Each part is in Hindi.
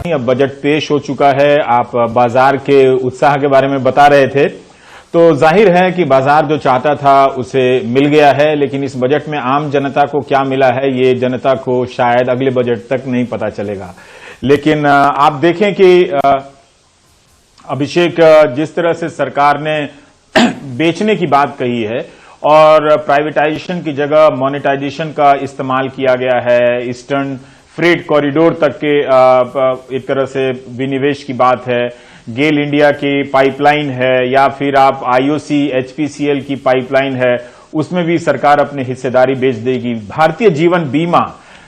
अब बजट पेश हो चुका है। आप बाजार के उत्साह के बारे में बता रहे थे, तो जाहिर है कि बाजार जो चाहता था उसे मिल गया है, लेकिन इस बजट में आम जनता को क्या मिला है ये जनता को शायद अगले बजट तक नहीं पता चलेगा। लेकिन आप देखें कि अभिषेक, जिस तरह से सरकार ने बेचने की बात कही है और प्राइवेटाइजेशन की जगह मोनेटाइजेशन का इस्तेमाल किया गया है, ईस्टर्न फ्रेट कॉरिडोर तक के एक तरह से विनिवेश की बात है, गेल इंडिया की पाइपलाइन है या फिर आप आईओसी एचपीसीएल की पाइपलाइन है, उसमें भी सरकार अपनी हिस्सेदारी बेच देगी। भारतीय जीवन बीमा,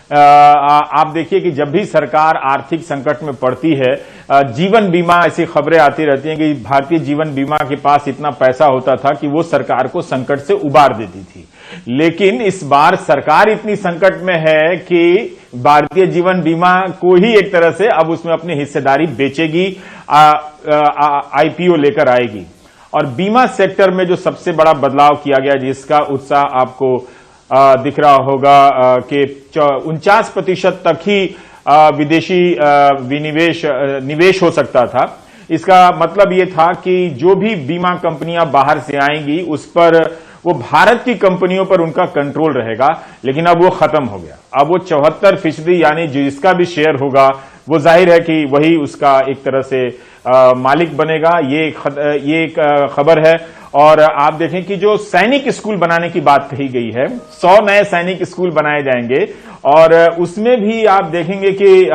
आप देखिए कि जब भी सरकार आर्थिक संकट में पड़ती है, जीवन बीमा, ऐसी खबरें आती रहती हैं कि भारतीय जीवन बीमा के पास इतना पैसा होता था कि वो सरकार को संकट से उबार देती थी। लेकिन इस बार सरकार इतनी संकट में है कि भारतीय जीवन बीमा को ही एक तरह से अब उसमें अपनी हिस्सेदारी बेचेगी, आईपीओ लेकर आएगी। और बीमा सेक्टर में जो सबसे बड़ा बदलाव किया गया, जिसका उत्साह आपको दिख रहा होगा कि 49% तक ही विदेशी निवेश हो सकता था। इसका मतलब ये था कि जो भी बीमा कंपनियां बाहर से आएंगी उस पर, वो भारत की कंपनियों पर उनका कंट्रोल रहेगा, लेकिन अब वो खत्म हो गया। अब वो 74% यानी जिसका भी शेयर होगा वो जाहिर है कि वही उसका एक तरह से मालिक बनेगा। ये एक खबर है। और आप देखें कि जो सैनिक स्कूल बनाने की बात कही गई है, 100 नए सैनिक स्कूल बनाए जाएंगे और उसमें भी आप देखेंगे कि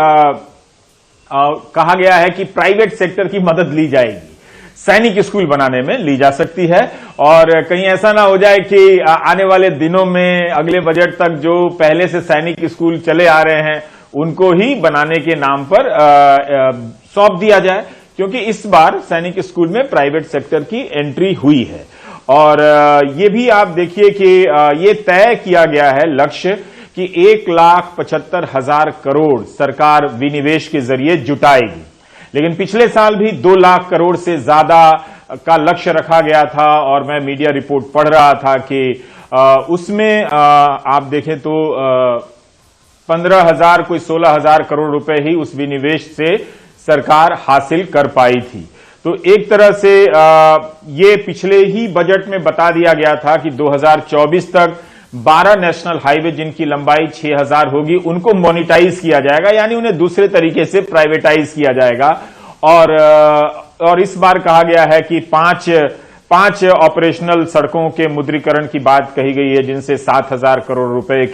कहा गया है कि प्राइवेट सेक्टर की मदद ली जाएगी, सैनिक स्कूल बनाने में ली जा सकती है। और कहीं ऐसा ना हो जाए कि आने वाले दिनों में अगले बजट तक जो पहले से सैनिक स्कूल चले आ रहे हैं उनको ही बनाने के नाम पर सौंप दिया जाए, क्योंकि इस बार सैनिक स्कूल में प्राइवेट सेक्टर की एंट्री हुई है। और ये भी आप देखिए कि ये तय किया गया है लक्ष्य कि 1,75,000 करोड़ सरकार विनिवेश के जरिए जुटाएगी। लेकिन पिछले साल भी 2 लाख करोड़ से ज्यादा का लक्ष्य रखा गया था और मैं मीडिया रिपोर्ट पढ़ रहा था कि उसमें आप देखें तो 15,000 कोई 16,000 करोड़ रुपए ही उस विनिवेश से सरकार हासिल कर पाई थी। तो एक तरह से ये पिछले ही बजट में बता दिया गया था कि 2024 तक 12 नेशनल हाईवे जिनकी लंबाई 6,000 होगी उनको मोनेटाइज किया जाएगा, यानी उन्हें दूसरे तरीके से प्राइवेटाइज किया जाएगा। और इस बार कहा गया है कि पांच ऑपरेशनल सड़कों के मुद्रीकरण की बात कही गई है, जिनसे 7,000 करोड़ रुपए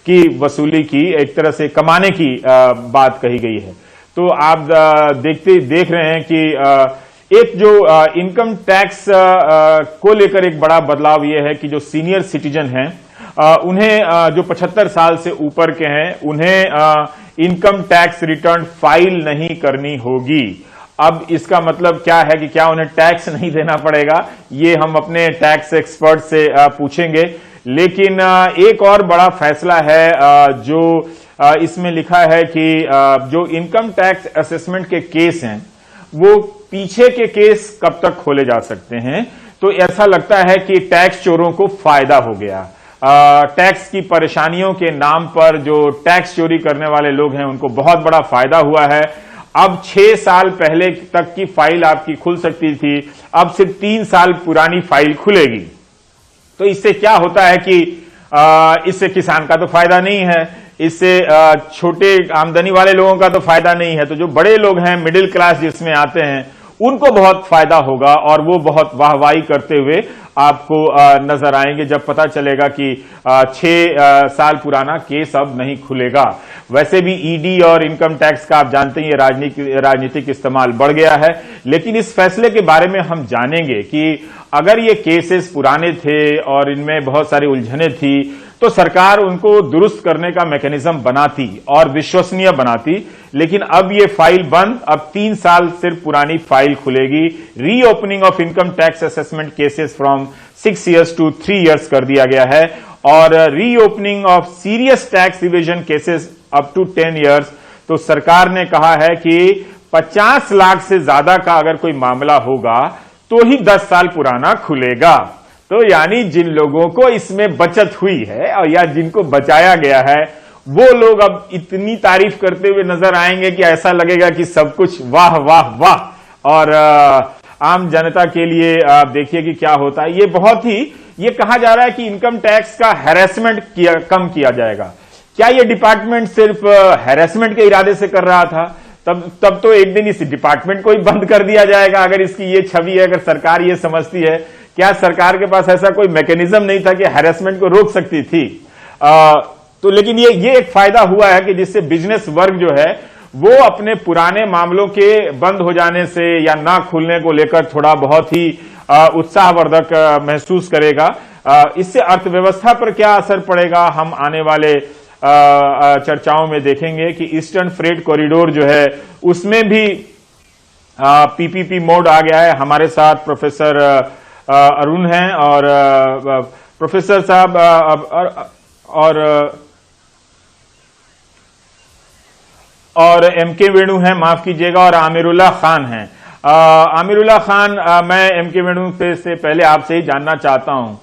की वसूली की, एक तरह से कमाने की बात कही गई है। तो आप देख रहे हैं कि एक जो इनकम टैक्स को लेकर एक बड़ा बदलाव यह है कि जो सीनियर सिटीजन हैं उन्हें, जो 75 साल से ऊपर के हैं, उन्हें इनकम टैक्स रिटर्न फाइल नहीं करनी होगी। अब इसका मतलब क्या है कि क्या उन्हें टैक्स नहीं देना पड़ेगा, ये हम अपने टैक्स एक्सपर्ट से पूछेंगे। लेकिन एक और बड़ा फैसला है जो इसमें लिखा है कि जो इनकम टैक्स असेसमेंट के केस हैं वो पीछे के केस कब तक खोले जा सकते हैं। तो ऐसा लगता है कि टैक्स चोरों को फायदा हो गया। टैक्स की परेशानियों के नाम पर जो टैक्स चोरी करने वाले लोग हैं उनको बहुत बड़ा फायदा हुआ है। अब 6 साल पहले तक की फाइल आपकी खुल सकती थी, अब सिर्फ 3 साल पुरानी फाइल खुलेगी। तो इससे क्या होता है कि इससे किसान का तो फायदा नहीं है, इससे छोटे आमदनी वाले लोगों का तो फायदा नहीं है। तो जो बड़े लोग हैं, मिडिल क्लास जिसमें आते हैं, उनको बहुत फायदा होगा और वो बहुत वाहवाही करते हुए आपको नजर आएंगे जब पता चलेगा कि 6 साल पुराना केस अब नहीं खुलेगा। वैसे भी ईडी और इनकम टैक्स का आप जानते हैं राजनीतिक इस्तेमाल बढ़ गया है। लेकिन इस फैसले के बारे में हम जानेंगे कि अगर ये केसेस पुराने थे और इनमें बहुत सारी उलझनें थी तो सरकार उनको दुरुस्त करने का मैकेनिज्म बनाती और विश्वसनीय बनाती। लेकिन अब ये फाइल बंद, अब 3 साल सिर्फ पुरानी फाइल खुलेगी। Reopening of income tax assessment cases from 6 years to 3 years कर दिया गया है और reopening of serious tax evasion cases up to 10 years। तो सरकार ने कहा है कि 50 लाख से ज्यादा का अगर कोई मामला होगा तो ही 10 साल पुराना खुलेगा। तो यानी जिन लोगों को इसमें बचत हुई है और या जिनको बचाया गया है वो लोग अब इतनी तारीफ करते हुए नजर आएंगे कि ऐसा लगेगा कि सब कुछ वाह वाह वाह। और आम जनता के लिए आप देखिए कि क्या होता है। ये कहा जा रहा है कि इनकम टैक्स का हैरेसमेंट कम किया जाएगा। क्या ये डिपार्टमेंट सिर्फ हैरेसमेंट के इरादे से कर रहा था? तब तो एक दिन इस डिपार्टमेंट को ही बंद कर दिया जाएगा अगर इसकी ये छवि है, अगर सरकार ये समझती है। क्या सरकार के पास ऐसा कोई मैकेनिज्म नहीं था कि हैरेसमेंट को रोक सकती थी? तो लेकिन ये एक फायदा हुआ है कि जिससे बिजनेस वर्ग जो है वो अपने पुराने मामलों के बंद हो जाने से या ना खुलने को लेकर थोड़ा बहुत ही उत्साहवर्धक महसूस करेगा। इससे अर्थव्यवस्था पर क्या असर पड़ेगा हम आने वाले चर्चाओं में देखेंगे कि ईस्टर्न फ्रेट कॉरिडोर जो है उसमें भी पीपीपी मोड आ गया है। हमारे साथ प्रोफेसर अरुण हैं और प्रोफेसर साहब और एमके वेणु हैं, माफ कीजिएगा, और आमिरुल्लाह खान हैं। आमिरुल्लाह खान, मैं एमके वेणु से पहले आपसे ही जानना चाहता हूं,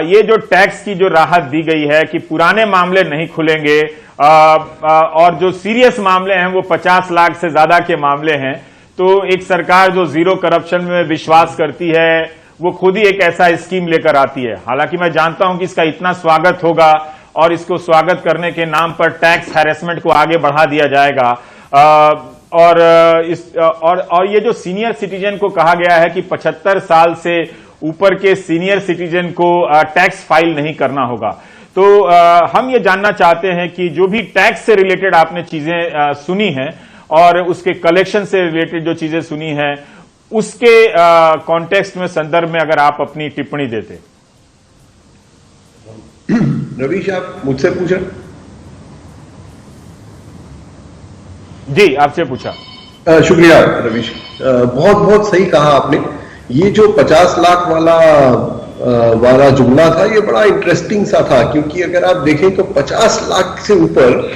ये जो टैक्स की जो राहत दी गई है कि पुराने मामले नहीं खुलेंगे और जो सीरियस मामले हैं वो 50 लाख से ज्यादा के मामले हैं, तो एक सरकार जो जीरो करप्शन में विश्वास करती है वो खुद ही एक ऐसा स्कीम लेकर आती है। हालांकि मैं जानता हूं कि इसका इतना स्वागत होगा और इसको स्वागत करने के नाम पर टैक्स हैरेसमेंट को आगे बढ़ा दिया जाएगा। और ये जो सीनियर सिटीजन को कहा गया है कि 75 साल से ऊपर के सीनियर सिटीजन को टैक्स फाइल नहीं करना होगा, तो हम ये जानना चाहते हैं कि जो भी टैक्स से रिलेटेड आपने चीजें सुनी हैं और उसके कलेक्शन से रिलेटेड जो चीजें सुनी हैं उसके कॉन्टेक्स्ट में, संदर्भ में अगर आप अपनी टिप्पणी देते। रवीश, आप मुझसे पूछा? जी, आपसे पूछा। शुक्रिया रवीश, बहुत बहुत सही कहा आपने। ये जो 50 लाख वाला जुमला था ये बड़ा इंटरेस्टिंग सा था, क्योंकि अगर आप देखें तो 50 लाख से ऊपर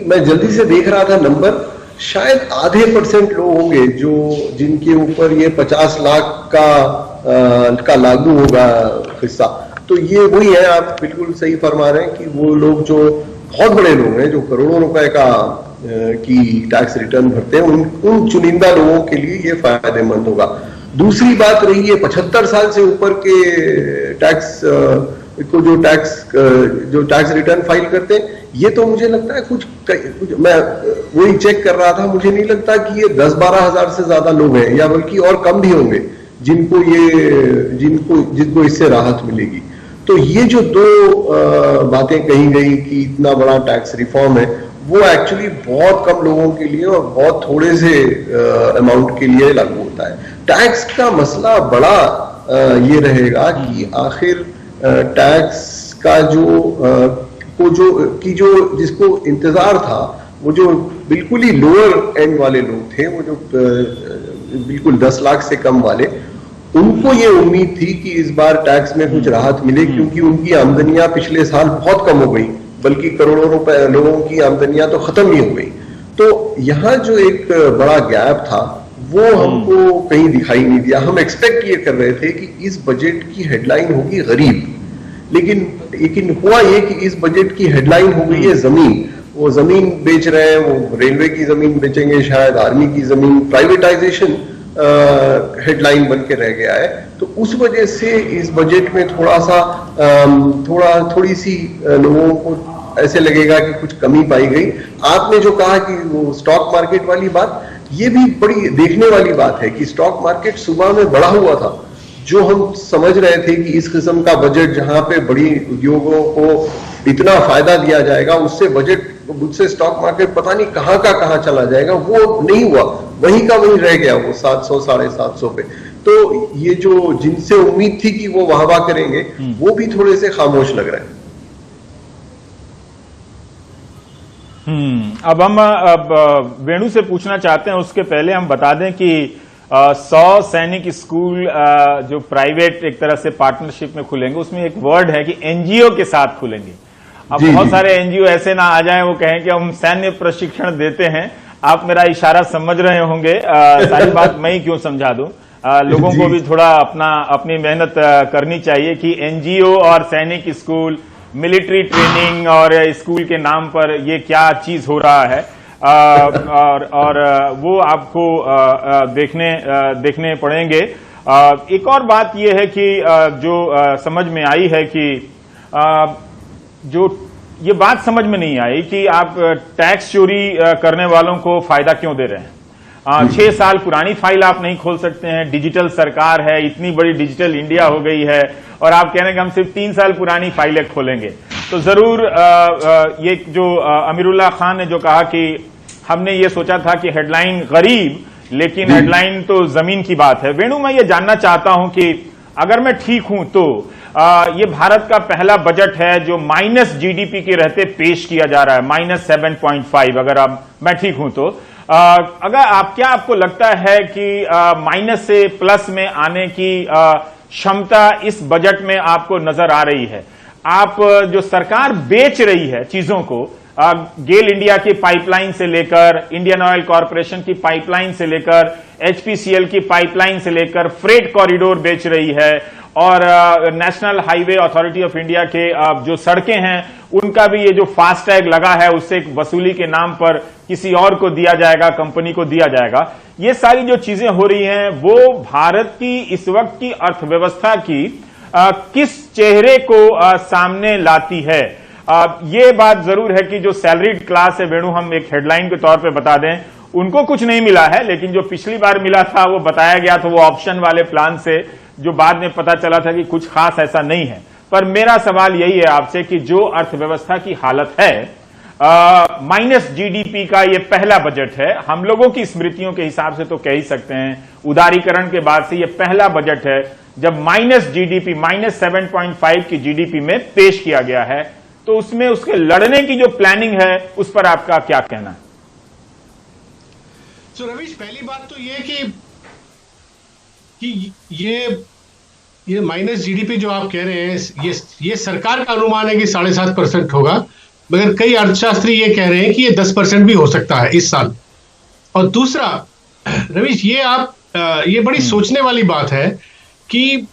मैं जल्दी से देख रहा था नंबर, शायद आधे % लोग होंगे जो जिनके ऊपर ये 50 लाख का लागू होगा हिस्सा। तो ये वही है, आप बिल्कुल सही फरमा रहे हैं कि वो लोग जो बहुत बड़े लोग हैं जो करोड़ों रुपए की टैक्स रिटर्न भरते हैं, उन चुनिंदा लोगों के लिए ये फायदेमंद होगा। दूसरी बात रही है 75 साल से ऊपर के टैक्स को जो टैक्स रिटर्न फाइल करते हैं, ये तो मुझे लगता है कुछ मैं वही चेक कर रहा था, मुझे नहीं लगता कि ये 10-12 हजार से ज्यादा लोग हैं, या बल्कि और कम भी होंगे जिनको इससे राहत मिलेगी। तो ये जो दो बातें कही गई कि इतना बड़ा टैक्स रिफॉर्म है, वो एक्चुअली बहुत कम लोगों के लिए और बहुत थोड़े से अमाउंट के लिए लागू होता है। टैक्स का मसला बड़ा ये रहेगा कि आखिर टैक्स का जिसको इंतजार था, वो जो बिल्कुल ही लोअर एंड वाले लोग थे, वो जो बिल्कुल 10 लाख से कम वाले, उनको ये उम्मीद थी कि इस बार टैक्स में कुछ राहत मिले, क्योंकि उनकी आमदनियां पिछले साल बहुत कम हो गई, बल्कि करोड़ों रुपए लोगों की आमदनियां तो खत्म ही हो गई। तो यहाँ जो एक बड़ा गैप था वो हमको कहीं दिखाई नहीं दिया। हम एक्सपेक्ट ये कर रहे थे कि इस बजट की हेडलाइन होगी गरीब, लेकिन हुआ ये कि इस बजट की हेडलाइन हो गई है जमीन। वो जमीन बेच रहे हैं, वो रेलवे की जमीन बेचेंगे, शायद आर्मी की जमीन, प्राइवेटाइजेशन हेडलाइन बन के रह गया है। तो उस वजह से इस बजट में थोड़ी सी लोगों को ऐसे लगेगा कि कुछ कमी पाई गई। आपने जो कहा कि वो स्टॉक मार्केट वाली बात, ये भी बड़ी देखने वाली बात है कि स्टॉक मार्केट सुबह में बढ़ा हुआ था, जो हम समझ रहे थे कि इस किस्म का बजट जहां पे बड़ी उद्योगों को इतना फायदा दिया जाएगा, उससे स्टॉक मार्केट पता नहीं कहां चला जाएगा, वो नहीं हुआ, वहीं का वहीं रह गया, वो 700 750 पे। तो ये जो जिनसे उम्मीद थी कि वो वाह करेंगे, वो भी थोड़े से खामोश लग रहे हैं। अब हम वेणु से पूछना चाहते हैं, उसके पहले हम बता दें कि 100 सैनिक स्कूल जो प्राइवेट एक तरह से पार्टनरशिप में खुलेंगे, उसमें एक वर्ड है कि एनजीओ के साथ खुलेंगे। अब बहुत सारे एनजीओ ऐसे ना आ जाएं वो कहें कि हम सैन्य प्रशिक्षण देते हैं। आप मेरा इशारा समझ रहे होंगे, सारी बात मैं ही क्यों समझा दूं। लोगों को भी थोड़ा अपनी मेहनत करनी चाहिए कि एनजीओ और सैनिक स्कूल मिलिट्री ट्रेनिंग और स्कूल के नाम पर ये क्या चीज हो रहा है, और वो आपको देखने पड़ेंगे। एक और बात ये है कि जो समझ में आई है कि जो ये बात समझ में नहीं आई कि आप टैक्स चोरी करने वालों को फायदा क्यों दे रहे हैं। 6 साल पुरानी फाइल आप नहीं खोल सकते हैं, डिजिटल सरकार है, इतनी बड़ी डिजिटल इंडिया हो गई है, और आप कह रहे हैं कि हम सिर्फ 3 साल पुरानी फाइलें खोलेंगे। तो जरूर ये जो अमीरुल्लाह खान ने जो कहा कि हमने ये सोचा था कि हेडलाइन गरीब, लेकिन हेडलाइन तो जमीन की बात है। वेणु, मैं ये जानना चाहता हूं कि अगर मैं ठीक हूं तो ये भारत का पहला बजट है जो माइनस जीडीपी के रहते पेश किया जा रहा है, -7.5, अगर मैं ठीक हूं तो। अगर आपको लगता है कि माइनस से प्लस में आने की क्षमता इस बजट में आपको नजर आ रही है? आप जो सरकार बेच रही है चीजों को, गेल इंडिया की पाइपलाइन से लेकर, इंडियन ऑयल कॉरपोरेशन की पाइपलाइन से लेकर, एचपीसीएल की पाइपलाइन से लेकर फ्रेट कॉरिडोर बेच रही है, और national highway authority of India के जो सड़कें हैं उनका भी ये जो फास्टैग लगा है उससे वसूली के नाम पर किसी और को दिया जाएगा, कंपनी को दिया जाएगा। ये सारी जो चीजें हो रही हैं वो भारत की इस वक्त की अर्थव्यवस्था की किस चेहरे को सामने लाती है? ये बात जरूर है कि जो सैलरीड क्लास है, वेणु, हम एक हेडलाइन के तौर पे बता दें, उनको कुछ नहीं मिला है, लेकिन जो पिछली बार मिला था वो बताया गया था, वो ऑप्शन वाले प्लान से, जो बाद में पता चला था कि कुछ खास ऐसा नहीं है। पर मेरा सवाल यही है आपसे कि जो अर्थव्यवस्था की हालत है, माइनस जीडीपी का ये पहला बजट है, हम लोगों की स्मृतियों के हिसाब से तो कह ही सकते हैं उदारीकरण के बाद से ये पहला बजट है जब माइनस जीडीपी, -7.5 की जीडीपी में पेश किया गया है। तो उसमें उसके लड़ने की जो प्लानिंग है उस पर आपका क्या कहना है? तो रवीश, पहली बात तो ये कि ये माइनस जीडीपी जो आप कह रहे हैं, ये सरकार का अनुमान है कि 7.5% होगा, मगर कई अर्थशास्त्री ये कह रहे हैं कि ये 10% भी हो सकता है इस साल। और दूसरा रवीश, ये बड़ी सोचने वाली बात है कि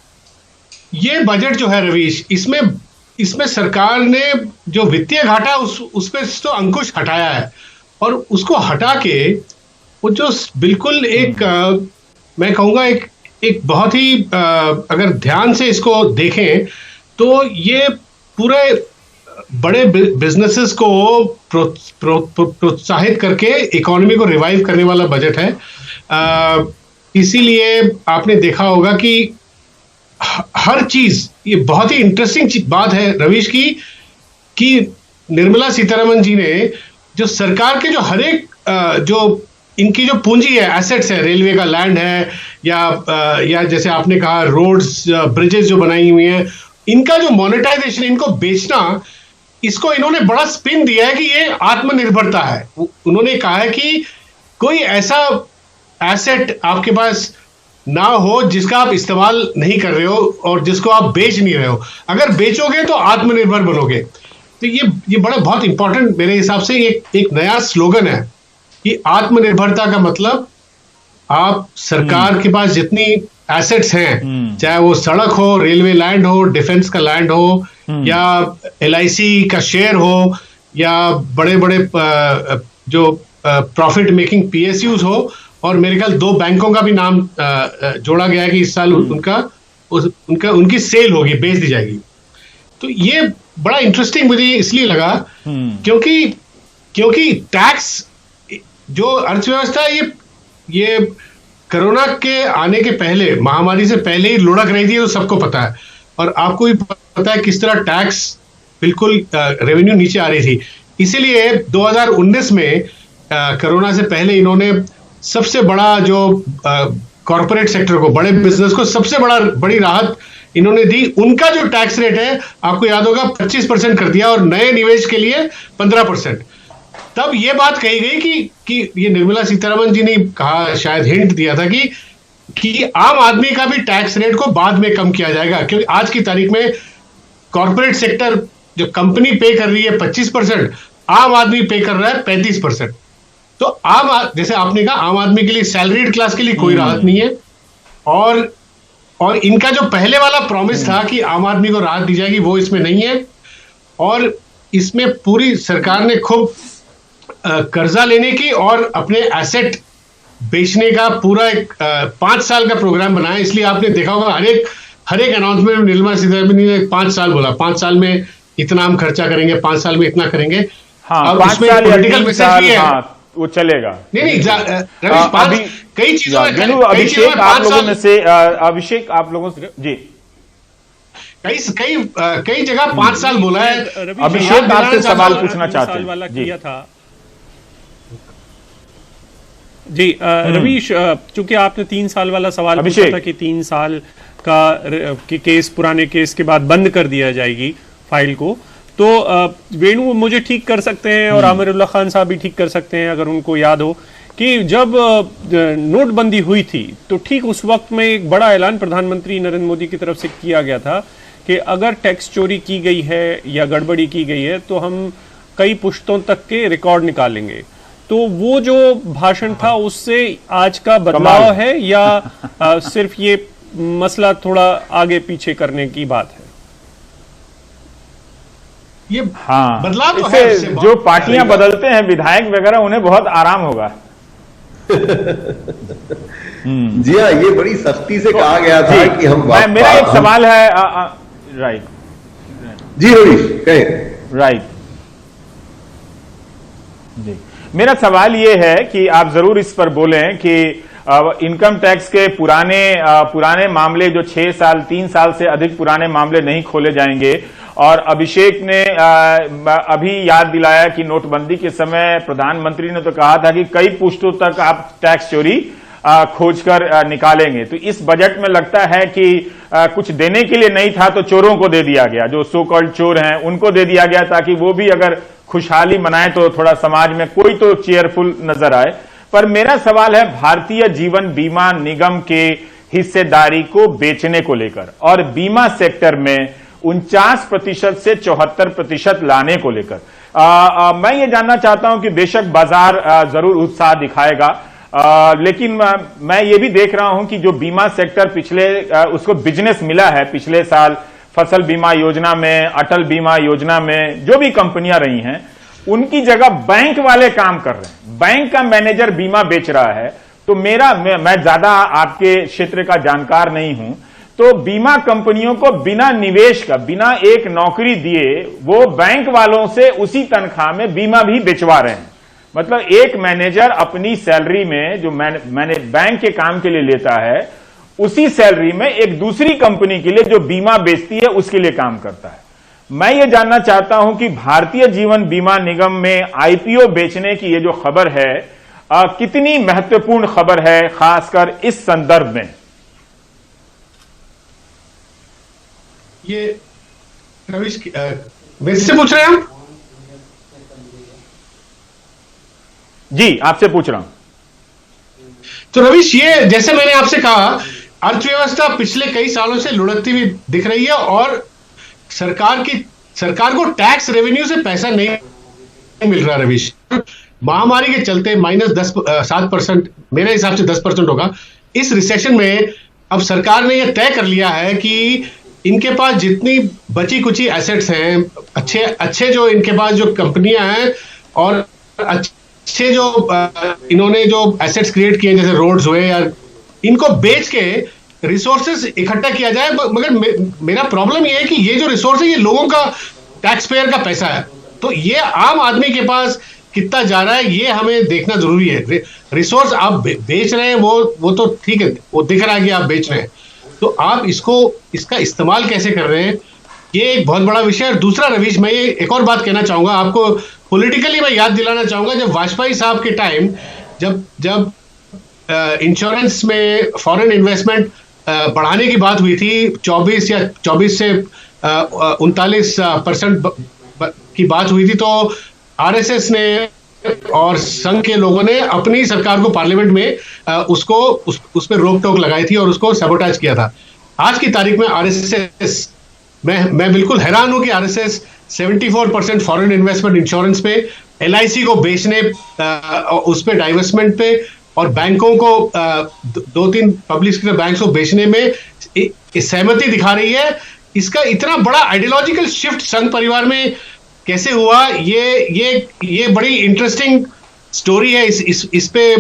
ये बजट जो है रवीश, इसमें सरकार ने जो वित्तीय घाटा उस पे तो अंकुश हटाया है, और उसको हटा के वो जो बिल्कुल एक मैं कहूंगा एक बहुत ही अगर ध्यान से इसको देखें तो ये पूरे बड़े बिजनेसेस को प्रोत्साहित करके इकोनॉमी को रिवाइव करने वाला बजट है। इसीलिए आपने देखा होगा कि हर चीज, ये बहुत ही इंटरेस्टिंग बात है रवीश कि निर्मला सीतारमण जी ने जो सरकार के जो हर एक जो इनकी जो पूंजी है, एसेट्स है, रेलवे का लैंड है या जैसे आपने कहा रोड्स, ब्रिजेस जो बनाई हुई हैं, इनका जो मोनेटाइजेशन, इनको बेचना, इसको इन्होंने बड़ा स्पिन दिया है कि ये आत्मनिर्भरता है। उन्होंने कहा है कि कोई ऐसा एसेट आपके पास ना हो जिसका आप इस्तेमाल नहीं कर रहे हो और जिसको आप बेच नहीं रहे हो। अगर बेचोगे तो आत्मनिर्भर बनोगे। तो ये बड़ा बहुत इंपॉर्टेंट मेरे हिसाब से एक नया स्लोगन है कि आत्मनिर्भरता का मतलब आप सरकार के पास जितनी एसेट्स हैं, चाहे वो सड़क हो, रेलवे लैंड हो, डिफेंस का लैंड हो, या LIC का शेयर हो, या बड़े बड़े जो प्रॉफिट मेकिंग PSUs हो, और मेरे ख्याल 2 बैंकों का भी नाम जोड़ा गया है कि इस साल उनकी सेल होगी, बेच दी जाएगी। तो ये बड़ा इंटरेस्टिंग मुझे इसलिए लगा क्योंकि टैक्स जो अर्थव्यवस्था ये कोरोना के आने के पहले, महामारी से पहले ही लुढ़क रही थी, तो सबको पता है। और आपको भी पता है किस तरह टैक्स बिल्कुल रेवेन्यू नीचे आ रही थी। इसीलिए 2019 में कोरोना से पहले इन्होंने सबसे बड़ा जो कॉर्पोरेट सेक्टर को, बड़े बिजनेस को सबसे बड़ी राहत इन्होंने दी। उनका जो टैक्स रेट है आपको याद होगा 25% कर दिया, और नए निवेश के लिए 15%। तब ये बात कही गई कि ये निर्मला सीतारमण जी ने कहा, शायद हिंट दिया था कि आम आदमी का भी टैक्स रेट को बाद में कम किया जाएगा, क्योंकि आज की तारीख में कॉर्पोरेट सेक्टर जो कंपनी पे कर रही है 25%, आम आदमी पे कर रहा है 35%। तो जैसे आपने कहा, आम आदमी के लिए, सैलरीड क्लास के लिए कोई राहत नहीं है। और इनका जो पहले वाला प्रॉमिस था कि आम आदमी को राहत दी जाएगी, वो इसमें नहीं है। और इसमें पूरी सरकार ने खूब कर्जा लेने की और अपने एसेट बेचने का पूरा एक 5 साल का प्रोग्राम बनाया। इसलिए आपने देखा होगा हर एक अनाउंसमेंट में निर्मला सीतारमण ने 5 साल बोला, 5 साल में इतना हम खर्चा करेंगे, 5 साल में इतना करेंगे। हाँ, और 5 उसमें साल या पॉलिटिकल 3 मैसेज साल, भी है। हाँ, वो चलेगा। नहीं रमेश, कई चीजों में अभिषेक आप लोगों में से अभिषेक आप लोगों से जी कई जगह 5 साल बोला है। अभिषेक आपसे सवाल पूछना चाहते हैं वाला जी। किया था जी। रवीश, चूंकि आपने 3 साल वाला सवाल पूछा था कि 3 साल की केस, पुराने केस के बाद बंद कर दिया जाएगी फाइल को, तो वेणु मुझे ठीक कर सकते हैं और आमिरुल्लाह खान साहब भी ठीक कर सकते हैं अगर उनको याद हो कि जब नोटबंदी हुई थी तो ठीक उस वक्त में एक बड़ा ऐलान प्रधानमंत्री नरेंद्र मोदी की तरफ से किया गया था कि अगर टैक्स चोरी की गई है या गड़बड़ी की गई है तो हम कई पुश्तों तक के रिकॉर्ड निकालेंगे। तो वो जो भाषण था उससे आज का बदलाव है या सिर्फ ये मसला थोड़ा आगे पीछे करने की बात है? ये हाँ, बदलाव तो इससे है, जो पार्टियां बदलते हैं विधायक वगैरह, उन्हें बहुत आराम होगा। जी हाँ, ये बड़ी सख्ती से कहा गया था कि हम मेरा एक सवाल है राइट जी रवीश कहें। राइट जी, मेरा सवाल ये है कि आप जरूर इस पर बोलें कि इनकम टैक्स के पुराने मामले जो 6 साल 3 साल से अधिक पुराने मामले नहीं खोले जाएंगे। और अभिषेक ने अभी याद दिलाया कि नोटबंदी के समय प्रधानमंत्री ने तो कहा था कि कई पुश्तों तक आप टैक्स चोरी खोजकर निकालेंगे। तो इस बजट में लगता है कि कुछ देने के लिए नहीं था तो चोरों को दे दिया गया, जो सो कॉल्ड चोर हैं उनको दे दिया गया ताकि वो भी अगर खुशहाली मनाए तो थोड़ा समाज में कोई तो चेयरफुल नजर आए। पर मेरा सवाल है भारतीय जीवन बीमा निगम के हिस्सेदारी को बेचने को लेकर और बीमा सेक्टर में 49% से 74% लाने को लेकर। मैं ये जानना चाहता हूं कि बेशक बाजार जरूर उत्साह दिखाएगा, लेकिन मैं ये भी देख रहा हूं कि जो बीमा सेक्टर उसको बिजनेस मिला है पिछले साल फसल बीमा योजना में, अटल बीमा योजना में, जो भी कंपनियां रही हैं उनकी जगह बैंक वाले काम कर रहे हैं। बैंक का मैनेजर बीमा बेच रहा है। तो मैं ज्यादा आपके क्षेत्र का जानकार नहीं हूं, तो बीमा कंपनियों को बिना निवेश का, बिना एक नौकरी दिए वो बैंक वालों से उसी तनख्वाह में बीमा भी बेचवा रहे हैं। मतलब एक मैनेजर अपनी सैलरी में जो मैंने बैंक के काम के लिए लेता है, उसी सैलरी में एक दूसरी कंपनी के लिए जो बीमा बेचती है उसके लिए काम करता है। मैं ये जानना चाहता हूं कि भारतीय जीवन बीमा निगम में आईपीओ बेचने की ये जो खबर है कितनी महत्वपूर्ण खबर है, खासकर इस संदर्भ में। ये रवीश मेरे से पूछ रहे हैं हम? जी आपसे पूछ रहा हूं। तो रवीश, ये जैसे मैंने आपसे कहा, अर्थव्यवस्था पिछले कई सालों से लुढ़कती हुई दिख रही है और सरकार को टैक्स रेवेन्यू से पैसा नहीं मिल रहा। रवीश, महामारी के चलते -7%, मेरे हिसाब से 10% होगा। इस रिसेशन में अब सरकार ने यह तय कर लिया है कि इनके पास जितनी बची कुची एसेट्स हैं, अच्छे जो इनके पास जो कंपनियां हैं और अच्छे जो इन्होंने जो एसेट्स क्रिएट किए जैसे रोड्स हुए, या इनको बेच के रिसोर्सेज इकट्ठा किया जाए। मगर मेरा प्रॉब्लम यह है कि ये जो रिसोर्स है ये लोगों का, टैक्स पेयर का पैसा है, तो ये आम आदमी के पास कितना जा रहा है ये हमें देखना जरूरी है। रिसोर्स आप बेच रहे हैं वो तो ठीक है, वो दिख रहा है कि आप बेच रहे हैं, तो आप इसका इस्तेमाल कैसे कर रहे हैं, ये एक बहुत बड़ा विषय है। और दूसरा रवीश, मैं ये एक और बात कहना चाहूंगा आपको, पॉलिटिकली मैं याद दिलाना चाहूंगा, जब वाजपेयी साहब के टाइम जब इंश्योरेंस में फॉरेन इन्वेस्टमेंट बढ़ाने की बात हुई थी, 24 से 39% की बात हुई थी, तो आरएसएस ने और संघ के लोगों ने अपनी सरकार को पार्लियामेंट में उस पर रोक टोक लगाई थी और उसको सैबोटेज किया था। आज की तारीख में आरएसएस, मैं बिल्कुल हैरान हूं कि आरएसएस 74% फॉरेन इन्वेस्टमेंट इंश्योरेंस पे, एलआईसी को बेचने, उस पे डाइवेस्टमेंट पे, और बैंकों को 2-3 पब्लिक सेक्टर बैंक्स को बेचने में सहमति दिखा रही है इसका इतना बड़ा आइडियोलॉजिकल शिफ्ट संघ परिवार में कैसे हुआ, ये बड़ी इंटरेस्टिंग स्टोरी है। इस पे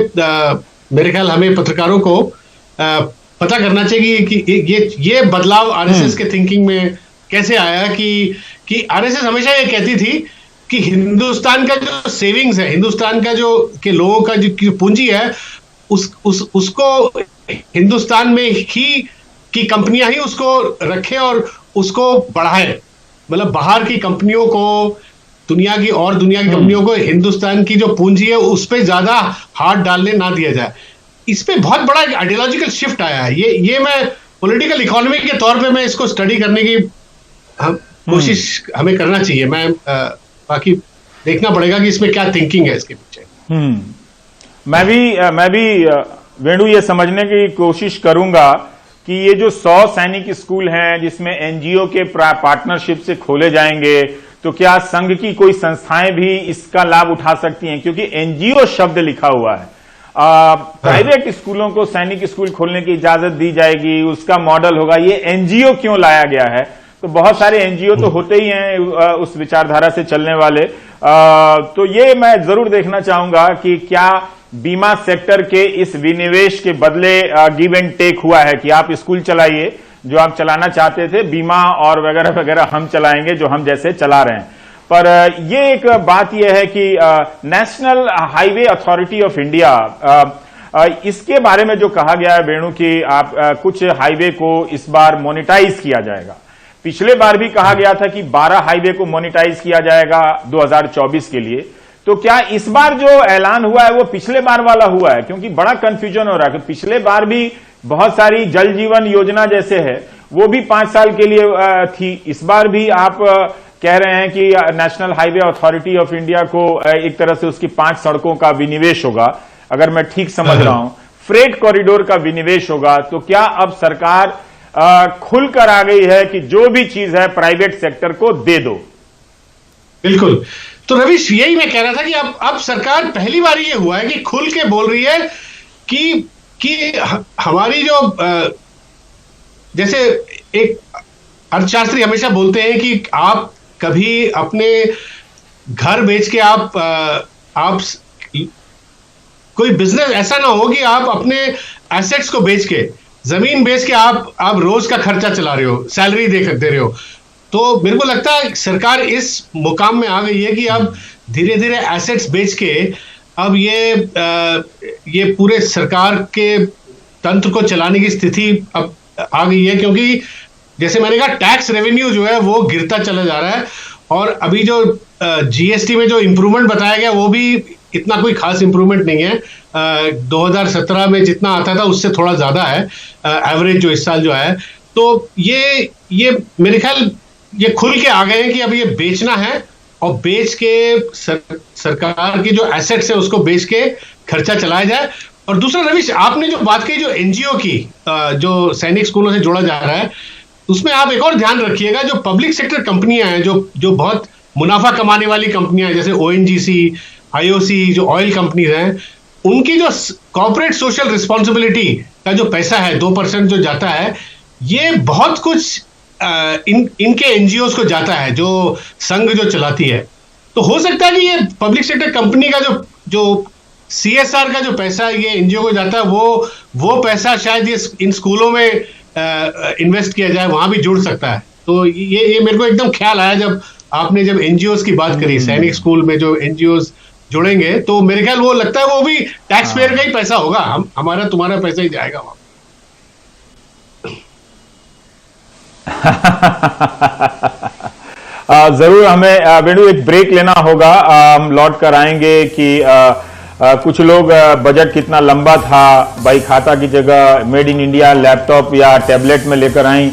मेरे ख्याल हमें पत्रकारों को पता करना चाहिए कि ये बदलाव आरएसएस के थिंकिंग में कैसे आया कि आरएसएस हमेशा ये कहती थी कि हिंदुस्तान का जो सेविंग्स है, हिंदुस्तान का जो के लोगों का जो पूंजी है, उसको हिंदुस्तान में ही की कंपनियां ही उसको रखे और उसको बढ़ाए। मतलब बाहर की कंपनियों को, दुनिया की कंपनियों को हिंदुस्तान की जो पूंजी है उस पर ज्यादा हाथ डालने ना दिया जाए। इस पे बहुत बड़ा आइडियोलॉजिकल शिफ्ट आया है। ये मैं पॉलिटिकल इकोनॉमी के तौर पे मैं इसको स्टडी करने की कोशिश हमें करना चाहिए। मैं बाकी देखना पड़ेगा कि इसमें क्या थिंकिंग है इसके पीछे। मैं भी वेणु ये समझने की कोशिश करूंगा कि ये जो 100 सैनिक स्कूल हैं जिसमें एनजीओ के पार्टनरशिप से खोले जाएंगे, तो क्या संघ की कोई संस्थाएं भी इसका लाभ उठा सकती हैं? क्योंकि एनजीओ शब्द लिखा हुआ है। प्राइवेट स्कूलों को सैनिक स्कूल खोलने की इजाजत दी जाएगी, उसका मॉडल होगा। ये एनजीओ क्यों लाया गया है? तो बहुत सारे एनजीओ तो होते ही हैं उस विचारधारा से चलने वाले। तो ये मैं जरूर देखना चाहूंगा कि क्या बीमा सेक्टर के इस विनिवेश के बदले गिव एंड टेक हुआ है कि आप स्कूल चलाइए जो आप चलाना चाहते थे, बीमा और वगैरह वगैरह हम चलाएंगे जो हम जैसे चला रहे हैं। पर ये एक बात यह है कि national highway authority of India, इसके बारे में जो कहा गया है वेणु कि आप कुछ हाईवे को इस बार मोनेटाइज किया जाएगा। पिछले बार भी कहा गया था कि 12 हाईवे को मोनेटाइज किया जाएगा 2024 के लिए। तो क्या इस बार जो ऐलान हुआ है वो पिछले बार वाला हुआ है? क्योंकि बड़ा कंफ्यूजन हो रहा है कि पिछले बार भी बहुत सारी जल जीवन योजना जैसे है वो भी 5 साल के लिए थी। इस बार भी आप कह रहे हैं कि national highway authority of India को एक तरह से उसकी 5 सड़कों का विनिवेश होगा, अगर मैं ठीक समझ रहा हूं, फ्रेट कॉरिडोर का विनिवेश होगा। तो क्या अब सरकार खुलकर आ गई है कि जो भी चीज है प्राइवेट सेक्टर को दे दो? बिल्कुल। तो रवीश, यही मैं कह रहा था कि अब सरकार पहली बार ये हुआ है कि खुल के बोल रही है कि हमारी जो जैसे एक अर्थशास्त्री हमेशा बोलते हैं कि आप कभी अपने घर बेच के आप कोई बिजनेस ऐसा ना हो कि आप अपने एसेट्स को बेच के, जमीन बेच के आप रोज का खर्चा चला रहे हो, सैलरी दे रहे हो। तो मेरे को लगता है सरकार इस मुकाम में आ गई है कि अब धीरे धीरे एसेट्स बेच के अब ये पूरे सरकार के तंत्र को चलाने की स्थिति अब आ गई है। क्योंकि जैसे मैंने कहा, टैक्स रेवेन्यू जो है वो गिरता चला जा रहा है और अभी जो जीएसटी में जो इंप्रूवमेंट बताया गया वो भी इतना कोई खास इंप्रूवमेंट नहीं है। 2017 में जितना आता था उससे थोड़ा ज्यादा है एवरेज जो इस साल जो है। तो ये मेरे ख्याल ये खुल के आ गए हैं कि अब ये बेचना है और बेच के सरकार की जो एसेट्स है उसको बेच के खर्चा चलाया जाए। और दूसरा रवीश, आपने जो बात कही जो एनजीओ की, जो सैनिक स्कूलों से जोड़ा जा रहा है, उसमें आप एक और ध्यान रखिएगा, जो पब्लिक सेक्टर कंपनियां हैं, जो बहुत मुनाफा कमाने वाली कंपनियां हैं, जैसे ओएनजीसी, आईओसी, जो ऑयल कंपनीज हैं, उनकी जो कॉर्पोरेट सोशल रिस्पॉन्सिबिलिटी का जो पैसा है 2% जो जाता है, ये बहुत कुछ इनके एनजीओ को जाता है जो संघ जो चलाती है। तो हो सकता है कि ये पब्लिक सेक्टर कंपनी का जो सीएसआर का जो पैसा ये एनजीओ को जाता है वो पैसा शायद ये इन स्कूलों में इन्वेस्ट किया जाए, वहां भी जुड़ सकता है। तो ये मेरे को एकदम ख्याल आया जब एनजीओ की बात करी, सैनिक स्कूल में जो एनजीओ जुड़ेंगे, तो मेरे ख्याल वो लगता है वो भी टैक्स पेयर का ही पैसा होगा, हमारा तुम्हारा पैसा ही जाएगा वहां। जरूर हमें वेणु एक ब्रेक लेना होगा, हम लौट कर आएंगे कि कुछ लोग बजट कितना लंबा था, बाई खाता की जगह मेड इन इंडिया लैपटॉप या टैबलेट में लेकर आई।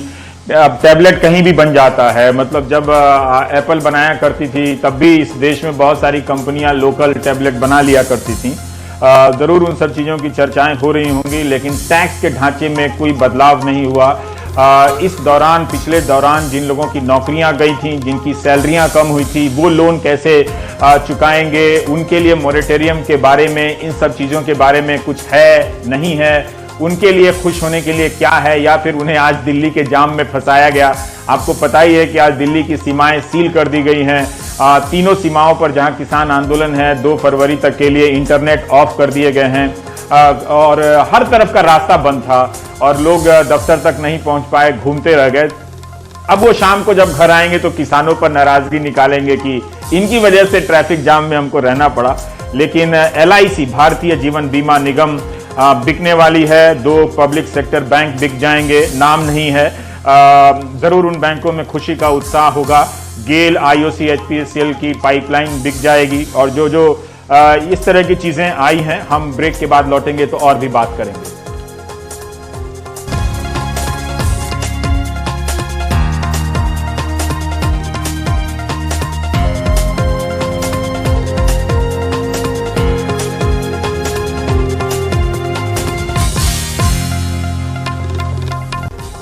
अब टैबलेट कहीं भी बन जाता है, मतलब जब एप्पल बनाया करती थी तब भी इस देश में बहुत सारी कंपनियां लोकल टैबलेट बना लिया करती थी। जरूर उन सब चीजों की चर्चाएं हो रही होंगी, लेकिन टैक्स के ढांचे में कोई बदलाव नहीं हुआ। इस दौरान, पिछले दौरान जिन लोगों की नौकरियां गई थी, जिनकी सैलरियां कम हुई थी, वो लोन कैसे चुकाएंगे, उनके लिए मोरेटोरियम के बारे में, इन सब चीजों के बारे में कुछ है नहीं है, उनके लिए खुश होने के लिए क्या है, या फिर उन्हें आज दिल्ली के जाम में फंसाया गया। आपको पता ही है कि आज दिल्ली की सीमाएं सील कर दी गई हैं। तीनों सीमाओं पर जहां किसान आंदोलन है 2 फरवरी तक के लिए इंटरनेट ऑफ कर दिए गए हैं, और हर तरफ का रास्ता बंद था और लोग दफ्तर तक नहीं पहुंच पाए, घूमते रह गए। अब वो शाम को जब घर आएंगे तो किसानों पर नाराजगी निकालेंगे कि इनकी वजह से ट्रैफिक जाम में हमको रहना पड़ा। लेकिन LIC भारतीय जीवन बीमा निगम बिकने वाली है, 2 पब्लिक सेक्टर बैंक बिक जाएंगे, नाम नहीं है। जरूर उन बैंकों में खुशी का उत्साह होगा। गेल, IOC, HPCL की पाइपलाइन बिक जाएगी, और जो इस तरह की चीजें आई हैं। हम ब्रेक के बाद लौटेंगे तो और भी बात करेंगे।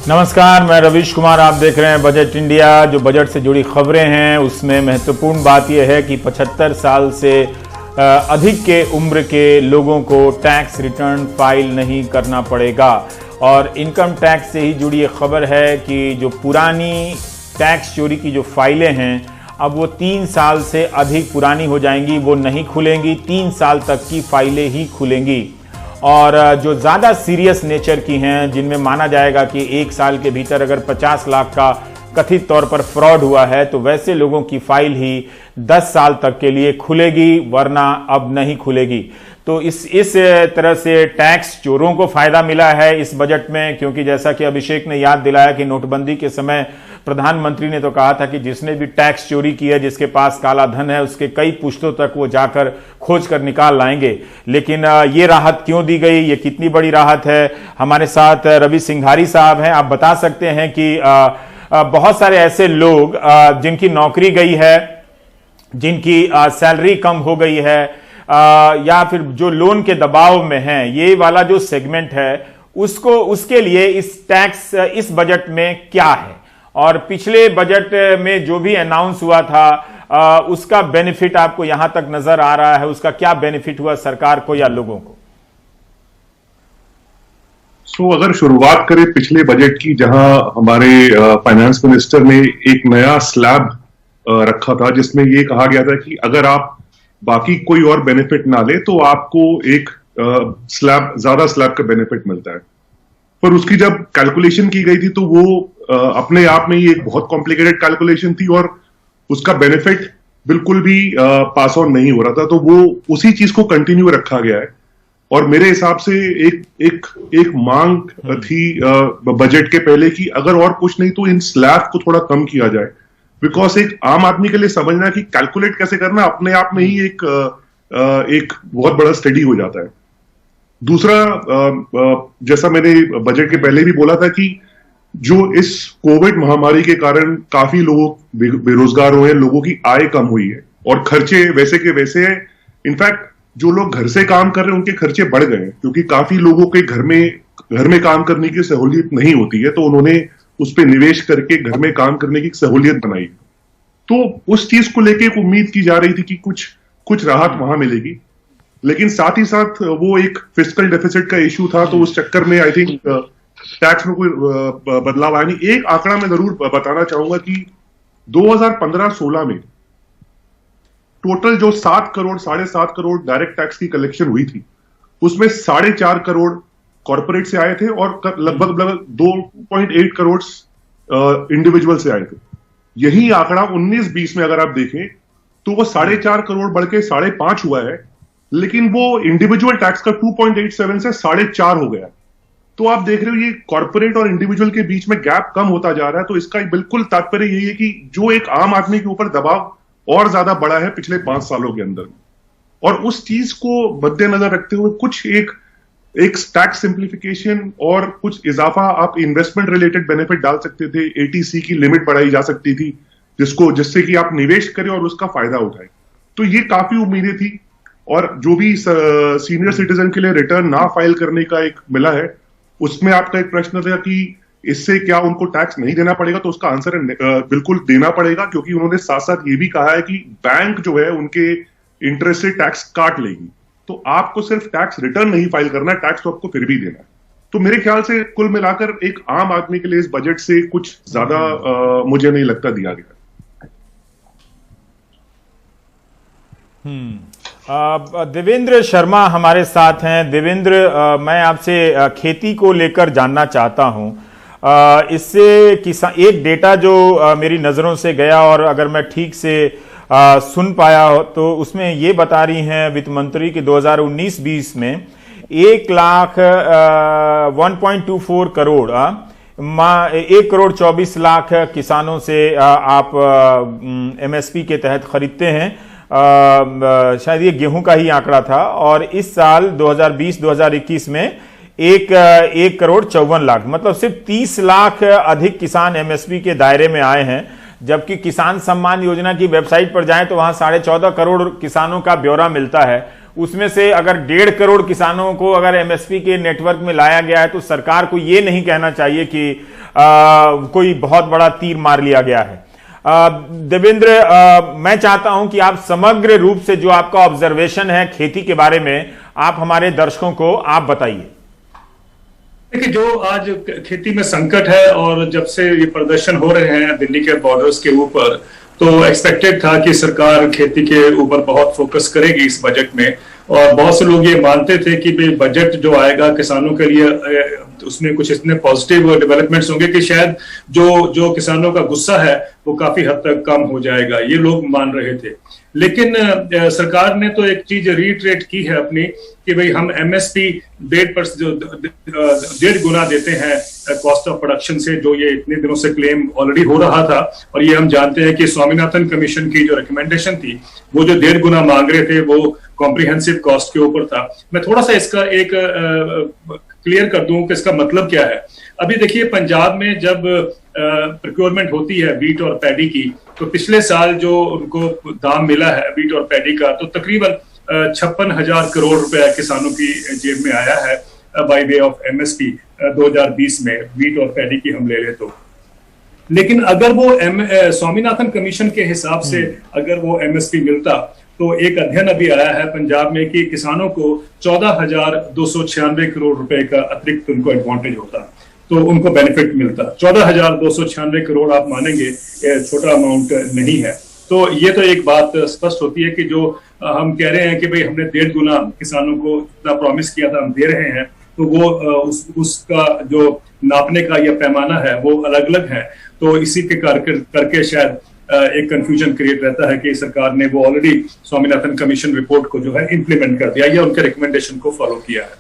नमस्कार, मैं रवीश कुमार, आप देख रहे हैं बजट इंडिया। जो बजट से जुड़ी खबरें हैं उसमें महत्वपूर्ण बात यह है कि 75 साल से अधिक के उम्र के लोगों को टैक्स रिटर्न फाइल नहीं करना पड़ेगा। और इनकम टैक्स से ही जुड़ी ये खबर है कि जो पुरानी टैक्स चोरी की जो फाइलें हैं अब वो 3 साल से अधिक पुरानी हो जाएंगी, वो नहीं खुलेंगी, 3 साल तक की फाइलें ही खुलेंगी। और जो ज़्यादा सीरियस नेचर की हैं, जिनमें माना जाएगा कि 1 साल के भीतर अगर 50 लाख का कथित तौर पर फ्रॉड हुआ है तो वैसे लोगों की फाइल ही 10 साल तक के लिए खुलेगी, वरना अब नहीं खुलेगी। तो इस तरह से टैक्स चोरों को फायदा मिला है इस बजट में, क्योंकि जैसा कि अभिषेक ने याद दिलाया कि नोटबंदी के समय प्रधानमंत्री ने तो कहा था कि जिसने भी टैक्स चोरी की है, जिसके पास काला धन है, उसके कई पुश्तों तक वो जाकर खोज कर निकाल लाएंगे। लेकिन ये राहत क्यों दी गई, ये कितनी बड़ी राहत है? हमारे साथ रवि सिंघारी साहब हैं। आप बता सकते हैं कि बहुत सारे ऐसे लोग जिनकी नौकरी गई है, जिनकी सैलरी कम हो गई है, या फिर जो लोन के दबाव में हैं, ये वाला जो सेगमेंट है उसके लिए इस बजट में क्या है, और पिछले बजट में जो भी अनाउंस हुआ था उसका बेनिफिट आपको यहां तक नजर आ रहा है, उसका क्या बेनिफिट हुआ सरकार को या लोगों को? अगर शुरुआत करें पिछले बजट की, जहां हमारे फाइनेंस मिनिस्टर ने एक नया स्लैब रखा था जिसमें यह कहा गया था कि अगर आप बाकी कोई और बेनिफिट ना ले तो आपको एक ज्यादा स्लैब का बेनिफिट मिलता है। पर उसकी जब कैलकुलेशन की गई थी तो वो अपने आप में ही एक बहुत कॉम्प्लिकेटेड कैलकुलेशन थी और उसका बेनिफिट बिल्कुल भी पास ऑन नहीं हो रहा था। तो वो उसी चीज को कंटिन्यू रखा गया है। और मेरे हिसाब से एक मांग थी बजट के पहले कि अगर और कुछ नहीं तो इन स्लैब को थोड़ा कम किया जाए, बिकॉज एक आम आदमी के लिए समझना कि कैलकुलेट कैसे करना अपने आप में ही एक बहुत बड़ा स्टडी हो जाता है। दूसरा, जैसा मैंने बजट के पहले भी बोला था कि जो इस कोविड महामारी के कारण काफी लोग बेरोजगार हुए हैं, लोगों की आय कम हुई है और खर्चे वैसे के वैसे हैं। इनफैक्ट जो लोग घर से काम कर रहे हैं उनके खर्चे बढ़ गए हैं, क्योंकि काफी लोगों के घर में काम करने की सहूलियत नहीं होती है, तो उन्होंने उस पर निवेश करके घर में काम करने की सहूलियत बनाई। तो उस चीज को लेके एक उम्मीद की जा रही थी कि कुछ राहत वहां मिलेगी, लेकिन साथ ही साथ वो एक फिस्कल डेफिसिट का इश्यू था, तो उस चक्कर में आई थिंक टैक्स में कोई बदलाव आया नहीं। एक आंकड़ा मैं जरूर बताना चाहूंगा कि 2015-16 में टोटल जो 7 करोड़ 7.5 करोड़ डायरेक्ट टैक्स की कलेक्शन हुई थी, उसमें 4.5 करोड़ कॉर्पोरेट से आए थे और लगभग 2.8 करोड़ इंडिविजुअल से आए थे। यही आंकड़ा 19-20 में अगर आप देखें तो वो 4.5 करोड़ बढ़ के 5.5 हुआ है, लेकिन वो इंडिविजुअल टैक्स का 2.87 से 4.5 हो गया। तो आप देख रहे हो ये कॉर्पोरेट और इंडिविजुअल के बीच में गैप कम होता जा रहा है। तो इसका बिल्कुल तात्पर्य यही है कि जो एक आम आदमी के ऊपर दबाव और ज्यादा बढ़ा है पिछले 5 सालों के अंदर, और उस चीज को मद्देनजर रखते हुए कुछ एक टैक्स सिंप्लीफिकेशन और कुछ इजाफा आप इन्वेस्टमेंट रिलेटेड बेनिफिट डाल सकते थे। ATC की लिमिट बढ़ाई जा सकती थी जिससे कि आप निवेश करें और उसका फायदा उठाएं। तो ये काफी उम्मीदें थी। और जो भी सीनियर सिटीजन के लिए रिटर्न ना फाइल करने का एक मिला है, उसमें आपका एक प्रश्न था कि इससे क्या उनको टैक्स नहीं देना पड़ेगा, तो उसका आंसर है बिल्कुल देना पड़ेगा, क्योंकि उन्होंने साथ साथ ये भी कहा है कि बैंक जो है उनके इंटरेस्ट से टैक्स काट लेगी। तो आपको सिर्फ टैक्स रिटर्न नहीं फाइल करना है, टैक्स तो आपको फिर भी देना है। तो मेरे ख्याल से कुल मिलाकर एक आम आदमी के लिए इस बजट से कुछ ज्यादा मुझे नहीं लगता दिया गया। देवेंद्र शर्मा हमारे साथ हैं। देवेंद्र, मैं आपसे खेती को लेकर जानना चाहता हूं। इससे किसान एक डेटा जो मेरी नजरों से गया और अगर मैं ठीक से सुन पाया हो तो उसमें ये बता रही हैं वित्त मंत्री कि 2019-20 में 1,24 करोड़ 1,24,00,000 किसानों से आप एमएसपी के तहत खरीदते हैं। शायद ये गेहूं का ही आंकड़ा था। और इस साल 2020-2021 में 1,54,00,000, मतलब सिर्फ 30 लाख अधिक किसान एमएसपी के दायरे में आए हैं। जबकि किसान सम्मान योजना की वेबसाइट पर जाएं तो वहां 14.5 करोड़ किसानों का ब्यौरा मिलता है। उसमें से अगर 1.5 करोड़ किसानों को अगर एमएसपी के नेटवर्क में लाया गया है तो सरकार को यह नहीं कहना चाहिए कि कोई बहुत बड़ा तीर मार लिया गया है। देवेंद्र, मैं चाहता हूं कि आप समग्र रूप से जो आपका ऑब्जर्वेशन है खेती के बारे में, आप हमारे दर्शकों को आप बताइए। देखिए, जो आज खेती में संकट है और जब से ये प्रदर्शन हो रहे हैं दिल्ली के बॉर्डर्स के ऊपर, तो एक्सपेक्टेड था कि सरकार खेती के ऊपर बहुत फोकस करेगी इस बजट में। और बहुत से लोग ये मानते थे कि बजट जो आएगा किसानों के लिए उसमें कुछ इतने पॉजिटिव डेवलपमेंट्स होंगे कि शायद जो किसानों का गुस्सा है वो काफी हद तक कम हो जाएगा, ये लोग मान रहे थे। लेकिन सरकार ने तो एक चीज रीट्रेट की है अपनी कि भाई हम एमएसपी 1.5 गुना देते हैं कॉस्ट ऑफ प्रोडक्शन से, जो ये इतने दिनों से क्लेम ऑलरेडी हो रहा था। और ये हम जानते हैं कि स्वामीनाथन कमीशन की जो रिकमेंडेशन थी वो जो 1.5 गुना मांग रहे थे वो कॉम्प्रिहेंसिव कॉस्ट के ऊपर था। मैं थोड़ा सा इसका एक क्लियर कर दूं कि इसका मतलब क्या है। अभी देखिए, पंजाब में जब प्रोक्योरमेंट होती है वीट और पैडी की, तो पिछले साल जो उनको दाम मिला है वीट और पैडी का, तो तकरीबन 56,000 करोड़ रुपया किसानों की जेब में आया है बाय वे ऑफ एमएसपी 2020 में, वीट और पैडी की हम ले ले तो। लेकिन अगर वो स्वामीनाथन कमीशन के हिसाब से अगर वो एमएसपी मिलता तो एक अध्ययन अभी आया है पंजाब में कि किसानों को 14,296 करोड़ रुपए का अतिरिक्त उनको एडवांटेज होता, तो उनको बेनिफिट मिलता। 14,296 करोड़ आप मानेंगे छोटा अमाउंट नहीं है। तो ये तो एक बात स्पष्ट होती है कि जो हम कह रहे हैं कि भाई हमने 1.5 गुना किसानों को इतना प्रॉमिस किया था हम दे रहे हैं, तो वो उसका जो नापने का या पैमाना है वो अलग अलग है। तो इसी के करके शायद एक कंफ्यूजन क्रिएट रहता है कि सरकार ने वो ऑलरेडी स्वामीनाथन कमीशन रिपोर्ट को जो है इंप्लीमेंट कर दिया या उनके रिकमेंडेशन को फॉलो किया है।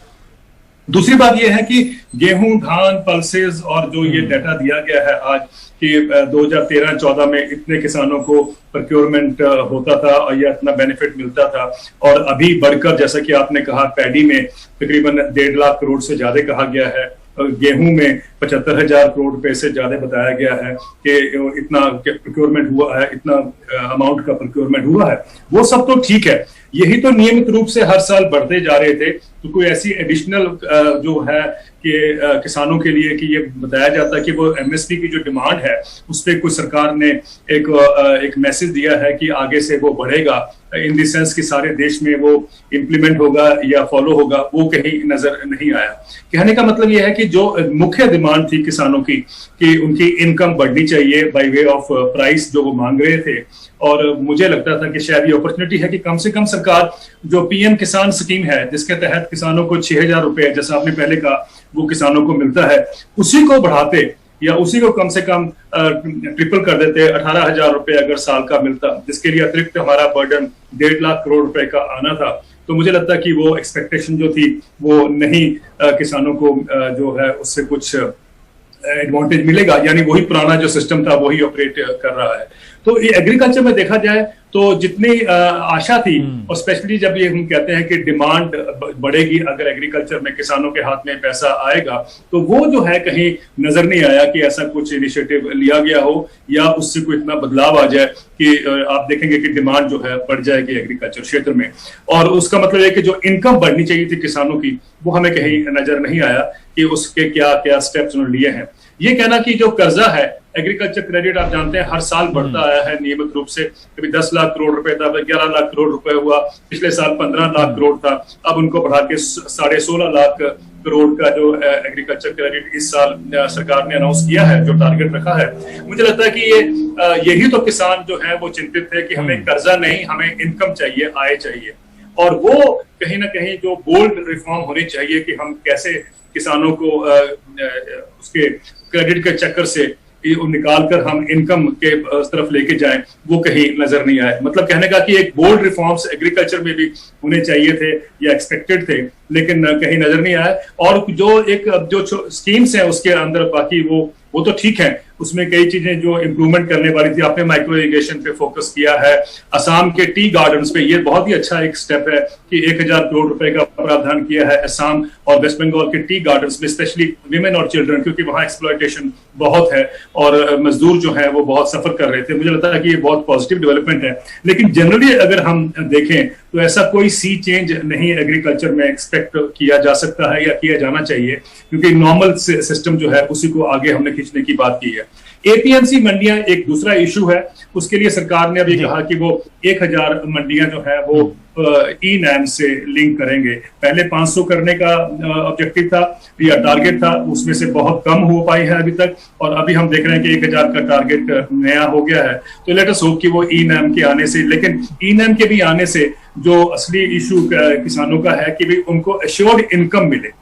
दूसरी बात यह है कि गेहूं, धान, पल्सेस और जो ये डाटा दिया गया है आज कि 2013-14 में इतने किसानों को प्रोक्योरमेंट होता था और यह इतना बेनिफिट मिलता था, और अभी बढ़कर जैसा कि आपने कहा पैडी में तकरीबन 1.5 लाख करोड़ से ज्यादा कहा गया है, गेहूं में 75,000 करोड़ रुपए से ज्यादा बताया गया है कि इतना प्रोक्योरमेंट हुआ है, इतना अमाउंट का प्रोक्योरमेंट हुआ है। वो सब तो ठीक है, यही तो नियमित रूप से हर साल बढ़ते जा रहे थे। तो कोई ऐसी एडिशनल जो है कि किसानों के लिए कि ये बताया जाता है कि वो एमएसपी की जो डिमांड है उस पर कुछ सरकार ने एक मैसेज दिया है कि आगे से वो बढ़ेगा, इन द सेंस कि सारे देश में वो इम्प्लीमेंट होगा या फॉलो होगा, वो कहीं नजर नहीं आया। कहने का मतलब ये है कि जो मुख्य डिमांड थी किसानों की कि उनकी इनकम बढ़नी चाहिए बाय वे ऑफ प्राइस जो वो मांग रहे थे, और मुझे लगता था कि शायद ये अपॉर्चुनिटी है कि कम से कम सरकार जो पीएम किसान स्कीम है जिसके तहत किसानों को 6,000 रुपए, जैसा आपने पहले कहा, वो किसानों को मिलता है, उसी को बढ़ाते या उसी को कम से कम ट्रिपल कर देते, 18,000 रुपए अगर साल का मिलता, जिसके लिए अतिरिक्त हमारा बर्डन 1.5 लाख करोड़ रुपए का आना था। तो मुझे लगता है कि वो एक्सपेक्टेशन जो थी वो नहीं, किसानों को जो है उससे कुछ एडवांटेज मिलेगा, यानी वही पुराना जो सिस्टम था वही ऑपरेट कर रहा है। तो ये एग्रीकल्चर में देखा जाए तो जितनी आशा थी, और स्पेशली जब ये हम कहते हैं कि डिमांड बढ़ेगी अगर एग्रीकल्चर में किसानों के हाथ में पैसा आएगा, तो वो जो है कहीं नजर नहीं आया कि ऐसा कुछ इनिशिएटिव लिया गया हो या उससे कोई इतना बदलाव आ जाए कि आप देखेंगे कि डिमांड जो है बढ़ जाएगी एग्रीकल्चर क्षेत्र में। और उसका मतलब है कि जो इनकम बढ़नी चाहिए थी किसानों की वो हमें कहीं नजर नहीं आया कि उसके क्या क्या स्टेप्स उन्होंने लिए हैं। ये कहना कि जो कर्जा है एग्रीकल्चर क्रेडिट, आप जानते हैं हर साल बढ़ता आया है नियमित रूप से, कभी 10 लाख करोड़ रुपए था, 11 लाख करोड़ रुपए हुआ, पिछले साल 15 लाख करोड़ था, अब उनको बढ़ा के 16.5 लाख करोड़ का जो एग्रीकल्चर क्रेडिट इस साल सरकार ने अनाउंस किया है, जो टारगेट रखा है, मुझे लगता है कि यही तो किसान जो है वो चिंतित है कि हमें कर्जा नहीं, हमें इनकम चाहिए, आय चाहिए। और वो कहीं ना कहीं जो बोल्ड रिफॉर्म होनी चाहिए कि हम कैसे किसानों को उसके क्रेडिट के चक्कर से निकाल कर हम इनकम के तरफ लेके जाएं, वो कहीं नजर नहीं आए। मतलब कहने का कि एक बोल्ड रिफॉर्म्स एग्रीकल्चर में भी होने चाहिए थे या एक्सपेक्टेड थे, लेकिन कहीं नजर नहीं आए। और जो स्कीम्स हैं उसके अंदर बाकी वो तो ठीक है, उसमें कई चीजें जो इम्प्रूवमेंट करने वाली थी, आपने माइक्रो इरिगेशन पे फोकस किया है, असम के टी गार्डन्स पे, ये बहुत ही अच्छा एक स्टेप है कि 1000 करोड़ रुपए का प्रावधान किया है असम और वेस्ट बंगाल के टी गार्डन्स में, स्पेशली विमेन और चिल्ड्रन, क्योंकि वहां एक्सप्लॉयटेशन बहुत है और मजदूर जो है वो बहुत सफर कर रहे थे। मुझे लगता है कि ये बहुत पॉजिटिव डेवलपमेंट है। लेकिन जनरली अगर हम देखें तो ऐसा कोई सी चेंज नहीं एग्रीकल्चर में एक्सपेक्ट किया जा सकता है या किया जाना चाहिए, क्योंकि नॉर्मल सिस्टम जो है उसी को आगे हमने खींचने की बात की है। एपीएमसी मंडियां एक दूसरा इशू है, उसके लिए सरकार ने अभी कहा कि वो 1000 मंडियां जो है वो ई नैम से लिंक करेंगे। पहले 500 करने का ऑब्जेक्टिव था या टारगेट था, उसमें से बहुत कम हो पाई है अभी तक, और अभी हम देख रहे हैं कि 1000 का टारगेट नया हो गया है। तो लेट अस होप कि वो ई नैम के आने से, लेकिन ई नैम के भी आने से जो असली इशू किसानों का है कि भाई उनको एश्योर्ड इनकम मिले।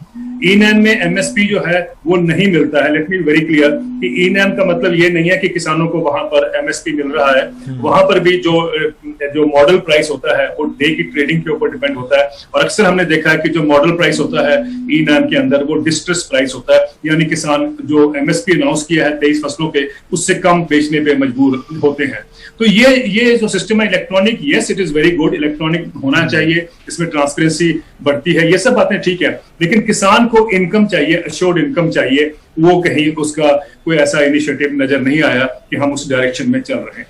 ई नैम में एमएसपी जो है वो नहीं मिलता है। लेट मी वेरी क्लियर कि ई नैम का मतलब ये नहीं है कि किसानों को वहां पर एमएसपी मिल रहा है, वहां पर भी जो मॉडल प्राइस होता है वो डे की ट्रेडिंग के ऊपर डिपेंड होता है। और अक्सर हमने देखा है कि जो मॉडल प्राइस होता है ई नैम के अंदर वो डिस्ट्रेस प्राइस होता है, यानी किसान जो एमएसपी अनाउंस किया है 23 फसलों पे, उससे कम बेचने पे मजबूर होते हैं। तो ये जो सिस्टम है electronic, yes it is very good, electronic होना चाहिए, इसमें ट्रांसपेरेंसी बढ़ती है, ये सब बातें ठीक है, लेकिन किसान को इनकम चाहिए, अश्योर्ड इनकम चाहिए। वो कहीं उसका कोई ऐसा इनिशिएटिव नजर नहीं आया कि हम उस डायरेक्शन में चल रहे हैं।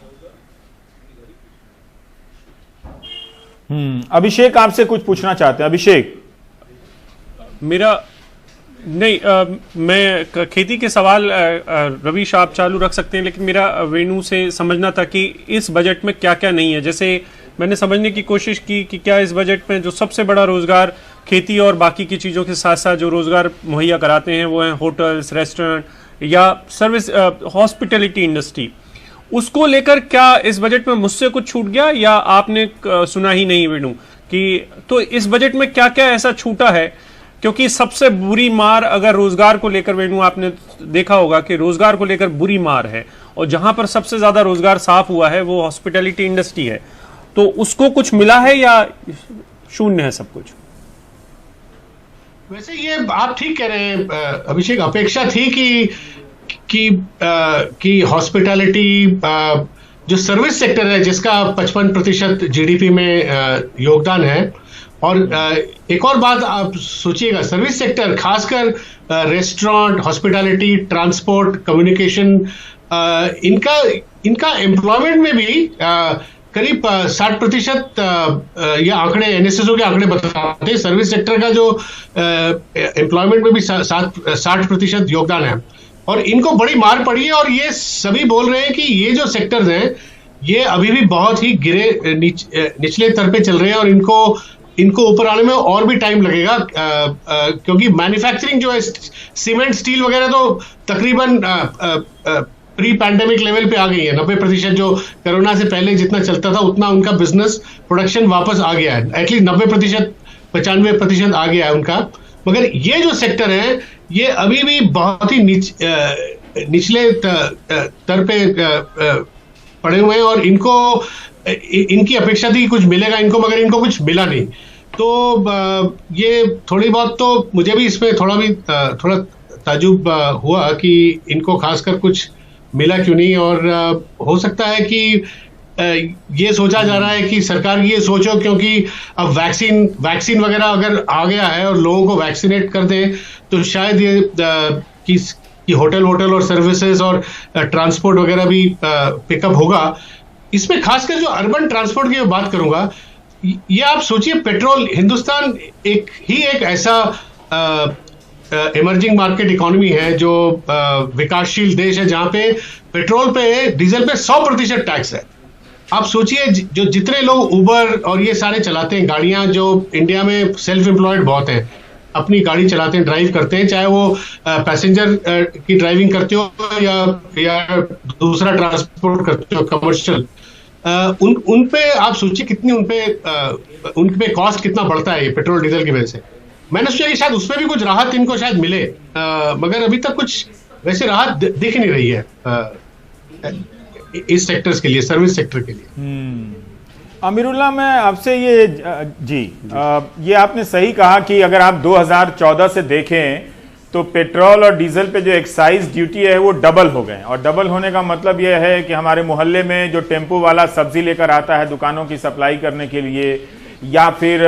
अभिषेक आपसे कुछ पूछना चाहते हैं। अभिषेक, मेरा नहीं, मैं खेती के सवाल रवीश आप चालू रख सकते हैं, लेकिन मेरा वेणु से समझना था कि इस बजट में क्या क्या नहीं है। जैसे मैंने समझने की कोशिश की कि क्या इस बजट में जो सबसे बड़ा रोजगार खेती और बाकी की चीज़ों के साथ साथ जो रोजगार मुहैया कराते हैं वो हैं होटल्स, रेस्टोरेंट या सर्विस, हॉस्पिटैलिटी इंडस्ट्री। उसको लेकर क्या इस बजट में मुझसे कुछ छूट गया या आपने सुना ही नहीं वेणु? कि तो इस बजट में क्या क्या ऐसा छूटा है? क्योंकि सबसे बुरी मार अगर रोजगार को लेकर, वेणु आपने देखा होगा कि रोजगार को लेकर बुरी मार है, और जहां पर सबसे ज्यादा रोजगार साफ हुआ है वो हॉस्पिटैलिटी इंडस्ट्री है। तो उसको कुछ मिला है या शून्य है सब कुछ? वैसे ये आप ठीक कह रहे हैं अभिषेक, अपेक्षा थी कि हॉस्पिटैलिटी जो सर्विस सेक्टर है जिसका 55% जीडीपी में योगदान है, और एक और बात आप सोचिएगा, सर्विस सेक्टर खासकर रेस्टोरेंट, हॉस्पिटैलिटी, ट्रांसपोर्ट, कम्युनिकेशन, इनका एम्प्लॉयमेंट में भी करीब 60% ये आंकड़े, एनएसएसओ के आंकड़े बताते हैं, सर्विस सेक्टर का जो एम्प्लॉयमेंट में भी 60% योगदान है, और इनको बड़ी मार पड़ी है। और ये सभी बोल रहे हैं कि ये जो सेक्टर्स हैं ये अभी भी बहुत ही निचले स्तर पे चल रहे हैं, और इनको ऊपर आने में और भी टाइम लगेगा, क्योंकि मैन्युफैक्चरिंग जो है, सीमेंट, स्टील वगैरह तो तकरीबन प्री पैंडेमिक लेवल पे आ गई है। 90% जो कोरोना से पहले जितना चलता था उतना उनका बिजनेस प्रोडक्शन वापस आ गया है, एटलीस्ट 90%, 95% आ गया है उनका। मगर ये जो सेक्टर है ये अभी भी बहुत ही निचले स्तर पे पड़े हुए हैं, और इनकी अपेक्षा थी कुछ मिलेगा इनको, मगर इनको कुछ मिला नहीं। तो ये थोड़ी बहुत तो मुझे भी इसमें थोड़ा ताजुब हुआ कि इनको खासकर कुछ मिला क्यों नहीं। और हो सकता है कि ये सोचा जा रहा है कि सरकार ये सोचो, क्योंकि अब वैक्सीन वगैरह अगर आ गया है और लोगों को वैक्सीनेट कर दे तो शायद ये कि होटल और सर्विसेज और ट्रांसपोर्ट वगैरह भी पिकअप होगा। इसमें खासकर जो अर्बन ट्रांसपोर्ट की बात करूंगा, ये आप सोचिए, पेट्रोल, हिंदुस्तान एक ऐसा इमर्जिंग मार्केट इकोनॉमी है, जो विकासशील देश है, जहां पे पेट्रोल पे, डीजल पे 100% टैक्स है। आप सोचिए, जो जितने लोग उबर और ये सारे चलाते हैं गाड़ियां, जो इंडिया में सेल्फ एम्प्लॉयड बहुत हैं, अपनी गाड़ी चलाते हैं, ड्राइव करते हैं, चाहे वो पैसेंजर की ड्राइविंग करते हो या दूसरा ट्रांसपोर्ट करते हो कमर्शियल, उन पे आप सोचिए कितनी उन पे कॉस्ट कितना बढ़ता है ये पेट्रोल डीजल की वजह से। मैंने सोचा कि शायद उसमें भी कुछ राहत इनको शायद मिले, मगर अभी तक कुछ वैसे राहत दिख नहीं रही है इस सेक्टर्स के लिए, सर्विस सेक्टर के लिए। अमीरुल्लाह, मैं आपसे ये आपने सही कहा कि अगर आप 2014 से देखें तो पेट्रोल और डीजल पे जो एक्साइज ड्यूटी है वो डबल हो गए, और डबल होने का मतलब यह है कि हमारे मोहल्ले में जो टेम्पो वाला सब्जी लेकर आता है दुकानों की सप्लाई करने के लिए, या फिर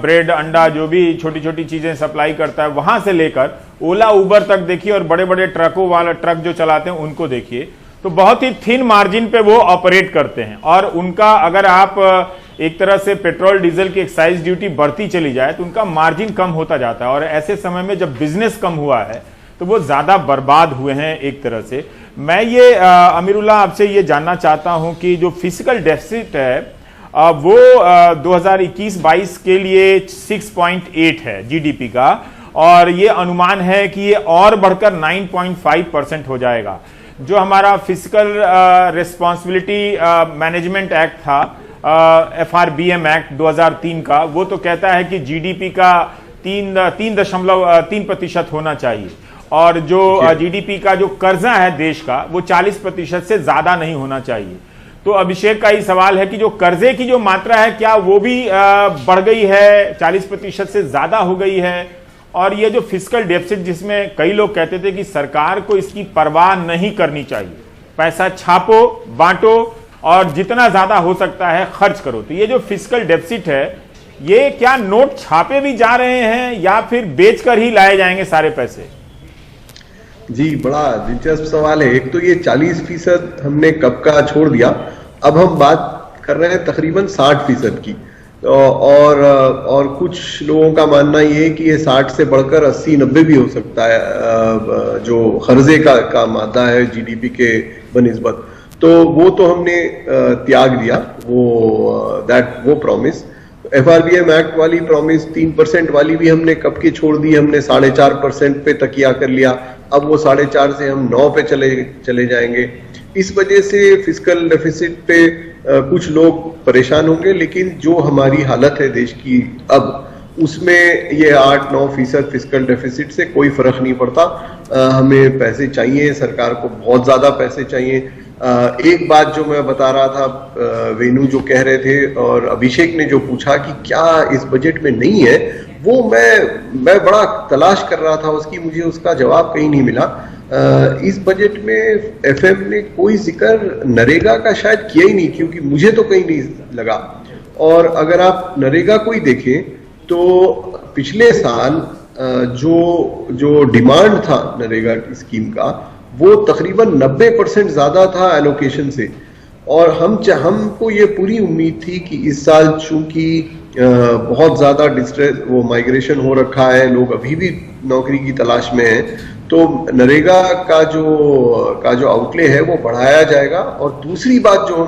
ब्रेड अंडा जो भी छोटी छोटी चीजें सप्लाई करता है, वहां से लेकर ओला उबर तक देखिए, और बड़े बड़े ट्रकों वाला ट्रक जो चलाते हैं उनको देखिए, तो बहुत ही थिन मार्जिन पे वो ऑपरेट करते हैं। और उनका अगर आप एक तरह से पेट्रोल डीजल की एक्साइज ड्यूटी बढ़ती चली जाए तो उनका मार्जिन कम होता जाता है, और ऐसे समय में जब बिजनेस कम हुआ है तो वो ज्यादा बर्बाद हुए हैं एक तरह से। मैं ये अमीरुल्लाह आपसे ये जानना चाहता हूं कि जो फिजिकल डेफिसिट है वो 2021-22 के लिए 6.8 है जीडीपी का, और ये अनुमान है कि ये और बढ़कर 9.5% हो जाएगा। जो हमारा फिजिकल रिस्पॉन्सिबिलिटी मैनेजमेंट एक्ट था, FRBM एक्ट 2003 का, वो तो कहता है कि जीडीपी का 3.3% होना चाहिए, और जो जीडीपी का जो कर्जा है देश का वो 40% से ज्यादा नहीं होना चाहिए। तो अभिषेक का ही सवाल है कि जो कर्जे की जो मात्रा है क्या वो भी बढ़ गई है, 40% से ज्यादा हो गई है? और ये जो फिजिकल डेफिसिट जिसमें कई लोग कहते थे कि सरकार को इसकी परवाह नहीं करनी चाहिए, पैसा छापो, बांटो और जितना ज्यादा हो सकता है खर्च करो, तो ये जो फिजिकल डेफिसिट है ये क्या नोट छापे भी जा रहे हैं या फिर बेचकर ही लाए जाएंगे सारे पैसे? जी, बड़ा दिलचस्प सवाल है। एक तो ये 40% हमने कब का छोड़ दिया, अब हम बात कर रहे हैं तकरीबन 60% की, और कुछ लोगों का मानना ये है कि ये 60 से बढ़कर 80-90 भी हो सकता है जो कर्जे का मादा है जीडीपी के बनिस्बत। तो वो तो हमने त्याग दिया वो प्रॉमिस। FRBM एक्ट वाली प्रॉमिस 3% वाली भी हमने कब की छोड़ दी, हमने 4.5% पे तकिया कर लिया, अब वो 4.5 से हम 9 पे चले जाएंगे। इस वजह से फिजिकल डेफिसिट पे कुछ लोग परेशान होंगे, लेकिन जो हमारी हालत है देश की अब, उसमें ये 8-9% फिजिकल डेफिसिट से कोई फर्क नहीं पड़ता। हमें पैसे चाहिए, सरकार को बहुत ज्यादा पैसे चाहिए। एक बात जो मैं बता रहा था, वेणु जो कह रहे थे और अभिषेक ने जो पूछा कि क्या इस बजट में नहीं है, वो मैं बड़ा तलाश कर रहा था उसकी, मुझे उसका जवाब कहीं नहीं मिला। इस बजट में एफएम ने कोई जिक्र नरेगा का शायद किया ही नहीं, क्योंकि मुझे तो कहीं नहीं लगा। और अगर आप नरेगा को ही देखें तो पिछले साल जो डिमांड था नरेगा की स्कीम का, वो तकरीबन 90% ज्यादा था एलोकेशन से, और हमको ये पूरी उम्मीद थी कि इस साल चूंकि बहुत ज्यादा डिस्ट्रेस माइग्रेशन हो रखा है, लोग अभी भी नौकरी की तलाश में हैं, तो नरेगा का जो आउटले है वो बढ़ाया जाएगा। और दूसरी बात जो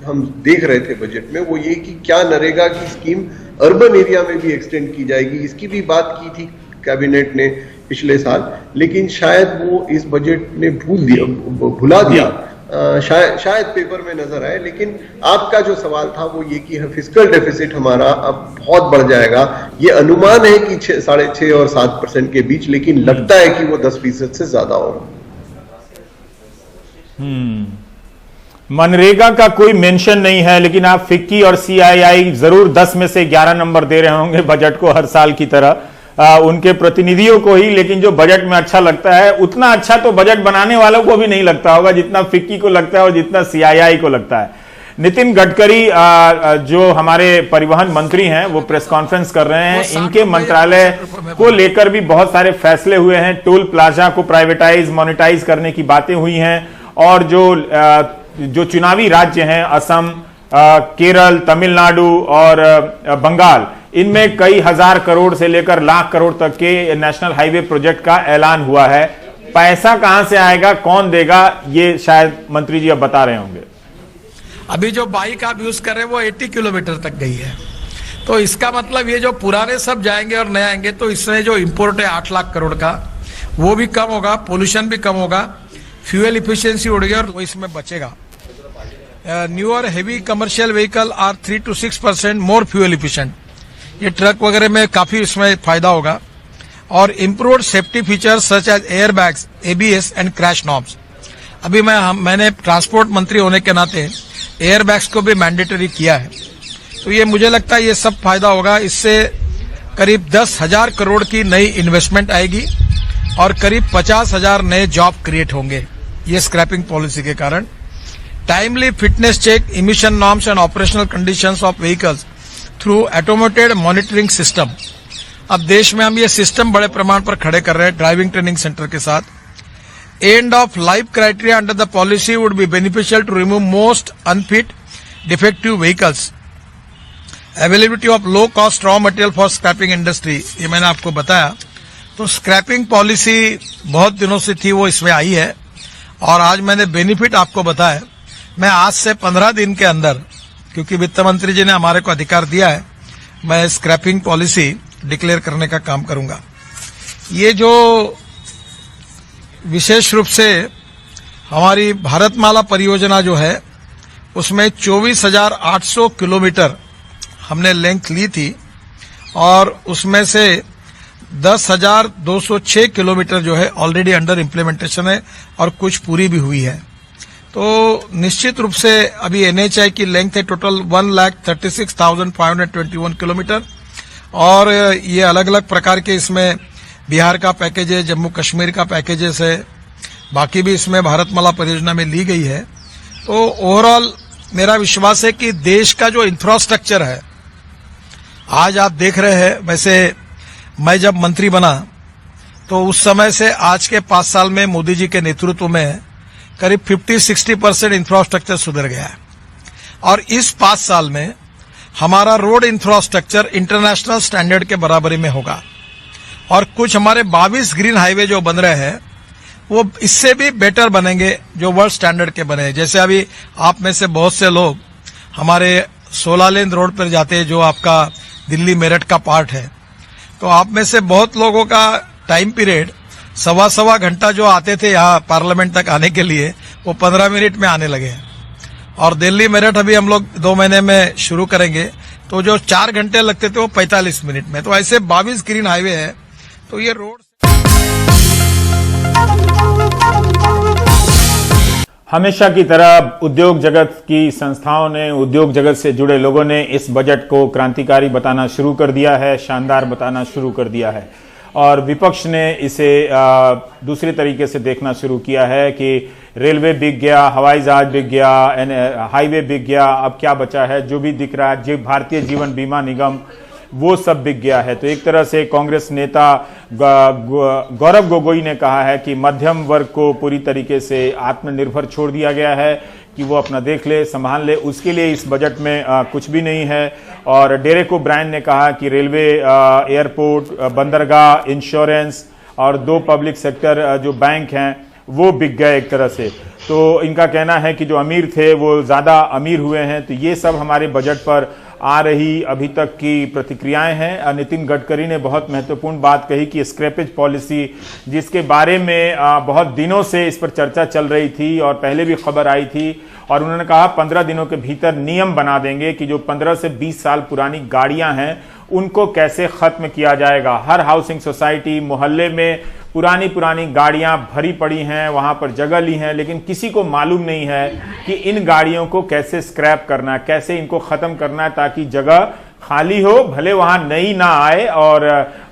हम देख रहे थे बजट में, वो ये कि क्या नरेगा की स्कीम अर्बन एरिया में भी एक्सटेंड की जाएगी, इसकी भी बात की थी कैबिनेट ने पिछले साल, लेकिन शायद वो इस बजट ने भुला दिया। शायद पेपर में नजर आए। लेकिन आपका जो सवाल था वो ये कि फिजिकल डेफिसिट हमारा अब बहुत बढ़ जाएगा। ये अनुमान है कि 6.5 और 7% के बीच, लेकिन लगता है कि वो 10% से ज्यादा होगा। मनरेगा का कोई मेंशन नहीं है, लेकिन आप फिक्की और सीआईआई जरूर 10 में से 11 नंबर दे रहे होंगे बजट को हर साल की तरह, उनके प्रतिनिधियों को ही। लेकिन जो बजट में अच्छा लगता है उतना अच्छा तो बजट बनाने वालों को भी नहीं लगता होगा जितना फिक्की को लगता है और जितना सीआईआई को लगता है। नितिन गडकरी जो हमारे परिवहन मंत्री हैं वो प्रेस कॉन्फ्रेंस कर रहे हैं, इनके मंत्रालय को लेकर भी बहुत सारे फैसले हुए हैं। टोल प्लाजा को प्राइवेटाइज मोनेटाइज करने की बातें हुई हैं, और जो चुनावी राज्य हैं असम, केरल, तमिलनाडु और बंगाल, इनमें कई हजार करोड़ से लेकर लाख करोड़ तक के नेशनल हाईवे प्रोजेक्ट का ऐलान हुआ है। पैसा कहां से आएगा, कौन देगा, ये शायद मंत्री जी अब बता रहे होंगे। अभी जो बाइक आप यूज कर रहे हैं वो 80 किलोमीटर तक गई है, तो इसका मतलब ये जो पुराने सब जाएंगे और नए आएंगे, तो इसमें जो इंपोर्ट है 8 लाख करोड़ का, वो भी कम होगा, पोल्यूशन भी कम होगा, फ्यूल इफिशियंसी उड़ गया और वो इसमें बचेगा। Newer heavy commercial vehicle are 3 to 6% more fuel efficient. ये ट्रक वगैरह में काफी इसमें फायदा होगा। और improved safety features such as air bags, ABS and crash norms. अभी मैंने ट्रांसपोर्ट मंत्री होने के नाते एयर बैग्स को भी मैंडेटरी किया है, तो ये मुझे लगता है ये सब फायदा होगा। इससे करीब 10,000 करोड़ की नई इन्वेस्टमेंट आएगी और करीब 50,000 नए जॉब क्रिएट होंगे ये स्क्रैपिंग पॉलिसी के कारण। Timely fitness check, emission norms and operational conditions of vehicles through automated monitoring system. अब देश में हम ये सिस्टम बड़े प्रमाण पर खड़े कर रहे हैं ड्राइविंग ट्रेनिंग सेंटर के साथ। End of life criteria under the policy would be beneficial to remove most unfit defective vehicles. Availability of low cost raw material for scrapping industry, ये मैंने आपको बताया। तो स्क्रैपिंग पॉलिसी बहुत दिनों से थी, वो इसमें आई है और आज मैंने बेनिफिट आपको बताया। मैं आज से 15 दिन के अंदर, क्योंकि वित्त मंत्री जी ने हमारे को अधिकार दिया है, मैं स्क्रैपिंग पॉलिसी डिक्लेयर करने का काम करूंगा। ये जो विशेष रूप से हमारी भारतमाला परियोजना जो है, उसमें 24,800 किलोमीटर हमने लेंथ ली थी और उसमें से 10,206 किलोमीटर जो है ऑलरेडी अंडर इम्प्लीमेंटेशन है और कुछ पूरी भी हुई है। तो निश्चित रूप से अभी NHI की लेंथ है टोटल 1,36,521 किलोमीटर और ये अलग अलग प्रकार के इसमें बिहार का पैकेज है, जम्मू कश्मीर का पैकेजेस है, बाकी भी इसमें भारतमाला परियोजना में ली गई है। तो ओवरऑल मेरा विश्वास है कि देश का जो इंफ्रास्ट्रक्चर है, आज आप देख रहे हैं, वैसे मैं जब मंत्री बना तो उस समय से आज के 5 साल में मोदी जी के नेतृत्व में करीब 50-60% इंफ्रास्ट्रक्चर सुधर गया है और इस 5 साल में हमारा रोड इंफ्रास्ट्रक्चर इंटरनेशनल स्टैंडर्ड के बराबरी में होगा और कुछ हमारे 22 ग्रीन हाईवे जो बन रहे हैं वो इससे भी बेटर बनेंगे, जो वर्ल्ड स्टैंडर्ड के बने। जैसे अभी आप में से बहुत से लोग हमारे 16 लेन रोड पर जाते हैं, जो आपका दिल्ली मेरठ का पार्ट है, तो आप में से बहुत लोगों का टाइम पीरियड 1.25 घंटा जो आते थे यहाँ पार्लियामेंट तक आने के लिए, वो 15 मिनट में आने लगे हैं। और दिल्ली मेरठ अभी हम लोग 2 महीने में शुरू करेंगे, तो जो 4 घंटे लगते थे वो 45 मिनट में। तो ऐसे 22 ग्रीन हाईवे है। तो ये रोड हमेशा की तरह उद्योग जगत की संस्थाओं ने, उद्योग जगत से जुड़े लोगों ने इस बजट को क्रांतिकारी बताना शुरू कर दिया है, शानदार बताना शुरू कर दिया है और विपक्ष ने इसे दूसरे तरीके से देखना शुरू किया है कि रेलवे बिक गया, हवाई जहाज बिक गया, हाईवे बिक गया, अब क्या बचा है? जो भी दिख रहा है, भारतीय जीवन बीमा निगम, वो सब बिक गया है। तो एक तरह से कांग्रेस नेता गौरव गोगोई ने कहा है कि मध्यम वर्ग को पूरी तरीके से आत्मनिर्भर छोड़ दिया गया है कि वो अपना देख ले, संभाल ले, उसके लिए इस बजट में कुछ भी नहीं है। और डेरेक ओब्रायन ने कहा कि रेलवे, एयरपोर्ट, बंदरगाह, इंश्योरेंस और 2 पब्लिक सेक्टर जो बैंक हैं वो बिक गए एक तरह से। तो इनका कहना है कि जो अमीर थे वो ज्यादा अमीर हुए हैं। तो ये सब हमारे बजट पर आ रही अभी तक की प्रतिक्रियाएं हैं। नितिन गडकरी ने बहुत महत्वपूर्ण बात कही कि स्क्रैपेज पॉलिसी, जिसके बारे में बहुत दिनों से इस पर चर्चा चल रही थी और पहले भी खबर आई थी, और उन्होंने कहा 15 दिनों के भीतर नियम बना देंगे कि जो 15 से 20 साल पुरानी गाड़ियां हैं उनको कैसे खत्म किया जाएगा। हर हाउसिंग सोसाइटी, मोहल्ले में पुरानी गाड़ियां भरी पड़ी हैं, वहां पर जगह ली है, लेकिन किसी को मालूम नहीं है कि इन गाड़ियों को कैसे स्क्रैप करना है, कैसे इनको खत्म करना है ताकि जगह खाली हो, भले वहां नई ना आए। और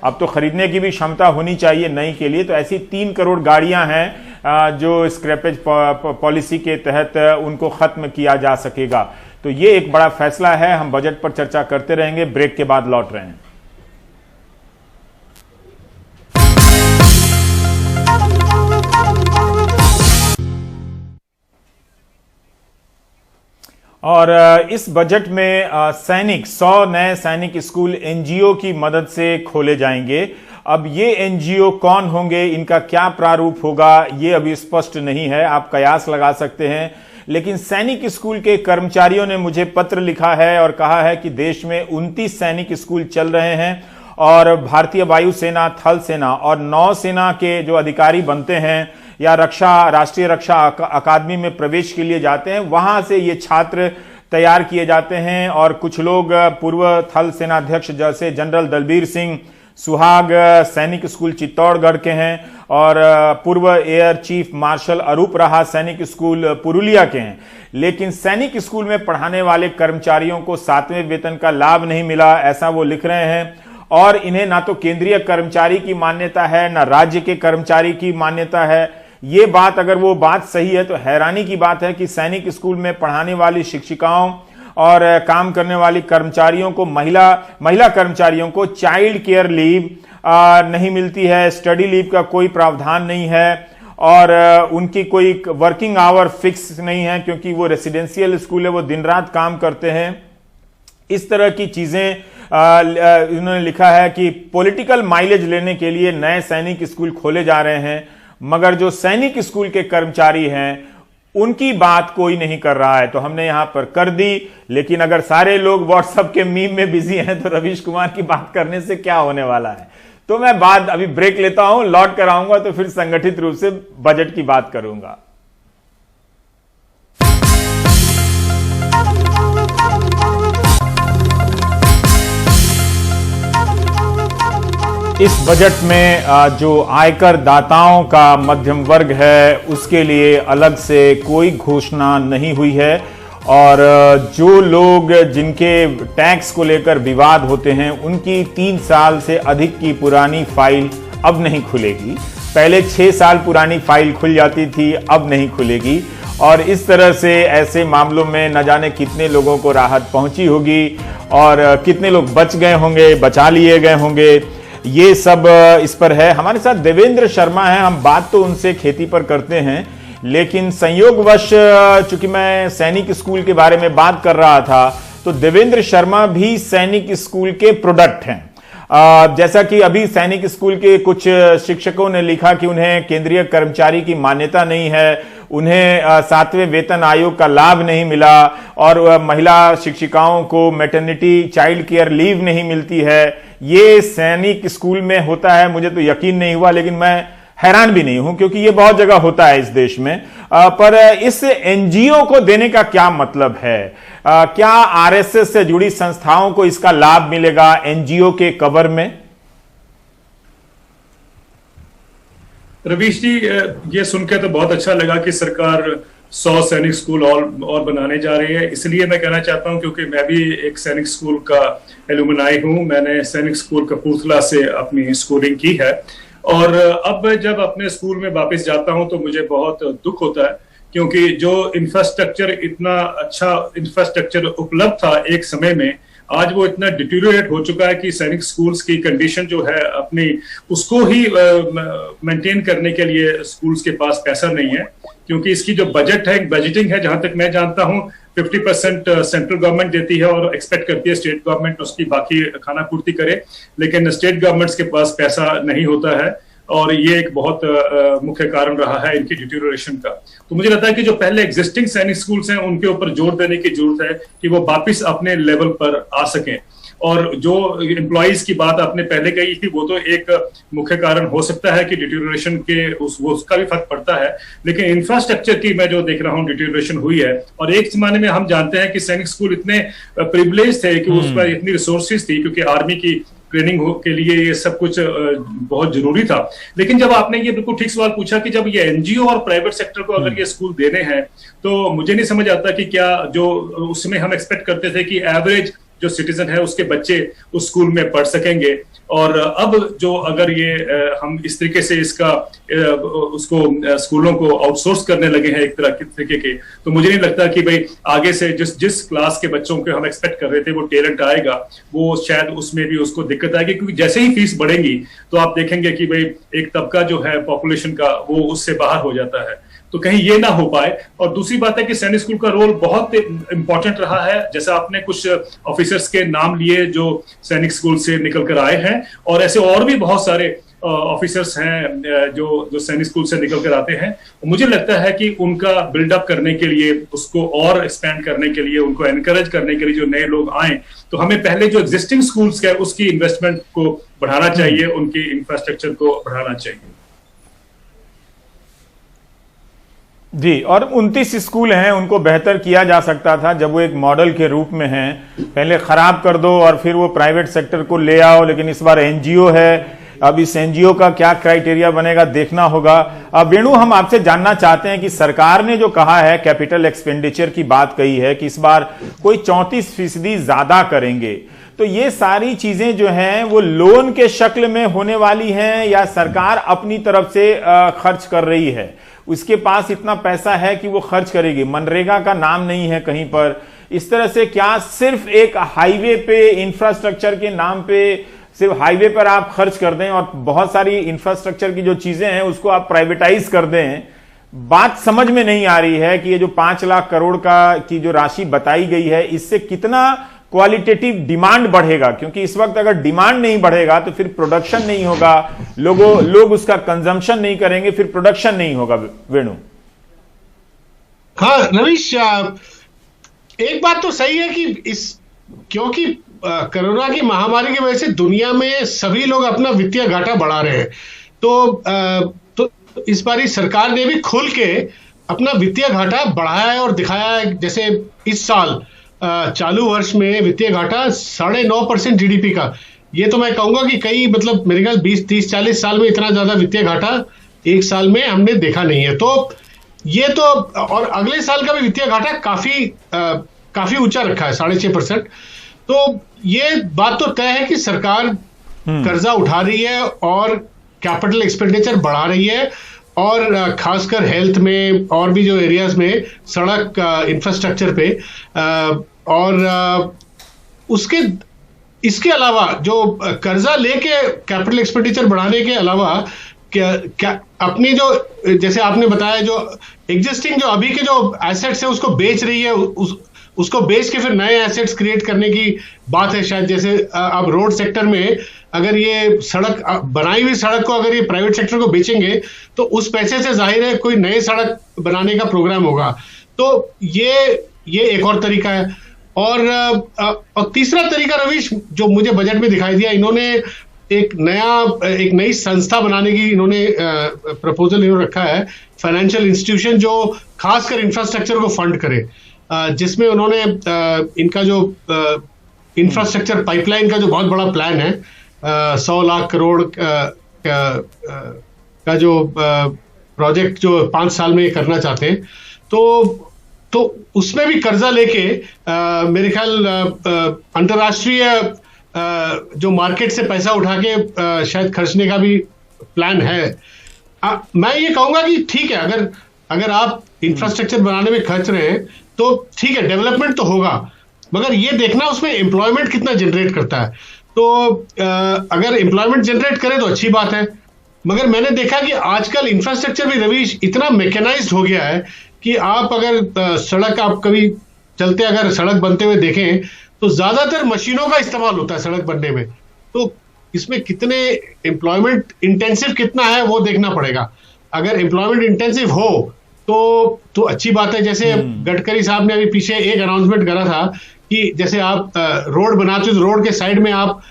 अब तो खरीदने की भी क्षमता होनी चाहिए नई के लिए। तो ऐसी 3 करोड़ गाड़ियां हैं जो स्क्रैपेज पॉलिसी के तहत उनको खत्म किया जा सकेगा। तो ये एक बड़ा फैसला है। हम बजट पर चर्चा करते रहेंगे, ब्रेक के बाद लौट रहे हैं। और इस बजट में 100 नए सैनिक स्कूल एनजीओ की मदद से खोले जाएंगे। अब ये एनजीओ कौन होंगे, इनका क्या प्रारूप होगा, ये अभी स्पष्ट नहीं है। आप कयास लगा सकते हैं, लेकिन सैनिक स्कूल के कर्मचारियों ने मुझे पत्र लिखा है और कहा है कि देश में 29 सैनिक स्कूल चल रहे हैं और भारतीय वायुसेना, थल सेना और नौसेना के जो अधिकारी बनते हैं या राष्ट्रीय रक्षा अकादमी में प्रवेश के लिए जाते हैं, वहां से ये छात्र तैयार किए जाते हैं। और कुछ लोग पूर्व थल सेनाध्यक्ष जैसे जनरल दलबीर सिंह सुहाग सैनिक स्कूल चित्तौड़गढ़ के हैं और पूर्व एयर चीफ मार्शल अरूप रहा सैनिक स्कूल पुरुलिया के हैं। लेकिन सैनिक स्कूल में पढ़ाने वाले कर्मचारियों को 7वें वेतन का लाभ नहीं मिला, ऐसा वो लिख रहे हैं। और इन्हें ना तो केंद्रीय कर्मचारी की मान्यता है, ना राज्य के कर्मचारी की मान्यता है। ये बात, अगर वो बात सही है तो हैरानी की बात है कि सैनिक स्कूल में पढ़ाने वाली शिक्षिकाओं और काम करने वाली कर्मचारियों को, महिला कर्मचारियों को चाइल्ड केयर लीव नहीं मिलती है, स्टडी लीव का कोई प्रावधान नहीं है और उनकी कोई वर्किंग आवर फिक्स नहीं है क्योंकि वो रेसिडेंशियल स्कूल है, वो दिन रात काम करते हैं। इस तरह की चीजें इन्होंने लिखा है कि पॉलिटिकल माइलेज लेने के लिए नए सैनिक स्कूल खोले जा रहे हैं, मगर जो सैनिक स्कूल के कर्मचारी हैं उनकी बात कोई नहीं कर रहा है। तो हमने यहां पर कर दी, लेकिन अगर सारे लोग व्हाट्सएप के मीम में बिजी हैं तो रवीश कुमार की बात करने से क्या होने वाला है। तो मैं अभी ब्रेक लेता हूं, लौट कर आऊंगा तो फिर संगठित रूप से बजट की बात करूंगा। इस बजट में जो आयकर दाताओं का मध्यम वर्ग है उसके लिए अलग से कोई घोषणा नहीं हुई है और जो लोग जिनके टैक्स को लेकर विवाद होते हैं उनकी 3 साल से अधिक की पुरानी फाइल अब नहीं खुलेगी। पहले 6 साल पुरानी फाइल खुल जाती थी, अब नहीं खुलेगी। और इस तरह से ऐसे मामलों में न जाने कितने लोगों को राहत पहुंची होगी और कितने लोग बच गए होंगे, बचा लिए गए होंगे। ये सब इस पर है। हमारे साथ देवेंद्र शर्मा हैं। हम बात तो उनसे खेती पर करते हैं, लेकिन संयोगवश चूंकि मैं सैनिक स्कूल के बारे में बात कर रहा था तो देवेंद्र शर्मा भी सैनिक स्कूल के प्रोडक्ट हैं। जैसा कि अभी सैनिक स्कूल के कुछ शिक्षकों ने लिखा कि उन्हें केंद्रीय कर्मचारी की मान्यता नहीं है, उन्हें 7वें वेतन आयोग का लाभ नहीं मिला और महिला शिक्षिकाओं को मैटरनिटी चाइल्ड केयर लीव नहीं मिलती है। ये सैनिक स्कूल में होता है, मुझे तो यकीन नहीं हुआ, लेकिन मैं हैरान भी नहीं हूं क्योंकि ये बहुत जगह होता है इस देश में। पर इस एनजीओ को देने का क्या मतलब है? क्या आरएसएस से जुड़ी संस्थाओं को इसका लाभ मिलेगा एनजीओ के कवर में? रवीश जी, ये सुनकर तो बहुत अच्छा लगा कि सरकार 100 सैनिक स्कूल और बनाने जा रही है। इसलिए मैं कहना चाहता हूं क्योंकि मैं भी एक सैनिक स्कूल का एलुमनाई हूं। मैंने सैनिक स्कूल कपूरथला से अपनी स्कूलिंग की है और अब जब अपने स्कूल में वापस जाता हूं तो मुझे बहुत दुख होता है क्योंकि जो इंफ्रास्ट्रक्चर, इतना अच्छा इंफ्रास्ट्रक्चर उपलब्ध था एक समय में, आज वो इतना डिटीरियोरेट हो चुका है कि सैनिक स्कूल्स की कंडीशन जो है अपनी उसको ही मेंटेन करने के लिए स्कूल्स के पास पैसा नहीं है। क्योंकि इसकी जो बजटिंग है, जहां तक मैं जानता हूं 50% सेंट्रल गवर्नमेंट देती है और एक्सपेक्ट करती है स्टेट गवर्नमेंट उसकी बाकी खाना पूर्ति करे, लेकिन स्टेट गवर्नमेंट्स के पास पैसा नहीं होता है और ये एक बहुत मुख्य कारण रहा है इनकी डिटीरियोरेशन का। तो मुझे लगता है कि जो पहले एग्जिस्टिंग सैनिक स्कूल्स हैं उनके ऊपर जोर देने की जरूरत है कि वो वापिस अपने लेवल पर आ सकें। और जो एम्प्लॉइज की बात आपने पहले कही थी वो तो एक मुख्य कारण हो सकता है कि डिटीरियोरेशन के उसका भी फर्क पड़ता है, लेकिन इंफ्रास्ट्रक्चर की मैं जो देख रहा हूँ डिटीरियोरेशन हुई है। और एक जमाने में हम जानते हैं कि सैनिक स्कूल इतने प्रिविलेज थे कि उस पर इतनी रिसोर्सेज थी क्योंकि आर्मी की ट्रेनिंग के लिए ये सब कुछ बहुत जरूरी था। लेकिन जब आपने ये बिल्कुल ठीक सवाल पूछा कि जब ये एनजीओ और प्राइवेट सेक्टर को अगर ये स्कूल देने हैं तो मुझे नहीं समझ आता कि क्या जो उसमें हम एक्सपेक्ट करते थे कि एवरेज जो सिटीजन है उसके बच्चे उस स्कूल में पढ़ सकेंगे। और अब जो अगर ये हम इस तरीके से इसका उसको स्कूलों को आउटसोर्स करने लगे हैं एक तरीके के, तो मुझे नहीं लगता कि भाई आगे से जिस क्लास के बच्चों को हम एक्सपेक्ट कर रहे थे वो टैलेंट आएगा, वो शायद उसमें भी उसको दिक्कत आएगी। क्योंकि जैसे ही फीस बढ़ेंगी तो आप देखेंगे कि भाई एक तबका जो है पॉपुलेशन का वो उससे बाहर हो जाता है, तो कहीं ये ना हो पाए। और दूसरी बात है कि सैनिक स्कूल का रोल बहुत इंपॉर्टेंट रहा है। जैसा आपने कुछ ऑफिसर्स के नाम लिए जो सैनिक स्कूल से निकल कर आए हैं और ऐसे और भी बहुत सारे ऑफिसर्स हैं जो सैनिक स्कूल से निकल कर आते हैं, मुझे लगता है कि उनका बिल्डअप करने के लिए, उसको और एक्सपेंड करने के लिए, उनको एनकरेज करने के लिए जो नए लोग आए, तो हमें पहले जो एग्जिस्टिंग स्कूल्स है उसकी इन्वेस्टमेंट को बढ़ाना चाहिए, उनकी इंफ्रास्ट्रक्चर को बढ़ाना चाहिए। जी, और 29 स्कूल हैं, उनको बेहतर किया जा सकता था जब वो एक मॉडल के रूप में हैं। पहले खराब कर दो और फिर वो प्राइवेट सेक्टर को ले आओ, लेकिन इस बार एनजीओ है, अब इस एनजीओ का क्या क्राइटेरिया बनेगा देखना होगा। अब वेणु, हम आपसे जानना चाहते हैं कि सरकार ने जो कहा है, कैपिटल एक्सपेंडिचर की बात कही है कि इस बार कोई 34% ज्यादा करेंगे, तो ये सारी चीजें जो हैं वो लोन के शक्ल में होने वाली हैं या सरकार अपनी तरफ से खर्च कर रही है? उसके पास इतना पैसा है कि वो खर्च करेगी, मनरेगा का नाम नहीं है कहीं पर। इस तरह से क्या सिर्फ एक हाईवे पे इंफ्रास्ट्रक्चर के नाम पे सिर्फ हाईवे पर आप खर्च कर दें और बहुत सारी इंफ्रास्ट्रक्चर की जो चीजें हैं उसको आप प्राइवेटाइज कर दें? बात समझ में नहीं आ रही है कि ये जो 5 लाख करोड़ की जो राशि बताई गई है, इससे कितना क्वालिटेटिव डिमांड बढ़ेगा, क्योंकि इस वक्त अगर डिमांड नहीं बढ़ेगा तो फिर प्रोडक्शन नहीं होगा, लोग उसका कंजम्पशन नहीं करेंगे, फिर प्रोडक्शन नहीं होगा। वेणु। हाँ रवीश, एक बात तो सही है कि क्योंकि कोरोना की महामारी की वजह से दुनिया में सभी लोग अपना वित्तीय घाटा बढ़ा रहे हैं, तो इस बारी सरकार ने भी खुल के अपना वित्तीय घाटा बढ़ाया है और दिखाया है। जैसे इस साल चालू वर्ष में वित्तीय घाटा 9.5% जीडीपी का, ये तो मैं कहूंगा कि कई मतलब मेरे ख्याल 20, 30, 40 साल में इतना ज्यादा वित्तीय घाटा एक साल में हमने देखा नहीं है। तो ये तो, और अगले साल का भी वित्तीय घाटा काफी ऊंचा रखा है, 6.5%। तो ये बात तो तय है कि सरकार कर्जा उठा रही है और कैपिटल एक्सपेंडिचर बढ़ा रही है, और खासकर हेल्थ में और भी जो एरियाज में सड़क इंफ्रास्ट्रक्चर पे, और इसके अलावा जो कर्जा लेके कैपिटल एक्सपेंडिचर बढ़ाने के अलावा क्या अपनी जो, जैसे आपने बताया, जो एग्जिस्टिंग जो अभी के जो एसेट्स है उसको बेच रही है, उसको बेच के फिर नए एसेट्स क्रिएट करने की बात है शायद। जैसे अब रोड सेक्टर में अगर ये सड़क, बनाई हुई सड़क को अगर ये प्राइवेट सेक्टर को बेचेंगे तो उस पैसे से जाहिर है कोई नए सड़क बनाने का प्रोग्राम होगा। तो ये एक और तरीका है। और तीसरा तरीका रवीश, जो मुझे बजट में दिखाई दिया, इन्होंने एक नई संस्था बनाने की इन्होंने प्रपोजल इन्होंने रखा है, फाइनेंशियल इंस्टीट्यूशन जो खासकर इंफ्रास्ट्रक्चर को फंड करे, जिसमें उन्होंने इनका जो इंफ्रास्ट्रक्चर पाइपलाइन का जो बहुत बड़ा प्लान है, 100 लाख करोड़ का जो प्रोजेक्ट जो 5 साल में करना चाहते हैं, तो उसमें भी कर्जा लेके मेरे ख्याल अंतर्राष्ट्रीय जो मार्केट से पैसा उठा के शायद खर्चने का भी प्लान है। मैं ये कहूंगा कि ठीक है, अगर आप इंफ्रास्ट्रक्चर बनाने में खर्च रहे हैं तो ठीक है, डेवलपमेंट तो होगा, मगर ये देखना उसमें एम्प्लॉयमेंट कितना जनरेट करता है। तो अगर एम्प्लॉयमेंट जनरेट करे तो अच्छी बात है, मगर मैंने देखा कि आजकल इंफ्रास्ट्रक्चर भी रवीश इतना मैकेनाइज्ड हो गया है कि आप अगर सड़क, आप कभी चलते अगर सड़क बनते हुए देखें तो ज्यादातर मशीनों का इस्तेमाल होता है सड़क बनने में। तो इसमें कितने एम्प्लॉयमेंट इंटेंसिव कितना है वो देखना पड़ेगा। अगर एम्प्लॉयमेंट इंटेंसिव हो तो अच्छी बात है। जैसे गडकरी साहब ने अभी पीछे एक अनाउंसमेंट करा था कि जैसे आप रोड बनाते हो तो रोड के साइड में आप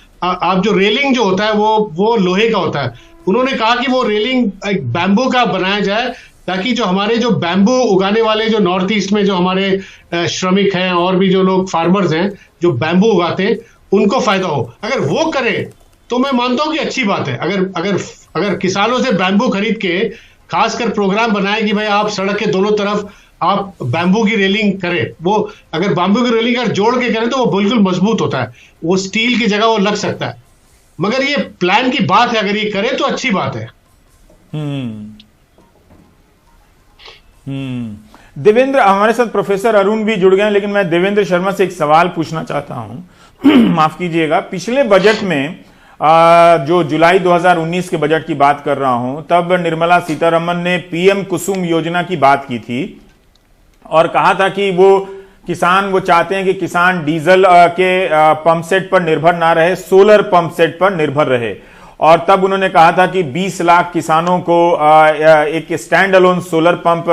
जो रेलिंग जो होता है वो लोहे का होता है। उन्होंने कहा कि वो रेलिंग एक बैम्बू का बनाया जाए, ताकि जो हमारे जो बैम्बू उगाने वाले जो नॉर्थ ईस्ट में जो हमारे श्रमिक हैं और भी जो लोग फार्मर्स हैं जो बैम्बू उगाते हैं उनको फायदा हो। अगर वो करें तो मैं मानता हूं कि अच्छी बात है। अगर किसानों से बैम्बू खरीद के खासकर प्रोग्राम बनाए कि भाई आप सड़क के दोनों तरफ आप बैम्बू की रेलिंग करें, वो अगर बैम्बू की रेलिंग अगर जोड़ के करें तो वो बिल्कुल मजबूत होता है, वो स्टील की जगह वो लग सकता है। मगर ये प्लान की बात है, अगर ये करें तो अच्छी बात है। देवेंद्र, हमारे साथ प्रोफेसर अरुण भी जुड़ गए हैं, लेकिन मैं देवेंद्र शर्मा से एक सवाल पूछना चाहता हूं। माफ कीजिएगा, पिछले बजट में जो जुलाई 2019 के बजट की बात कर रहा हूं, तब निर्मला सीतारमण ने पीएम कुसुम योजना की बात की थी और कहा था कि वो चाहते हैं कि किसान डीजल के पंप सेट पर निर्भर ना रहे, सोलर पंप सेट पर निर्भर रहे। और तब उन्होंने कहा था कि 20 लाख किसानों को एक stand alone solar pump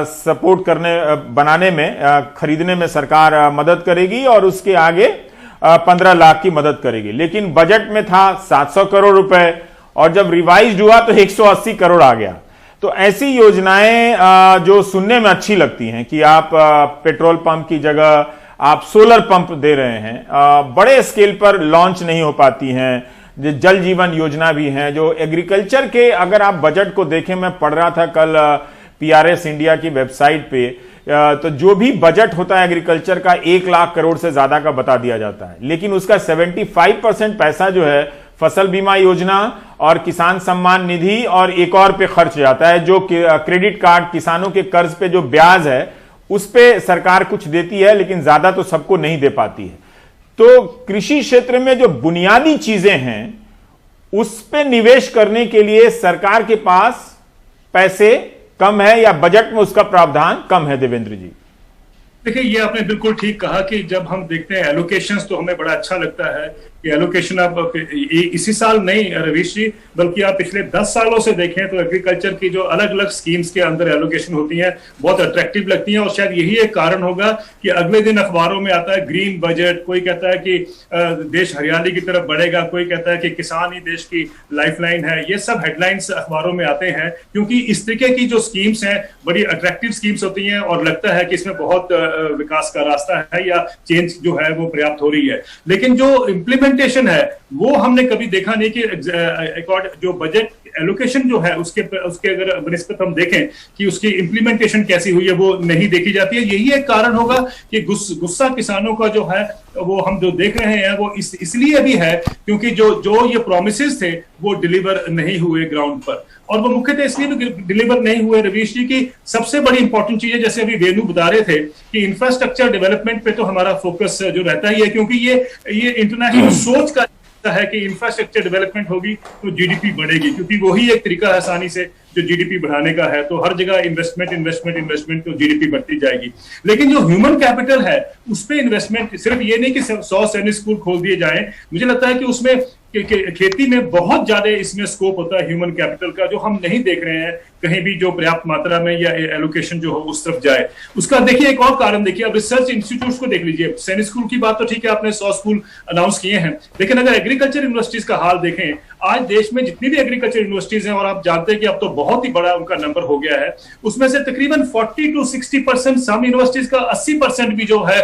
support बनाने में, खरीदने में सरकार मदद करेगी और उसके आगे 15 लाख की मदद करेगी। लेकिन बजट में था 700 करोड़ रुपए और जब रिवाइज्ड हुआ तो 180 करोड़ आ गया। तो ऐसी योजनाएं जो सुनने में अच्छी लगती हैं कि आप पेट्रोल पंप की जगह आप सोलर पंप दे रहे हैं, बड़े स्केल पर लॉन्च नहीं हो पाती हैं। जल जीवन योजना भी है जो एग्रीकल्चर के, अगर आप बजट को देखें, मैं पढ़ रहा था कल PRS इंडिया की वेबसाइट पे, तो जो भी बजट होता है एग्रीकल्चर का 1 लाख करोड़ से ज्यादा का बता दिया जाता है, लेकिन उसका 75% पैसा जो है फसल बीमा योजना और किसान सम्मान निधि और एक और पे खर्च जाता है। जो क्रेडिट कार्ड, किसानों के कर्ज पे जो ब्याज है उस पे सरकार कुछ देती है, लेकिन ज्यादा तो सबको नहीं दे पाती है। तो कृषि क्षेत्र में जो बुनियादी चीजें हैं उस पे निवेश करने के लिए सरकार के पास पैसे कम है या बजट में उसका प्रावधान कम है? देवेंद्र जी, देखिए, ये आपने बिल्कुल ठीक कहा कि जब हम देखते हैं एलोकेशंस तो हमें बड़ा अच्छा लगता है कि एलोकेशन आप इसी साल नहीं रवीश जी, बल्कि आप पिछले 10 सालों से देखें तो एग्रीकल्चर की जो अलग अलग स्कीम्स के अंदर एलोकेशन होती हैं बहुत अट्रैक्टिव लगती हैं। और शायद यही एक कारण होगा कि अगले दिन अखबारों में आता है ग्रीन बजट, कोई कहता है कि देश हरियाली की तरफ बढ़ेगा, कोई कहता है कि किसान ही देश की लाइफलाइन है। ये सब हेडलाइंस अखबारों में आते हैं क्योंकि इस तरीके की जो स्कीम्स हैं बड़ी अट्रैक्टिव स्कीम्स होती हैं और लगता है कि इसमें बहुत विकास का रास्ता है या चेंज जो है वो पर्याप्त हो रही है। लेकिन जो इम्प्लीमेंटेशन है वो हमने कभी देखा नहीं कि जो बजट एलोकेशन जो है उसके अगर बनिस्बत हम देखें कि उसकी इम्प्लीमेंटेशन कैसी हुई है वो नहीं देखी जाती है। यही एक कारण होगा कि गुस्सा किसानों का जो है वो हम जो देख रहे हैं वो इसलिए भी है क्योंकि जो ये प्रोमिसेस थे वो डिलीवर नहीं हुए ग्राउंड पर। और वो मुख्यतः इसलिए भी डिलीवर नहीं हुए रवीश जी की सबसे बड़ी इंपॉर्टेंट चीज है, जैसे अभी वेणु बता रहे थे कि इंफ्रास्ट्रक्चर डेवलपमेंट पे तो हमारा फोकस जो रहता ही है क्योंकि ये इंटरनेशनल सोच का है कि इंफ्रास्ट्रक्चर डेवलपमेंट होगी तो जीडीपी बढ़ेगी, क्योंकि वही एक तरीका है आसानी से जो जीडीपी बढ़ाने का है। तो हर जगह इन्वेस्टमेंट तो जीडीपी बढ़ती जाएगी। लेकिन जो ह्यूमन कैपिटल है उस पर इन्वेस्टमेंट, सिर्फ ये नहीं कि 100 सैनिक स्कूल खोल दिए जाएं, मुझे लगता है कि उसमें खेती में बहुत ज्यादा इसमें स्कोप होता है ह्यूमन कैपिटल का, जो हम नहीं देख रहे हैं कहीं भी जो पर्याप्त मात्रा में या एलोकेशन जो हो उस तरफ जाए। उसका देखिए एक और कारण देखिए, अब रिसर्च इंस्टीट्यूट्स को देख लीजिए। सैनिक स्कूल की बात तो ठीक है, आपने 100 स्कूल अनाउंस किए हैं, लेकिन अगर एग्रीकल्चर यूनिवर्सिटीज का हाल देखें, आज देश में जितनी भी एग्रीकल्चर यूनिवर्सिटीज हैं, और आप जानते हैं कि अब तो बहुत ही बड़ा उनका नंबर हो गया है, उसमें से तकरीबन 40 to 60%, सम यूनिवर्सिटीज का 80% भी जो है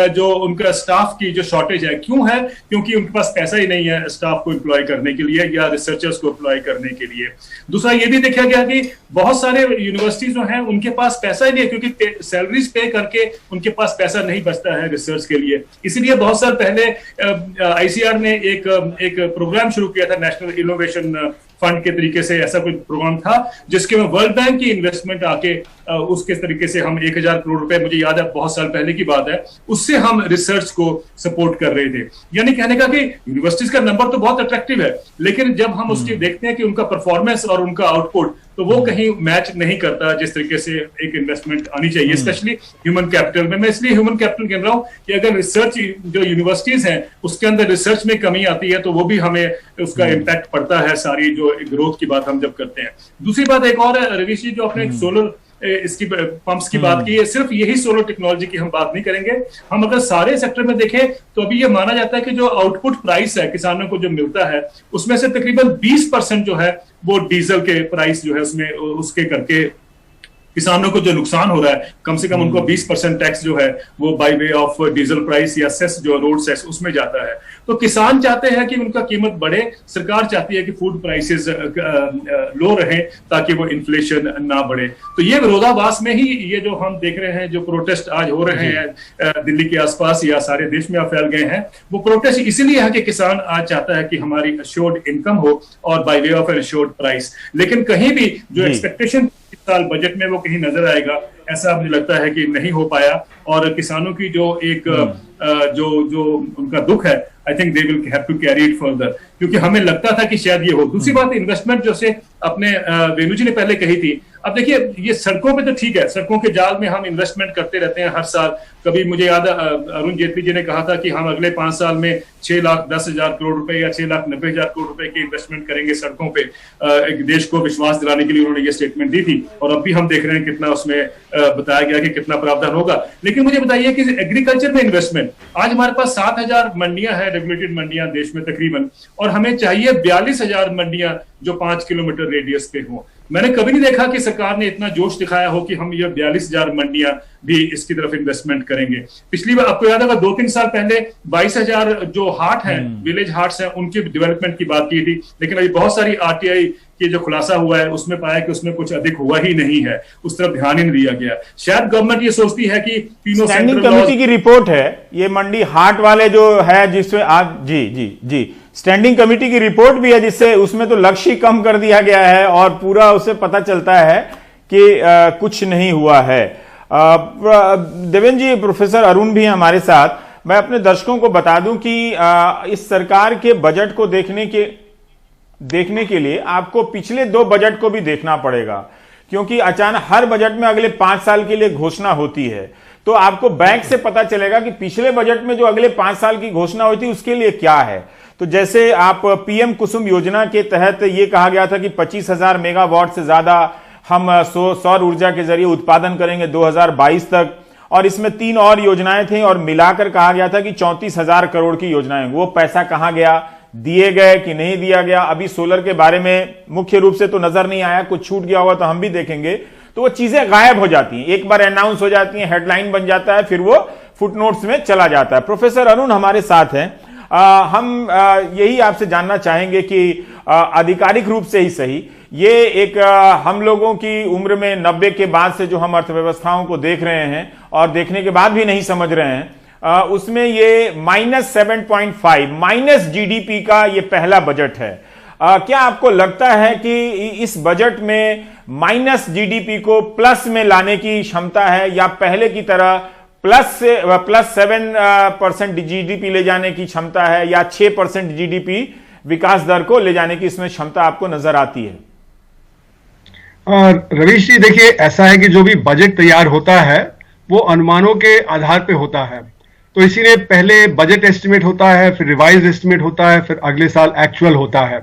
जो उनका स्टाफ की जो शॉर्टेज है। क्यों है? क्योंकि उनके पास पैसा ही नहीं है स्टाफ को एम्प्लॉय करने के लिए या रिसर्चर्स को एम्प्लॉय करने के लिए। दूसरा ये भी देखा गया कि बहुत सारे यूनिवर्सिटीज जो हैं उनके पास पैसा ही नहीं है, क्योंकि सैलरीज पे करके उनके पास पैसा नहीं बचता है रिसर्च के लिए। इसीलिए बहुत साल पहले ICR ने एक प्रोग्राम शुरू किया था, नेशनल इनोवेशन फंड के तरीके से। ऐसा कोई प्रोग्राम था जिसके में वर्ल्ड बैंक की इन्वेस्टमेंट आके उसके तरीके से हम 1000 करोड़ रुपए, मुझे याद है बहुत साल पहले की बात है, उससे हम रिसर्च को सपोर्ट कर रहे थे। यानी कहने का कि यूनिवर्सिटीज का नंबर तो बहुत अट्रैक्टिव है, लेकिन जब हम उसकी देखते हैं कि उनका परफॉर्मेंस और उनका आउटपुट तो वो कहीं मैच नहीं करता जिस तरीके से एक इन्वेस्टमेंट आनी चाहिए, स्पेशली ह्यूमन कैपिटल में। मैं इसलिए ह्यूमन कैपिटल कह रहा हूं कि अगर रिसर्च जो यूनिवर्सिटीज हैं उसके अंदर रिसर्च में कमी आती है तो वो भी हमें उसका इम्पैक्ट पड़ता है, सारी जो ग्रोथ की बात हम जब करते हैं। दूसरी बात एक और है रवीश जी, जो आपने सोलर इसकी पंप्स की बात की है, सिर्फ यही सोलर टेक्नोलॉजी की हम बात नहीं करेंगे। हम अगर सारे सेक्टर में देखें तो अभी ये माना जाता है कि जो आउटपुट प्राइस है किसानों को जो मिलता है उसमें से तकरीबन 20% जो है वो डीजल के प्राइस जो है उसमें उसके करके किसानों को जो नुकसान हो रहा है, कम से कम उनको 20% टैक्स जो है वो bye way of diesel price या सेस जो रोड सेस उसमें जाता है। तो किसान चाहते हैं कि उनका कीमत बढ़े, सरकार चाहती है कि फूड प्राइसेस लो रहे ताकि वो इन्फ्लेशन ना बढ़े। तो ये विरोधाभास में ही ये जो हम देख रहे हैं, जो प्रोटेस्ट आज हो रहे हैं दिल्ली के आसपास या सारे देश में फैल गए हैं, वो प्रोटेस्ट इसीलिए है कि किसान आज चाहता है कि हमारी अश्योर्ड इनकम हो और by way of an assured price. लेकिन कहीं भी जो एक्सपेक्टेशन साल बजट में वो कहीं नजर आएगा, ऐसा मुझे लगता है कि नहीं हो पाया। और किसानों की जो एक जो उनका दुख है, I think they will have to carry it further, क्योंकि हमें लगता था कि शायद ये हो। दूसरी बात, इन्वेस्टमेंट जैसे अपने वेणु जी ने पहले कही थी, अब देखिए, ये सड़कों पे तो ठीक है, सड़कों के जाल में हम इन्वेस्टमेंट करते रहते हैं हर साल। कभी मुझे याद है अरुण जेटली जी ने कहा था कि हम अगले 5 साल में 6,10,000 करोड़ रुपए या 6,90,000 करोड़ रुपए की इन्वेस्टमेंट करेंगे सड़कों पे। एक देश को विश्वास दिलाने के लिए उन्होंने ये स्टेटमेंट दी थी, और अब भी हम देख रहे हैं कितना उसमें बताया गया कि कितना प्रावधान होगा। लेकिन मुझे बताइए कि एग्रीकल्चर में इन्वेस्टमेंट, आज हमारे पास 7,000 मंडियां हैं, रेगुलेटेड मंडियां देश में तकरीबन, और हमें चाहिए 42,000 मंडियां जो 5 किलोमीटर रेडियस पे हो। मैंने कभी नहीं देखा कि सरकार ने इतना जोश दिखाया हो कि हम ये 42,000 मंडियां भी इसकी तरफ इन्वेस्टमेंट करेंगे। पिछली बार आपको याद होगा 2-3 साल पहले 22,000 जो हाट हैं, विलेज हार्ट्स हैं, उनकी डेवलपमेंट की बात की थी। लेकिन अभी बहुत सारी आरटीआई की जो खुलासा हुआ है उसमें पाया कि उसमें कुछ अधिक हुआ ही नहीं है, उस तरफ ध्यान ही नहीं दिया गया। शायद गवर्नमेंट ये सोचती है कि तीनों स्टैंडिंग कमेटी की रिपोर्ट है ये मंडी हाट वाले जो है, जिसमें आज जी स्टैंडिंग कमेटी की रिपोर्ट भी है, जिससे उसमें तो लक्ष्य कम कर दिया गया है और पूरा उससे पता चलता है कि कुछ नहीं हुआ है। देवेंद्र जी, प्रोफेसर अरुण भी हमारे साथ। मैं अपने दर्शकों को बता दूं कि इस सरकार के बजट को देखने के लिए आपको पिछले 2 बजट को भी देखना पड़ेगा, क्योंकि अचानक हर बजट में अगले 5 साल के लिए घोषणा होती है, तो आपको बैंक से पता चलेगा कि पिछले बजट में जो अगले 5 साल की घोषणा हुई थी उसके लिए क्या है। तो जैसे आप पीएम कुसुम योजना के तहत ये कहा गया था कि 25,000 मेगावाट से ज्यादा हम सौर ऊर्जा के जरिए उत्पादन करेंगे 2022 तक, और इसमें 3 और योजनाएं थी और मिलाकर कहा गया था कि 34,000 करोड़ की योजनाएं। वो पैसा कहां गया, दिए गए कि नहीं दिया गया? अभी सोलर के बारे में मुख्य रूप से तो नजर नहीं आया, कुछ छूट गया होगा तो हम भी देखेंगे। तो वो चीजें गायब हो जाती हैं, एक बार अनाउंस हो जाती हैं, हेडलाइन बन जाता है, फिर वो फुटनोट्स में चला जाता है। प्रोफेसर अरुण हमारे साथ हैं। हम यही आपसे जानना चाहेंगे कि आधिकारिक रूप से ही सही, ये एक हम लोगों की उम्र में 90 के बाद से जो हम अर्थव्यवस्थाओं को देख रहे हैं और देखने के बाद भी नहीं समझ रहे हैं, उसमें ये -7.5 माइनस जीडीपी का ये पहला बजट है। क्या आपको लगता है कि इस बजट में माइनस जीडीपी को प्लस में लाने की क्षमता है, या पहले की तरह +7% जीडीपी ले जाने की क्षमता है, या 6% जीडीपी विकास दर को ले जाने की इसमें क्षमता आपको नजर आती है? रवीश जी, देखिए, ऐसा है कि जो भी बजट तैयार होता है वो अनुमानों के आधार पे होता है। तो इसीलिए पहले बजट एस्टिमेट होता है, फिर रिवाइज एस्टिमेट होता है, फिर अगले साल एक्चुअल होता है।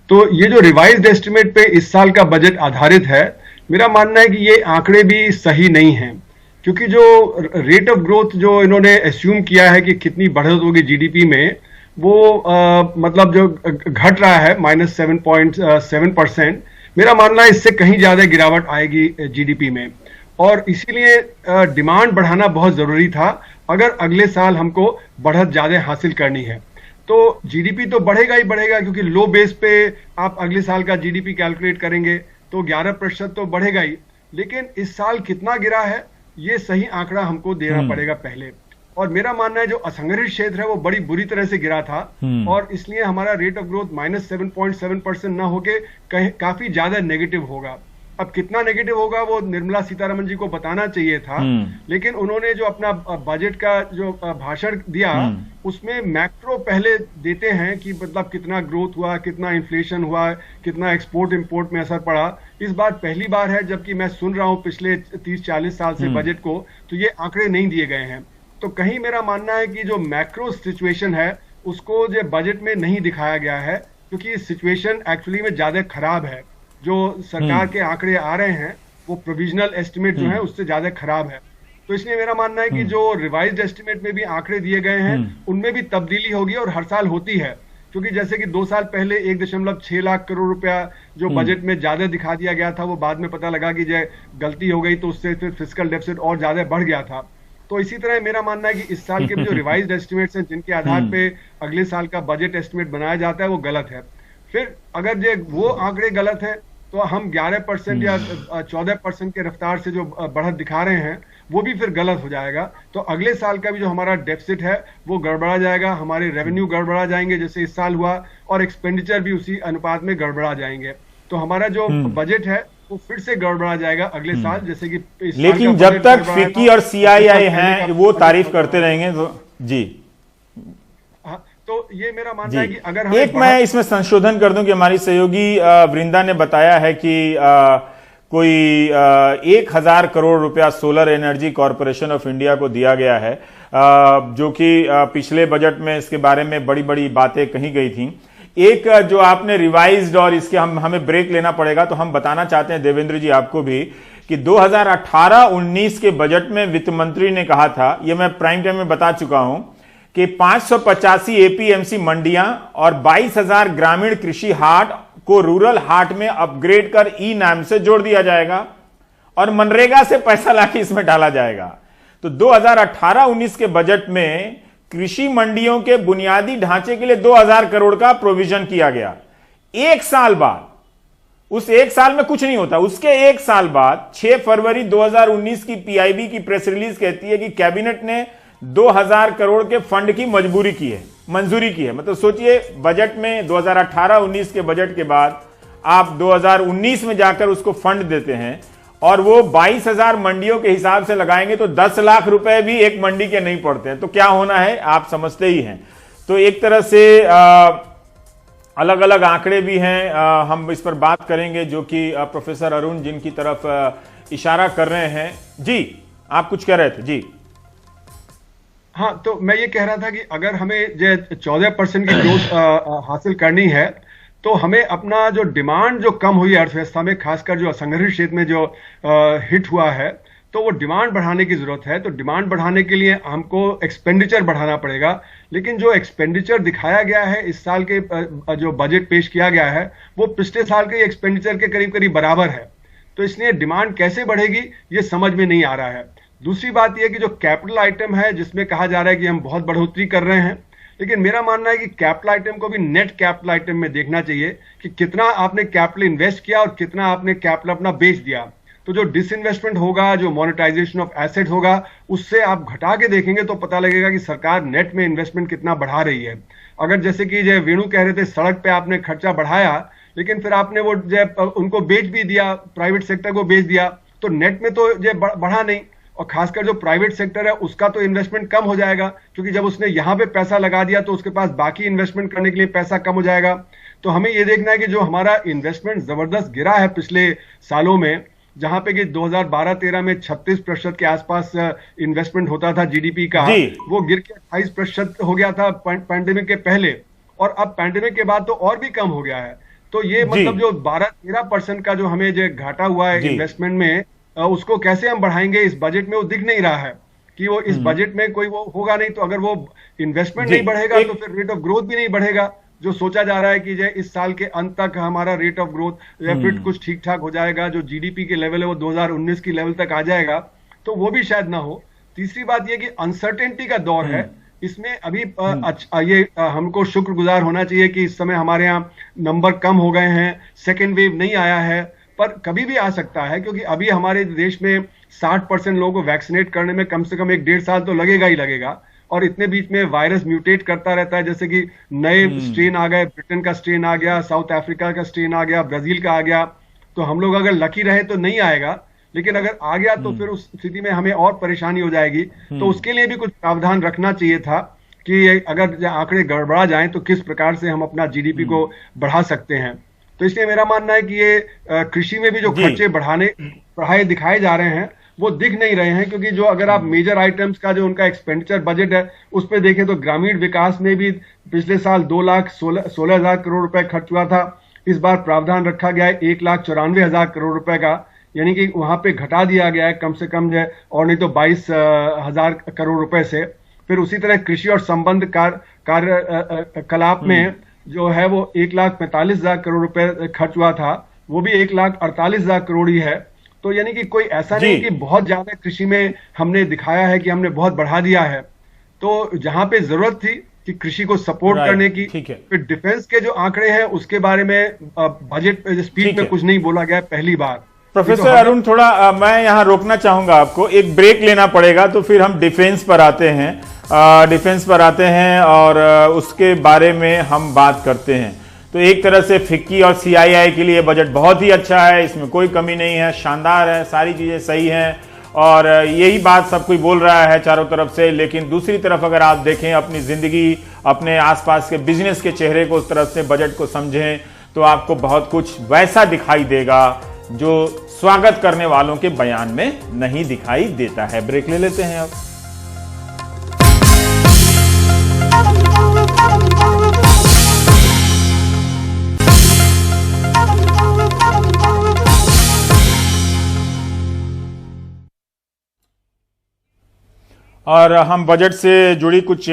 तो ये जो रिवाइज्ड एस्टिमेट पे इस साल का बजट आधारित है, मेरा मानना है कि ये आंकड़े भी सही नहीं हैं, क्योंकि जो रेट ऑफ ग्रोथ जो इन्होंने एस्यूम किया है कि कितनी बढ़त होगी जीडीपी में, वो मतलब जो घट रहा है -7.7%, मेरा मानना है इससे कहीं ज्यादा गिरावट आएगी जीडीपी में। और इसीलिए डिमांड बढ़ाना बहुत जरूरी था अगर अगले साल हमको बढ़त ज्यादा हासिल करनी है। तो जीडीपी तो बढ़ेगा ही बढ़ेगा, क्योंकि लो बेस पे आप अगले साल का जीडीपी कैलकुलेट करेंगे तो 11% तो बढ़ेगा ही। लेकिन इस साल कितना गिरा है ये सही आंकड़ा हमको देना पड़ेगा पहले। और मेरा मानना है जो असंगठित क्षेत्र है वो बड़ी बुरी तरह से गिरा था, और इसलिए हमारा रेट ऑफ ग्रोथ -7.7% ना होके काफी ज्यादा नेगेटिव होगा। अब कितना नेगेटिव होगा वो निर्मला सीतारमण जी को बताना चाहिए था, लेकिन उन्होंने जो अपना बजट का जो भाषण दिया उसमें मैक्रो पहले देते हैं कि मतलब कितना ग्रोथ हुआ, कितना इन्फ्लेशन हुआ, कितना एक्सपोर्ट इंपोर्ट में असर पड़ा। इस बार पहली बार है जबकि मैं सुन रहा हूं पिछले 30-40 साल से बजट को, तो ये आंकड़े नहीं दिए गए हैं। तो कहीं मेरा मानना है कि जो मैक्रो सिचुएशन है उसको जो बजट में नहीं दिखाया गया है, क्योंकि सिचुएशन एक्चुअली में ज्यादा खराब है। जो सरकार के आंकड़े आ रहे हैं वो प्रोविजनल एस्टिमेट जो है उससे ज्यादा खराब है। तो इसलिए मेरा मानना है कि जो रिवाइज्ड एस्टिमेट में भी आंकड़े दिए गए हैं उनमें भी तब्दीली होगी, और हर साल होती है। क्योंकि जैसे कि 2 साल पहले 1.6 लाख करोड़ रुपया जो बजट में ज्यादा दिखा दिया गया था, वो बाद में पता लगा कि जो गलती हो गई तो उससे फिर फिस्कल डेफिसिट और ज्यादा बढ़ गया था। तो इसी तरह मेरा मानना है कि इस साल के जो रिवाइज्ड एस्टिमेट्स हैं जिनके आधार पे अगले साल का बजट एस्टिमेट बनाया जाता है वो गलत है। फिर अगर जो वो आंकड़े गलत है तो हम 11% या 14% के रफ्तार से जो बढ़त दिखा रहे हैं वो भी फिर गलत हो जाएगा। तो अगले साल का भी जो हमारा डेफिसिट है वो गड़बड़ा जाएगा, हमारे रेवेन्यू गड़बड़ा जाएंगे जैसे इस साल हुआ, और एक्सपेंडिचर भी उसी अनुपात में गड़बड़ा जाएंगे। तो हमारा जो बजट है वो फिर से गड़बड़ा जाएगा अगले साल, जैसे कि लेकिन जब तक फिक्की और सीआईआई हैं वो तारीफ करते रहेंगे तो जी। तो ये मेरा मानना है कि अगर एक मैं इसमें संशोधन कर दूं कि हमारी सहयोगी वृंदा ने बताया है कि कोई 1,000 करोड़ रुपया solar energy corporation of India को दिया गया है, जो कि पिछले बजट में इसके बारे में बड़ी बड़ी बातें कही गई थी। एक जो आपने रिवाइज्ड, और इसके हमें ब्रेक लेना पड़ेगा, तो हम बताना चाहते हैं देवेंद्र जी आपको भी कि 2018-19 के बजट में वित्त मंत्री ने कहा था, यह मैं प्राइम टाइम में बता चुका हूं, कि 585 एपीएमसी मंडियां और 22,000 ग्रामीण कृषि हाट को रूरल हाट में अपग्रेड कर ई नाम से जोड़ दिया जाएगा और मनरेगा से पैसा लाके इसमें डाला जाएगा। तो 2018-19 के बजट में कृषि मंडियों के बुनियादी ढांचे के लिए 2,000 करोड़ का प्रोविजन किया गया। एक साल बाद, उस एक साल में कुछ नहीं होता, उसके एक साल बाद 6 फरवरी 2019 की पीआईबी की प्रेस रिलीज कहती है कि कैबिनेट ने 2,000 करोड़ के फंड की मंजूरी की है। मतलब सोचिए, बजट में 2018-19 के बजट के बाद आप 2019 में जाकर उसको फंड देते हैं, और वो 22,000 मंडियों के हिसाब से लगाएंगे तो 10 लाख रुपए भी एक मंडी के नहीं पड़ते हैं। तो क्या होना है आप समझते ही हैं। तो एक तरह से अलग अलग आंकड़े भी हैं, हम इस पर बात करेंगे, जो कि प्रोफेसर अरुण जिनकी तरफ इशारा कर रहे हैं। जी, आप कुछ कह रहे थे। जी हाँ, तो मैं ये कह रहा था कि अगर हमें जो 14% की ग्रोथ हासिल करनी है, तो हमें अपना जो डिमांड जो कम हुई है अर्थव्यवस्था में, खासकर जो असंगठित क्षेत्र में जो हिट हुआ है, तो वो डिमांड बढ़ाने की जरूरत है। तो डिमांड बढ़ाने के लिए हमको एक्सपेंडिचर बढ़ाना पड़ेगा। लेकिन जो एक्सपेंडिचर दिखाया गया है इस साल के जो बजट पेश किया गया है, वो पिछले साल के एक्सपेंडिचर के करीब करीब बराबर है। तो इसलिए डिमांड कैसे बढ़ेगी ये समझ में नहीं आ रहा है। दूसरी बात यह कि जो कैपिटल आइटम है, जिसमें कहा जा रहा है कि हम बहुत बढ़ोतरी कर रहे हैं, लेकिन मेरा मानना है कि कैपिटल आइटम को भी नेट कैपिटल आइटम में देखना चाहिए कि कितना आपने कैपिटल इन्वेस्ट किया और कितना आपने कैपिटल अपना बेच दिया। तो जो डिसइन्वेस्टमेंट होगा, जो मोनेटाइजेशन ऑफ एसेट होगा, उससे आप घटा के देखेंगे तो पता लगेगा कि सरकार नेट में इन्वेस्टमेंट कितना बढ़ा रही है। अगर जैसे कि जय वेणु कह रहे थे, सड़क पे आपने खर्चा बढ़ाया, लेकिन फिर आपने वो उनको बेच भी दिया, प्राइवेट सेक्टर को बेच दिया, तो नेट में तो बढ़ा नहीं। और खासकर जो प्राइवेट सेक्टर है उसका तो इन्वेस्टमेंट कम हो जाएगा, क्योंकि जब उसने यहां पे पैसा लगा दिया तो उसके पास बाकी इन्वेस्टमेंट करने के लिए पैसा कम हो जाएगा। तो हमें यह देखना है कि जो हमारा इन्वेस्टमेंट जबरदस्त गिरा है पिछले सालों में, जहां पे कि 2012-13 में 36% के आसपास इन्वेस्टमेंट होता था जीडीपी का, वो गिर के 28% हो गया था पैंडेमिक के पहले, और अब पैंडेमिक के बाद तो और भी कम हो गया है। तो ये मतलब जो 12-13% का जो हमें जो घाटा हुआ है इन्वेस्टमेंट में, उसको कैसे हम बढ़ाएंगे, इस बजट में वो दिख नहीं रहा है कि वो इस बजट में कोई वो होगा नहीं। तो अगर वो इन्वेस्टमेंट नहीं बढ़ेगा तो फिर रेट ऑफ ग्रोथ भी नहीं बढ़ेगा। जो सोचा जा रहा है कि इस साल के अंत तक हमारा रेट ऑफ ग्रोथ या फिर कुछ ठीक ठाक हो जाएगा, जो जीडीपी के लेवल है वो 2019 की लेवल तक आ जाएगा, तो वो भी शायद ना हो। तीसरी बात यह कि अनसर्टेनिटी का दौर है, इसमें अभी ये हमको शुक्रगुजार होना चाहिए कि इस समय हमारे यहाँ नंबर कम हो गए हैं, सेकेंड वेव नहीं आया है, पर कभी भी आ सकता है, क्योंकि अभी हमारे देश में 60% लोगों को वैक्सीनेट करने में कम से कम 1-1.5 साल तो लगेगा ही लगेगा। और इतने बीच में वायरस म्यूटेट करता रहता है, जैसे कि नए स्ट्रेन आ गए, ब्रिटेन का स्ट्रेन आ गया, साउथ अफ्रीका का स्ट्रेन आ गया, ब्राजील का आ गया। तो हम लोग अगर लकी रहे तो नहीं आएगा, लेकिन अगर आ गया तो फिर उस स्थिति में हमें और परेशानी हो जाएगी। तो उसके लिए भी कुछ प्रावधान रखना चाहिए था कि अगर आंकड़े गड़बड़ा जाएं तो किस प्रकार से हम अपना जीडीपी को बढ़ा सकते हैं। तो इसलिए मेरा मानना है कि ये कृषि में भी जो खर्चे बढ़ाए दिखाए जा रहे हैं वो दिख नहीं रहे हैं, क्योंकि जो अगर आप मेजर आइटम्स का जो उनका एक्सपेंडिचर बजट है उस पर देखें तो ग्रामीण विकास में भी पिछले साल 2,16,000 करोड़ रुपए खर्च हुआ था। इस बार प्रावधान रखा गया है 1,94,000 करोड़ रुपए का, यानी कि वहां पे घटा दिया गया है कम से कम जो है, और नहीं तो 22,000 करोड़ रुपए से। फिर उसी तरह कृषि और संबंध कार्यकलाप में जो है वो 1,45,000 करोड़ रुपए खर्च हुआ था, वो भी 1,48,000 करोड़ ही है। तो यानी कि कोई ऐसा नहीं कि बहुत ज्यादा कृषि में हमने दिखाया है कि हमने बहुत बढ़ा दिया है। तो जहां पे जरूरत थी कि कृषि को सपोर्ट करने की, फिर डिफेंस के जो आंकड़े हैं उसके बारे में बजट स्पीच में कुछ नहीं बोला गया पहली बार। प्रोफेसर अरुण, थोड़ा मैं यहां रोकना चाहूंगा आपको, एक ब्रेक लेना पड़ेगा, तो फिर हम डिफेंस पर आते हैं और उसके बारे में हम बात करते हैं। तो एक तरह से फिक्की और सीआईआई के लिए बजट बहुत ही अच्छा है, इसमें कोई कमी नहीं है, शानदार है, सारी चीजें सही हैं और यही बात सब कोई बोल रहा है चारों तरफ से। लेकिन दूसरी तरफ अगर आप देखें अपनी जिंदगी, अपने आसपास के बिजनेस के चेहरे को, उस तरफ से बजट को समझें तो आपको बहुत कुछ वैसा दिखाई देगा जो स्वागत करने वालों के बयान में नहीं दिखाई देता है। ब्रेक ले लेते हैं अब। और हम बजट से जुड़ी कुछ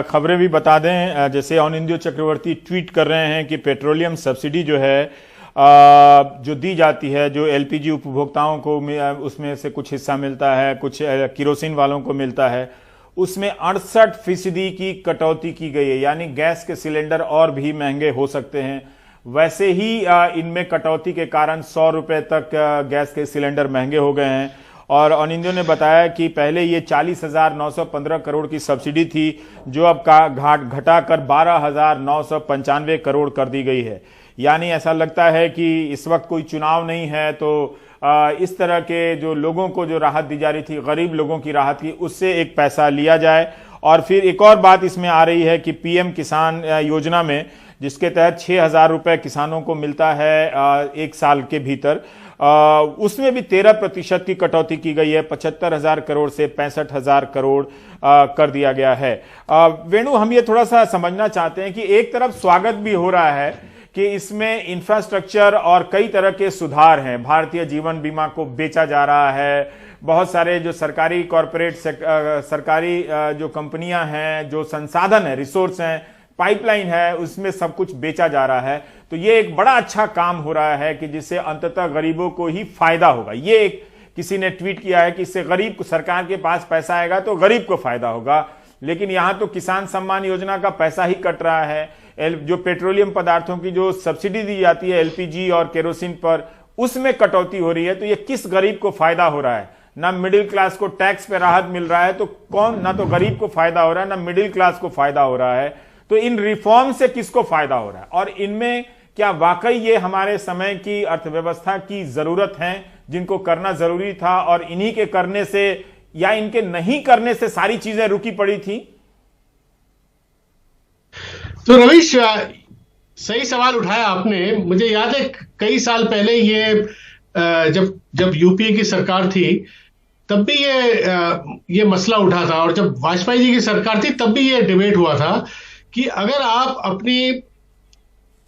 खबरें भी बता दें। जैसे अनिंद्यो चक्रवर्ती ट्वीट कर रहे हैं कि पेट्रोलियम सब्सिडी जो है जो दी जाती है, जो एलपीजी उपभोक्ताओं को उसमें से कुछ हिस्सा मिलता है, कुछ किरोसिन वालों को मिलता है, उसमें 68% की कटौती की गई है। यानी गैस के सिलेंडर और भी महंगे हो सकते हैं। वैसे ही इनमें कटौती के कारण 100 रुपए तक गैस के सिलेंडर महंगे हो गए हैं। और अनिंद्यो ने बताया कि पहले ये 40,915 करोड़ की सब्सिडी थी, जो अब घटाकर 12,995 करोड़ कर दी गई है। यानी ऐसा लगता है कि इस वक्त कोई चुनाव नहीं है, तो इस तरह के जो लोगों को जो राहत दी जा रही थी, गरीब लोगों की राहत की, उससे एक पैसा लिया जाए। और फिर एक और बात इसमें आ रही है कि पीएम किसान योजना में, जिसके तहत 6,000 रुपए किसानों को मिलता है एक साल के भीतर, उसमें भी 13% की कटौती की गई है। 75,000 करोड़ से 65,000 करोड़ कर दिया गया है। वेणु, हम ये थोड़ा सा समझना चाहते हैं कि एक तरफ स्वागत भी हो रहा है कि इसमें इंफ्रास्ट्रक्चर और कई तरह के सुधार हैं। भारतीय जीवन बीमा को बेचा जा रहा है, बहुत सारे जो सरकारी कॉरपोरेट सरकारी जो कंपनियां हैं, जो संसाधन है, रिसोर्स हैं, पाइपलाइन है, उसमें सब कुछ बेचा जा रहा है। तो ये एक बड़ा अच्छा काम हो रहा है कि जिससे अंततः गरीबों को ही फायदा होगा। ये एक किसी ने ट्वीट किया है कि इससे गरीब को, सरकार के पास पैसा आएगा तो गरीब को फायदा होगा। लेकिन यहां तो किसान सम्मान योजना का पैसा ही कट रहा है। जो पेट्रोलियम पदार्थों की जो सब्सिडी दी जाती है एलपीजी और केरोसिन पर, उसमें कटौती हो रही है। तो ये किस गरीब को फायदा हो रहा है? ना मिडिल क्लास को टैक्स पे राहत मिल रहा है, तो कौन, ना तो गरीब को फायदा हो रहा है, ना मिडिल क्लास को फायदा हो रहा है। तो इन रिफॉर्म से किसको फायदा हो रहा है? और इनमें क्या वाकई ये हमारे समय की अर्थव्यवस्था की जरूरत है, जिनको करना जरूरी था, और इन्हीं के करने से या इनके नहीं करने से सारी चीजें रुकी पड़ी थी? तो रवीश, सही सवाल उठाया आपने। मुझे याद है कई साल पहले ये जब यूपीए की सरकार थी, तब भी ये मसला उठा था। और जब वाजपेयी जी की सरकार थी, तब भी ये डिबेट हुआ था कि अगर आप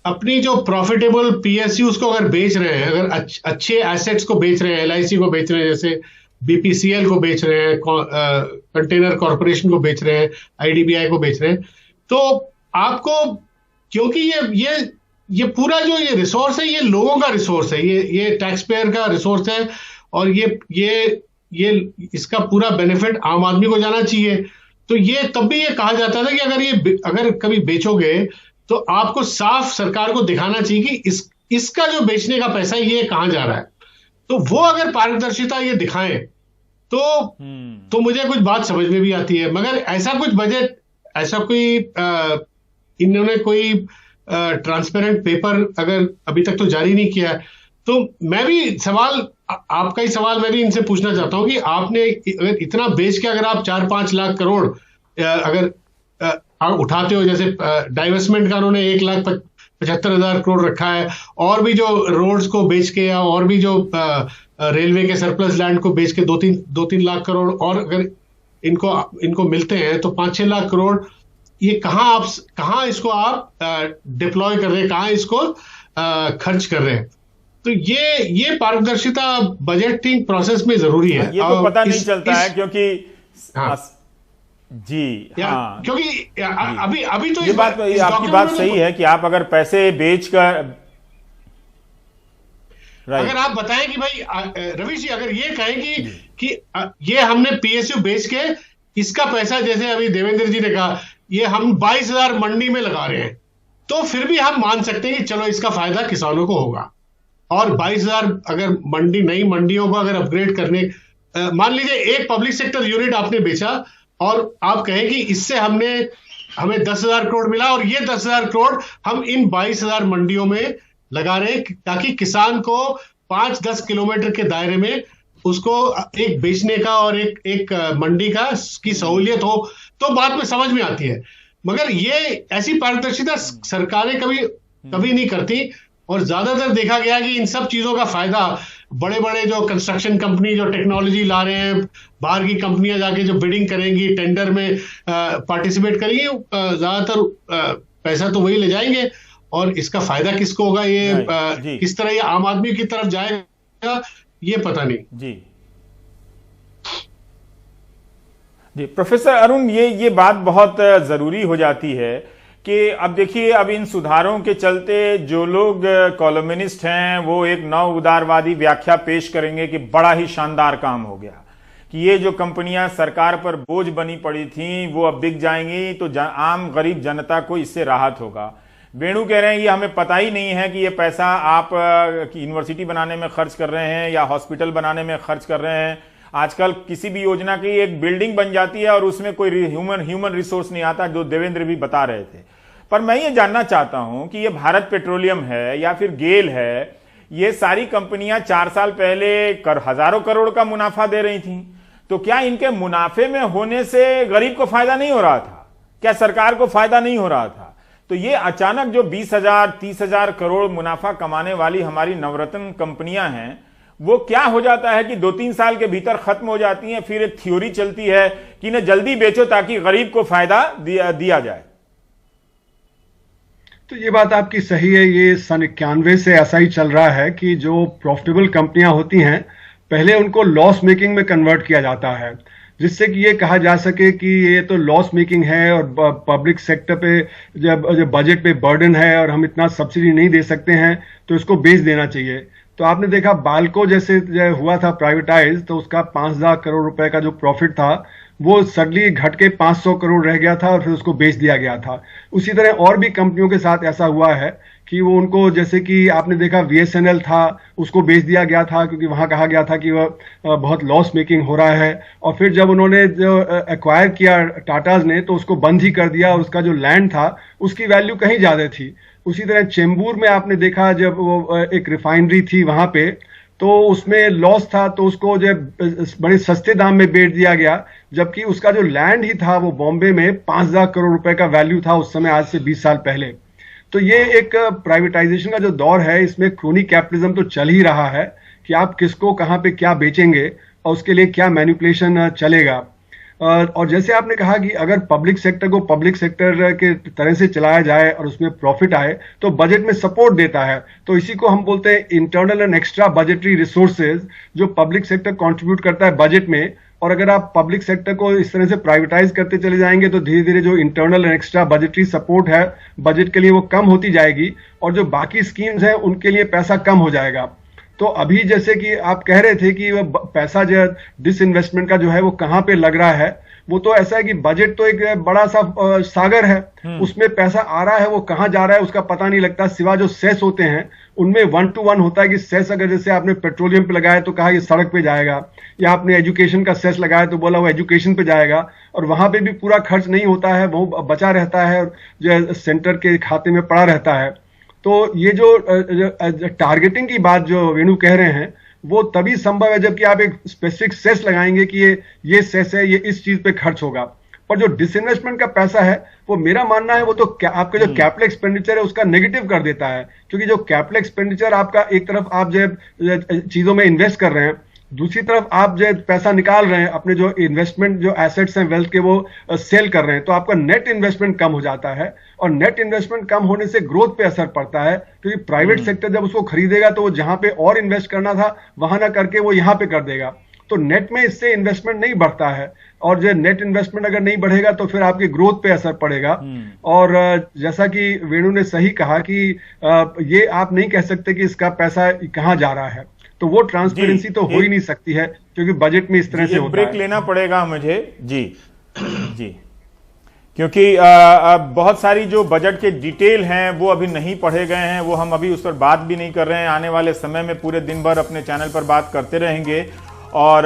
अपनी जो प्रॉफिटेबल पीएसयूज को अगर बेच रहे हैं, अगर अच्छे एसेट्स को बेच रहे हैं, एलआईसी को बेच रहे हैं, जैसे बीपीसीएल को बेच रहे हैं, कंटेनर कॉर्पोरेशन को बेच रहे हैं, आईडीबीआई को बेच रहे हैं, तो आपको, क्योंकि ये पूरा जो ये रिसोर्स है, ये लोगों का रिसोर्स है, ये टैक्स पेयर का रिसोर्स है, और ये इसका पूरा बेनिफिट आम आदमी को जाना चाहिए। तो ये तब भी ये कहा जाता था कि अगर कभी बेचोगे तो आपको साफ सरकार को दिखाना चाहिए कि इसका जो बेचने का पैसा ये कहां जा रहा है। तो वो अगर पारदर्शिता ये दिखाएं तो मुझे कुछ बात समझ में भी आती है। मगर ऐसा कुछ बजट, ऐसा कोई इन्होंने कोई ट्रांसपेरेंट पेपर अगर अभी तक तो जारी नहीं किया है, तो मैं भी आपका ही सवाल मैं भी इनसे पूछना चाहता हूं कि आपने अगर इतना बेच के अगर आप 4-5 लाख करोड़ अगर उठाते हो, जैसे डाइवेस्टमेंट का उन्होंने 1,75,000 करोड़ रखा है, और भी जो रोड्स को बेच के, या और भी जो रेलवे के सरप्लस लैंड को बेच के 2-3 लाख करोड़ और अगर इनको मिलते हैं, तो 5-6 लाख करोड़ ये कहां इसको आप डिप्लॉय कर रहे हैं, कहां इसको खर्च कर रहे हैं। तो ये पारदर्शिता बजटिंग प्रोसेस में जरूरी है। ये तो पता नहीं चलता है, क्योंकि जी हाँ, क्योंकि अभी तो ये बात, आपकी बात सही है कि आप अगर पैसे बेचकर, अगर आप बताएं कि भाई रवीश जी, अगर ये कहें कि ये हमने पीएसयू बेच के इसका पैसा, जैसे अभी देवेंद्र जी ने कहा, ये हम 22,000 मंडी में लगा रहे हैं, तो फिर भी हम मान सकते हैं कि चलो इसका फायदा किसानों को होगा। और 22,000 अगर नई मंडियों को अगर अपग्रेड करने, मान लीजिए एक पब्लिक सेक्टर यूनिट आपने बेचा और आप कहें कि इससे हमें 10,000 करोड़ मिला, और ये 10,000 करोड़ हम इन 22,000 मंडियों में लगा रहे हैं, ताकि किसान को 5-10 किलोमीटर के दायरे में उसको एक बेचने का और एक मंडी की सहूलियत हो, तो बात में समझ में आती है। मगर ये ऐसी पारदर्शिता सरकारें कभी नहीं करती। और ज्यादातर देखा गया कि इन सब चीजों का फायदा बड़े बड़े जो कंस्ट्रक्शन कंपनी जो टेक्नोलॉजी ला रहे हैं, बाहर की कंपनियां जाके जो बिडिंग करेंगी, टेंडर में पार्टिसिपेट करेंगी, ज्यादातर पैसा तो वही ले जाएंगे। और इसका फायदा किसको होगा, ये किस तरह ये आम आदमी की तरफ जाएगा, ये पता नहीं। जी जी प्रोफेसर अरुण, ये बात बहुत जरूरी हो जाती है कि अब देखिए, अब इन सुधारों के चलते जो लोग कॉलमिनिस्ट हैं वो एक नव उदारवादी व्याख्या पेश करेंगे कि बड़ा ही शानदार काम हो गया, कि ये जो कंपनियां सरकार पर बोझ बनी पड़ी थी वो अब बिक जाएंगी, तो आम गरीब जनता को इससे राहत होगा। वेणु कह रहे हैं ये हमें पता ही नहीं है कि ये पैसा आप यूनिवर्सिटी बनाने में खर्च कर रहे हैं या हॉस्पिटल बनाने में खर्च कर रहे हैं। आजकल किसी भी योजना की एक बिल्डिंग बन जाती है और उसमें कोई ह्यूमन रिसोर्स नहीं आता, जो देवेंद्र भी बता रहे थे। पर मैं ये जानना चाहता हूं कि ये भारत पेट्रोलियम है या फिर गेल है, ये सारी कंपनियां 4 साल पहले हजारों करोड़ का मुनाफा दे रही थी, तो क्या इनके मुनाफे में होने से गरीब को फायदा नहीं हो रहा था? क्या सरकार को फायदा नहीं हो रहा था? तो ये अचानक जो 20,000 30,000 करोड़ मुनाफा कमाने वाली हमारी नवरत्न कंपनियां हैं, वो क्या हो जाता है कि 2-3 साल के भीतर खत्म हो जाती हैं? फिर एक थ्योरी चलती है कि इन्हें जल्दी बेचो ताकि गरीब को फायदा दिया जाए। तो ये बात आपकी सही है। ये सन 91 से ऐसा ही चल रहा है कि जो प्रॉफिटेबल कंपनियां होती हैं पहले उनको लॉस मेकिंग में कन्वर्ट किया जाता है, जिससे कि ये कहा जा सके कि ये तो लॉस मेकिंग है और पब्लिक सेक्टर पे जब बजट पे बर्डन है और हम इतना सब्सिडी नहीं दे सकते हैं तो इसको बेच देना चाहिए। तो आपने देखा बाल्को जैसे हुआ था प्राइवेटाइज, तो उसका 5,000 करोड़ रुपए का जो प्रॉफिट था वो सडनली घट के 500 करोड़ रह गया था और फिर उसको बेच दिया गया था। उसी तरह और भी कंपनियों के साथ ऐसा हुआ है कि वो उनको, जैसे कि आपने देखा VSNL था, उसको बेच दिया गया था क्योंकि वहां कहा गया था कि वह बहुत लॉस मेकिंग हो रहा है। और फिर जब उन्होंने जो एक्वायर किया टाटाज ने, तो उसको बंद ही कर दिया और उसका जो लैंड था उसकी वैल्यू कहीं ज्यादा थी। उसी तरह चेंबूर में आपने देखा जब वो एक रिफाइनरी थी वहां पे, तो उसमें लॉस था, तो उसको जब बड़े सस्ते दाम में बेच दिया गया, जबकि उसका जो लैंड ही था वो बॉम्बे में 5,000 करोड़ रुपए का वैल्यू था उस समय, आज से 20 साल पहले। तो ये एक प्राइवेटाइजेशन का जो दौर है, इसमें क्रोनी कैपिटलिज्म तो चल ही रहा है कि आप किसको कहां पे क्या बेचेंगे और उसके लिए क्या मैनिपुलेशन चलेगा। और जैसे आपने कहा कि अगर पब्लिक सेक्टर को पब्लिक सेक्टर के तरह से चलाया जाए और उसमें प्रॉफिट आए तो बजट में सपोर्ट देता है। तो इसी को हम बोलते हैं internal and extra budgetary resources, जो पब्लिक सेक्टर कंट्रीब्यूट करता है बजट में। और अगर आप पब्लिक सेक्टर को इस तरह से प्राइवेटाइज करते चले जाएंगे तो धीरे धीरे जो internal and extra budgetary support है बजट के लिए वो कम होती जाएगी और जो बाकी स्कीम्स हैं उनके लिए पैसा कम हो जाएगा। तो अभी जैसे कि आप कह रहे थे कि वो पैसा जो डिसइन्वेस्टमेंट का जो है वो कहां पे लग रहा है, वो तो ऐसा है कि बजट तो एक बड़ा सा सागर है, उसमें पैसा आ रहा है, वो कहां जा रहा है उसका पता नहीं लगता। सिवा जो सेस होते हैं उनमें 1 to 1 होता है कि सेस अगर जैसे आपने पेट्रोलियम पे लगाया तो कहा ये सड़क पे जाएगा, या आपने एजुकेशन का सेस लगाया तो बोला वो एजुकेशन पे जाएगा, और वहां पे भी पूरा खर्च नहीं होता है, वो बचा रहता है जो सेंटर के खाते में पड़ा रहता है। तो ये जो टारगेटिंग की बात जो वेणु कह रहे हैं वो तभी संभव है जबकि आप एक स्पेसिफिक सेस लगाएंगे कि ये सेस है, ये इस चीज पे खर्च होगा। पर जो डिसइन्वेस्टमेंट का पैसा है वो मेरा मानना है वो तो आपका जो कैपिटल एक्सपेंडिचर है उसका नेगेटिव कर देता है, क्योंकि जो कैपिटल एक्सपेंडिचर आपका एक तरफ आप जो चीजों में इन्वेस्ट कर रहे हैं, दूसरी तरफ आप जो पैसा निकाल रहे हैं अपने जो इन्वेस्टमेंट जो एसेट्स हैं वेल्थ के वो सेल कर रहे हैं, तो आपका नेट इन्वेस्टमेंट कम हो जाता है। और नेट इन्वेस्टमेंट कम होने से ग्रोथ पे असर पड़ता है, क्योंकि प्राइवेट सेक्टर जब उसको खरीदेगा तो वो जहां पे और इन्वेस्ट करना था वहां ना करके वो यहां पे कर देगा। तो नेट में इससे इन्वेस्टमेंट नहीं बढ़ता है, और जो नेट इन्वेस्टमेंट अगर नहीं बढ़ेगा तो फिर आपके ग्रोथ पे असर पड़ेगा। और जैसा कि वेणु ने सही कहा कि ये आप नहीं कह सकते कि इसका पैसा कहां जा रहा है, तो वो ट्रांसपेरेंसी तो हो ही नहीं सकती है क्योंकि बजट में इस तरह से होता है। ब्रेक लेना पड़ेगा मुझे जी क्योंकि बहुत सारी जो बजट के डिटेल हैं वो अभी नहीं पढ़े गए हैं, वो हम अभी उस पर बात भी नहीं कर रहे हैं। आने वाले समय में पूरे दिन भर अपने चैनल पर बात करते रहेंगे। और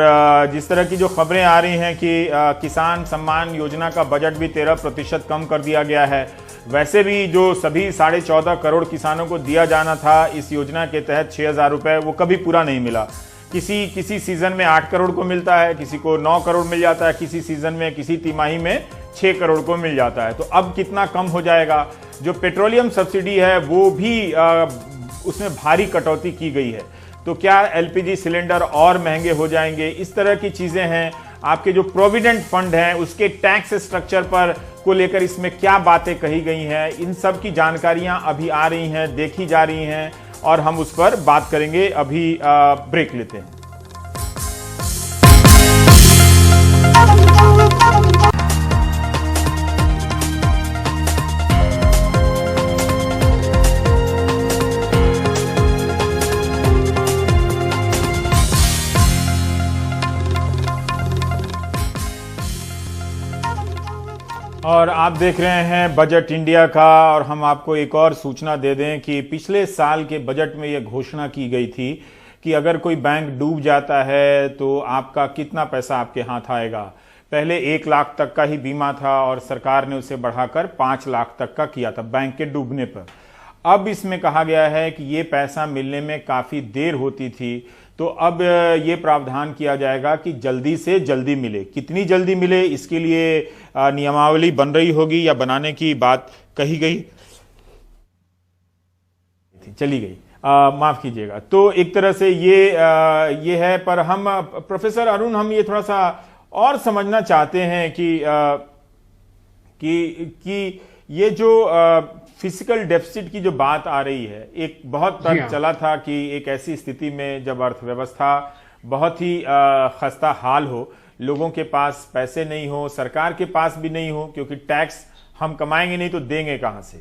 जिस तरह की जो खबरें आ रही हैं कि किसान सम्मान योजना का बजट भी 13% कम कर दिया गया है, वैसे भी जो सभी 14.5 करोड़ किसानों को दिया जाना था इस योजना के तहत 6,000 रुपए, वो कभी पूरा नहीं मिला। किसी सीजन में 8 करोड़ को मिलता है, किसी को 9 करोड़ मिल जाता है, किसी सीजन में किसी तिमाही में 6 करोड़ को मिल जाता है। तो अब कितना कम हो जाएगा। जो पेट्रोलियम सब्सिडी है वो भी उसमें भारी कटौती की गई है। तो क्या एलपीजी सिलेंडर और महंगे हो जाएंगे, इस तरह की चीजें हैं। आपके जो प्रोविडेंट फंड है उसके टैक्स स्ट्रक्चर पर को लेकर इसमें क्या बातें कही गई हैं, इन सब की जानकारियां अभी आ रही हैं, देखी जा रही हैं और हम उस पर बात करेंगे। अभी ब्रेक लेते हैं। और आप देख रहे हैं बजट इंडिया का, और हम आपको एक और सूचना दे दें कि पिछले साल के बजट में यह घोषणा की गई थी कि अगर कोई बैंक डूब जाता है तो आपका कितना पैसा आपके हाथ आएगा। पहले 1 लाख तक का ही बीमा था और सरकार ने उसे बढ़ाकर 5 लाख तक का किया था बैंक के डूबने पर। अब इसमें कहा गया है कि ये पैसा मिलने में काफी देर होती थी, तो अब ये प्रावधान किया जाएगा कि जल्दी से जल्दी मिले। कितनी जल्दी मिले इसके लिए नियमावली बन रही होगी या बनाने की बात कही गई, चली गई, माफ कीजिएगा। तो एक तरह से ये है। पर हम प्रोफेसर अरुण, हम ये थोड़ा सा और समझना चाहते हैं कि ये जो फिजिकल डेफिसिट की जो बात आ रही है, एक बहुत तर्क चला था कि एक ऐसी स्थिति में जब अर्थव्यवस्था बहुत ही खस्ता हाल हो, लोगों के पास पैसे नहीं हो, सरकार के पास भी नहीं हो, क्योंकि टैक्स हम कमाएंगे नहीं तो देंगे कहां से,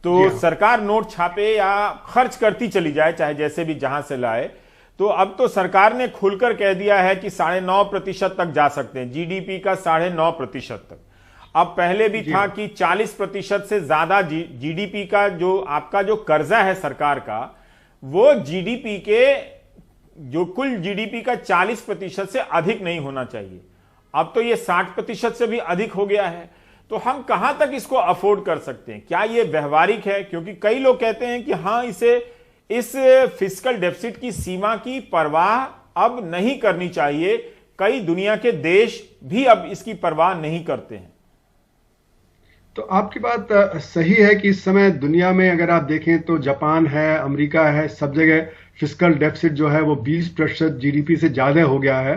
तो सरकार नोट छापे या खर्च करती चली जाए, चाहे जैसे भी जहां से लाए। तो अब तो सरकार ने खुलकर कह दिया है कि 9.5% तक जा सकते हैं, जीडीपी का 9.5% तक। अब पहले भी था कि 40% से ज्यादा जीडीपी का जो आपका जो कर्जा है सरकार का, वो जीडीपी के जो कुल जीडीपी का 40% से अधिक नहीं होना चाहिए। अब तो ये 60% से भी अधिक हो गया है। तो हम कहां तक इसको अफोर्ड कर सकते हैं? क्या ये व्यवहारिक है? क्योंकि कई लोग कहते हैं कि हाँ, इस फिस्कल डेफिसिट की सीमा की परवाह अब नहीं करनी चाहिए। कई दुनिया के देश भी अब इसकी परवाह नहीं करते हैं। तो आपकी बात सही है कि इस समय दुनिया में अगर आप देखें तो जापान है, अमेरिका है, सब जगह फिस्कल डेफिसिट जो है वो 20% जीडीपी से ज्यादा हो गया है।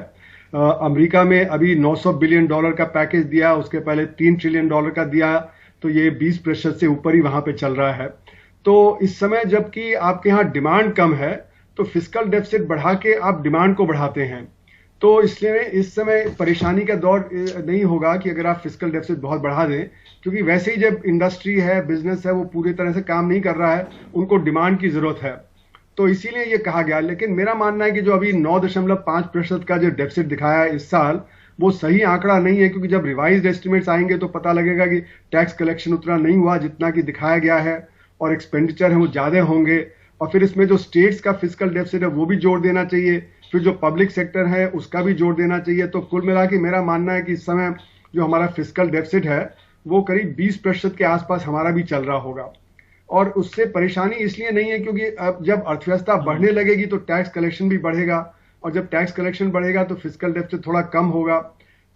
अमेरिका में अभी $900 बिलियन का पैकेज दिया, उसके पहले $3 ट्रिलियन का दिया, तो ये 20% से ऊपर ही वहां पे चल रहा है। तो इस समय जबकि आपके यहाँ डिमांड कम है, तो फिस्कल डेफिसिट बढ़ा के आप डिमांड को बढ़ाते हैं। तो इसलिए इस समय परेशानी का दौर नहीं होगा कि अगर आप फिस्कल डेफिसिट बहुत बढ़ा दें, क्योंकि वैसे ही जब इंडस्ट्री है, बिजनेस है, वो पूरी तरह से काम नहीं कर रहा है, उनको डिमांड की जरूरत है, तो इसीलिए ये कहा गया। लेकिन मेरा मानना है कि जो अभी 9.5% का जो डेफिसिट दिखाया है इस साल, वो सही आंकड़ा नहीं है, क्योंकि जब रिवाइज्ड एस्टिमेट्स आएंगे तो पता लगेगा कि टैक्स कलेक्शन उतना नहीं हुआ जितना कि दिखाया गया है, और एक्सपेंडिचर है वो ज्यादा होंगे, और फिर इसमें जो स्टेट्स का फिस्कल डेफिसिट है वो भी जोड़ देना चाहिए, फिर जो पब्लिक सेक्टर है उसका भी जोड़ देना चाहिए। तो कुल मिला के मेरा मानना है कि इस समय जो हमारा फिस्कल डेफिसिट है वो करीब 20% के आसपास हमारा भी चल रहा होगा। और उससे परेशानी इसलिए नहीं है क्योंकि अब जब अर्थव्यवस्था बढ़ने लगेगी तो टैक्स कलेक्शन भी बढ़ेगा, और जब टैक्स कलेक्शन बढ़ेगा तो फिस्कल डेफिसिट थोड़ा कम होगा।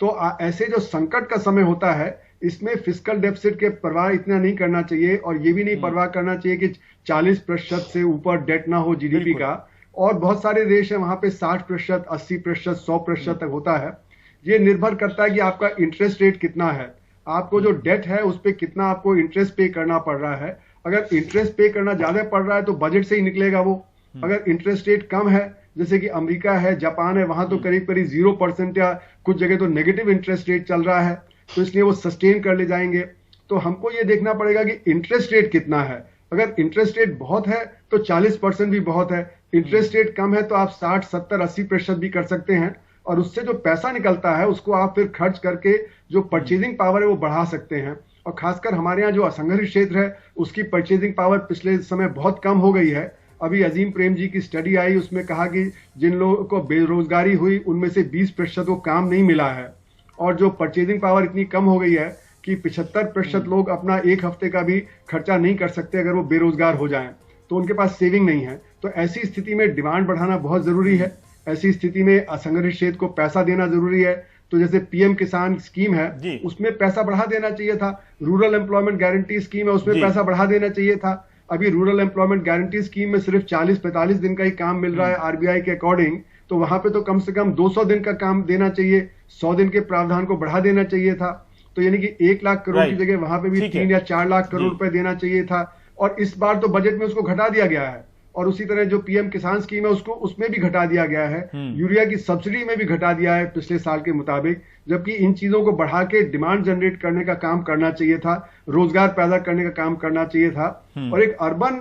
तो ऐसे जो संकट का समय होता है, इसमें फिस्कल डेफिसिट के परवाह इतना नहीं करना चाहिए, और ये भी नहीं परवाह करना चाहिए कि 40% से ऊपर डेट ना हो जीडीपी का। और बहुत सारे देश है वहां पे 60%, 80%, 100% तक होता है। ये निर्भर करता है कि आपका इंटरेस्ट रेट कितना है, आपको जो डेट है उस पर कितना आपको इंटरेस्ट पे करना पड़ रहा है। अगर इंटरेस्ट पे करना ज्यादा पड़ रहा है तो बजट से ही निकलेगा वो। अगर इंटरेस्ट रेट कम है, जैसे कि अमेरिका है, जापान है, वहां तो करीब करीब 0% या कुछ जगह तो नेगेटिव इंटरेस्ट रेट चल रहा है, तो इसलिए वो सस्टेन कर ले जाएंगे। तो हमको ये देखना पड़ेगा कि इंटरेस्ट रेट कितना है। अगर इंटरेस्ट रेट बहुत है तो 40% भी बहुत है, इंटरेस्ट रेट कम है तो आप 60, 70, 80% भी कर सकते हैं, और उससे जो पैसा निकलता है उसको आप फिर खर्च करके जो परचेजिंग पावर है वो बढ़ा सकते हैं। और खासकर हमारे यहाँ जो असंगठित क्षेत्र है उसकी परचेजिंग पावर पिछले समय बहुत कम हो गई है। अभी अजीम प्रेम जी की स्टडी आई, उसमें कहा कि जिन लोगों को बेरोजगारी हुई उनमें से 20% को काम नहीं मिला है, और जो परचेजिंग पावर इतनी कम हो गई है कि 75% लोग अपना एक हफ्ते का भी खर्चा नहीं कर सकते अगर वो बेरोजगार हो जाएं, तो उनके पास सेविंग नहीं है। तो ऐसी स्थिति में डिमांड बढ़ाना बहुत जरूरी है। ऐसी स्थिति में असंगठित क्षेत्र को पैसा देना जरूरी है। तो जैसे पीएम किसान स्कीम है उसमें पैसा बढ़ा देना चाहिए था, रूरल एम्प्लॉयमेंट गारंटी स्कीम है उसमें पैसा बढ़ा देना चाहिए था। अभी रूरल एम्प्लॉयमेंट गारंटी स्कीम में सिर्फ 40-45 दिन का ही काम मिल रहा है आरबीआई के अकॉर्डिंग, तो वहां पे तो कम से कम 200 दिन का काम देना चाहिए, 100 दिन के प्रावधान को बढ़ा देना चाहिए था। तो यानी कि 1 लाख करोड़ की जगह वहां पे भी 3 या 4 लाख करोड़ रुपए देना चाहिए था, और इस बार तो बजट में उसको घटा दिया गया है। और उसी तरह जो पीएम किसान स्कीम है उसको उसमें भी घटा दिया गया है, यूरिया की सब्सिडी में भी घटा दिया है पिछले साल के मुताबिक, जबकि इन चीजों को बढ़ा के डिमांड जनरेट करने का काम करना चाहिए था, रोजगार पैदा करने का काम करना चाहिए था, और एक अर्बन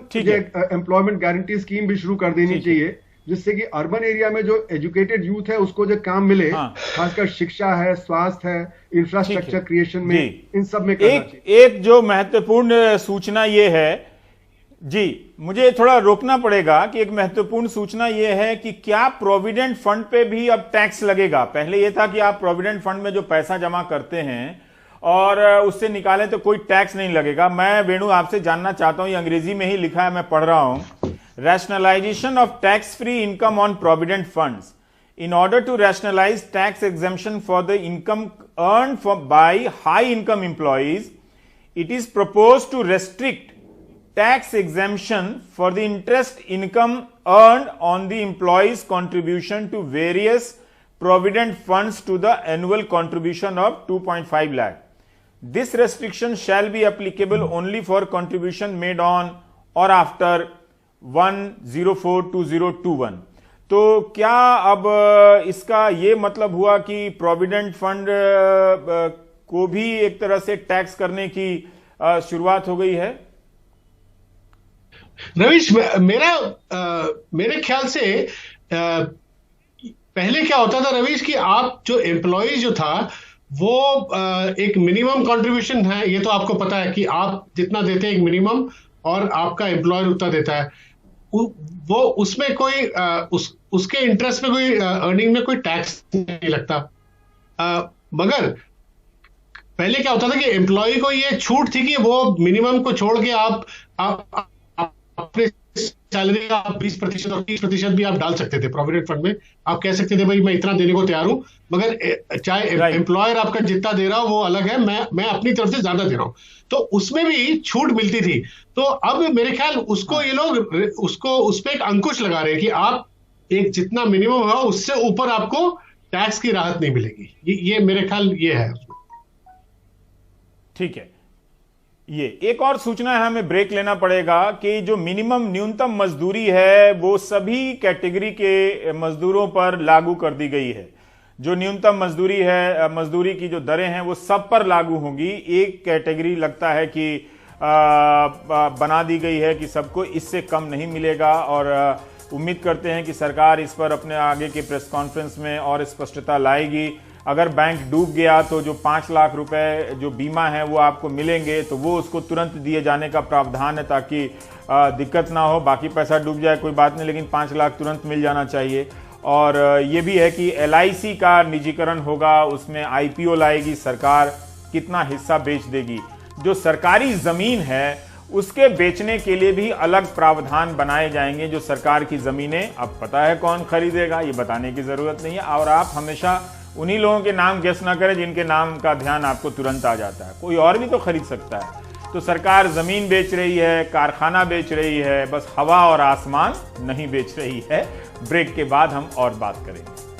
एम्प्लॉयमेंट गारंटी स्कीम भी शुरू कर देनी चाहिए, जिससे कि अर्बन एरिया में जो एजुकेटेड यूथ है उसको जो काम मिले, खासकर शिक्षा है, स्वास्थ्य है, इंफ्रास्ट्रक्चर क्रिएशन में, इन सब में करना चाहिए। एक जो महत्वपूर्ण सूचना ये है जी, मुझे थोड़ा रोकना पड़ेगा कि एक महत्वपूर्ण सूचना यह है कि क्या प्रोविडेंट फंड पे भी अब टैक्स लगेगा। पहले यह था कि आप प्रोविडेंट फंड में जो पैसा जमा करते हैं और उससे निकालें तो कोई टैक्स नहीं लगेगा। मैं वेणु आपसे जानना चाहता हूं, ये अंग्रेजी में ही लिखा है, मैं पढ़ रहा हूं। Rationalisation of tax free income on provident funds in order to rationalize tax exemption for the income earned by high income employees, it is proposed to restrict tax exemption for the interest income earned on the employee's contribution to various provident funds to the annual contribution of 2.5 lakh. This restriction shall be applicable only for contribution made on or after 1/04/2021. तो क्या अब इसका ये मतलब हुआ कि प्रोविडेंट फंड को भी एक तरह से टैक्स करने की शुरुआत हो गई है? रवीश, मेरे ख्याल से पहले क्या होता था रवीश कि आप जो एम्प्लॉय जो था वो एक मिनिमम कंट्रीब्यूशन है, ये तो आपको पता है कि आप जितना देते हैं एक मिनिमम और आपका एम्प्लॉयर उतना देता है, वो उसमें कोई उसके इंटरेस्ट में कोई अर्निंग में कोई टैक्स नहीं लगता। मगर पहले क्या होता था कि एम्प्लॉय को ये छूट थी कि वो मिनिमम को छोड़ के आप अपने सैलरी का 20% और 30% भी आप डाल सकते थे प्रोविडेंट फंड में। आप कह सकते थे भाई मैं इतना देने को तैयार हूं, मगर चाहे एम्प्लॉयर आपका जितना दे रहा हो वो अलग है, मैं अपनी तरफ से ज्यादा दे रहा हूं, तो उसमें भी छूट मिलती थी। तो अब मेरे ख्याल उसको ये लोग उस पर एक अंकुश लगा रहे हैं कि आप एक जितना मिनिमम हो उससे ऊपर आपको टैक्स की राहत नहीं मिलेगी। ये मेरे ख्याल ये है। ठीक है, ये एक और सूचना है, हमें ब्रेक लेना पड़ेगा कि जो मिनिमम न्यूनतम मजदूरी है वो सभी कैटेगरी के मजदूरों पर लागू कर दी गई है। जो न्यूनतम मजदूरी है, मजदूरी की जो दरें हैं वो सब पर लागू होंगी। एक कैटेगरी लगता है कि बना दी गई है कि सबको इससे कम नहीं मिलेगा, और उम्मीद करते हैं कि सरकार इस पर अपने आगे के प्रेस कॉन्फ्रेंस में और स्पष्टता लाएगी। अगर बैंक डूब गया तो जो 5 लाख रुपए जो बीमा है वो आपको मिलेंगे, तो वो उसको तुरंत दिए जाने का प्रावधान है ताकि दिक्कत ना हो। बाकी पैसा डूब जाए कोई बात नहीं, लेकिन 5 लाख तुरंत मिल जाना चाहिए। और ये भी है कि LIC का निजीकरण होगा, उसमें IPO लाएगी सरकार, कितना हिस्सा बेच देगी। जो सरकारी जमीन है उसके बेचने के लिए भी अलग प्रावधान बनाए जाएंगे। जो सरकार की जमीनें, अब पता है कौन खरीदेगा, ये बताने की जरूरत नहीं है, और आप हमेशा उन्हीं लोगों के नाम गेस ना करें जिनके नाम का ध्यान आपको तुरंत आ जाता है। कोई और भी तो खरीद सकता है। तो सरकार जमीन बेच रही है, कारखाना बेच रही है, बस हवा और आसमान नहीं बेच रही है। ब्रेक के बाद हम और बात करेंगे।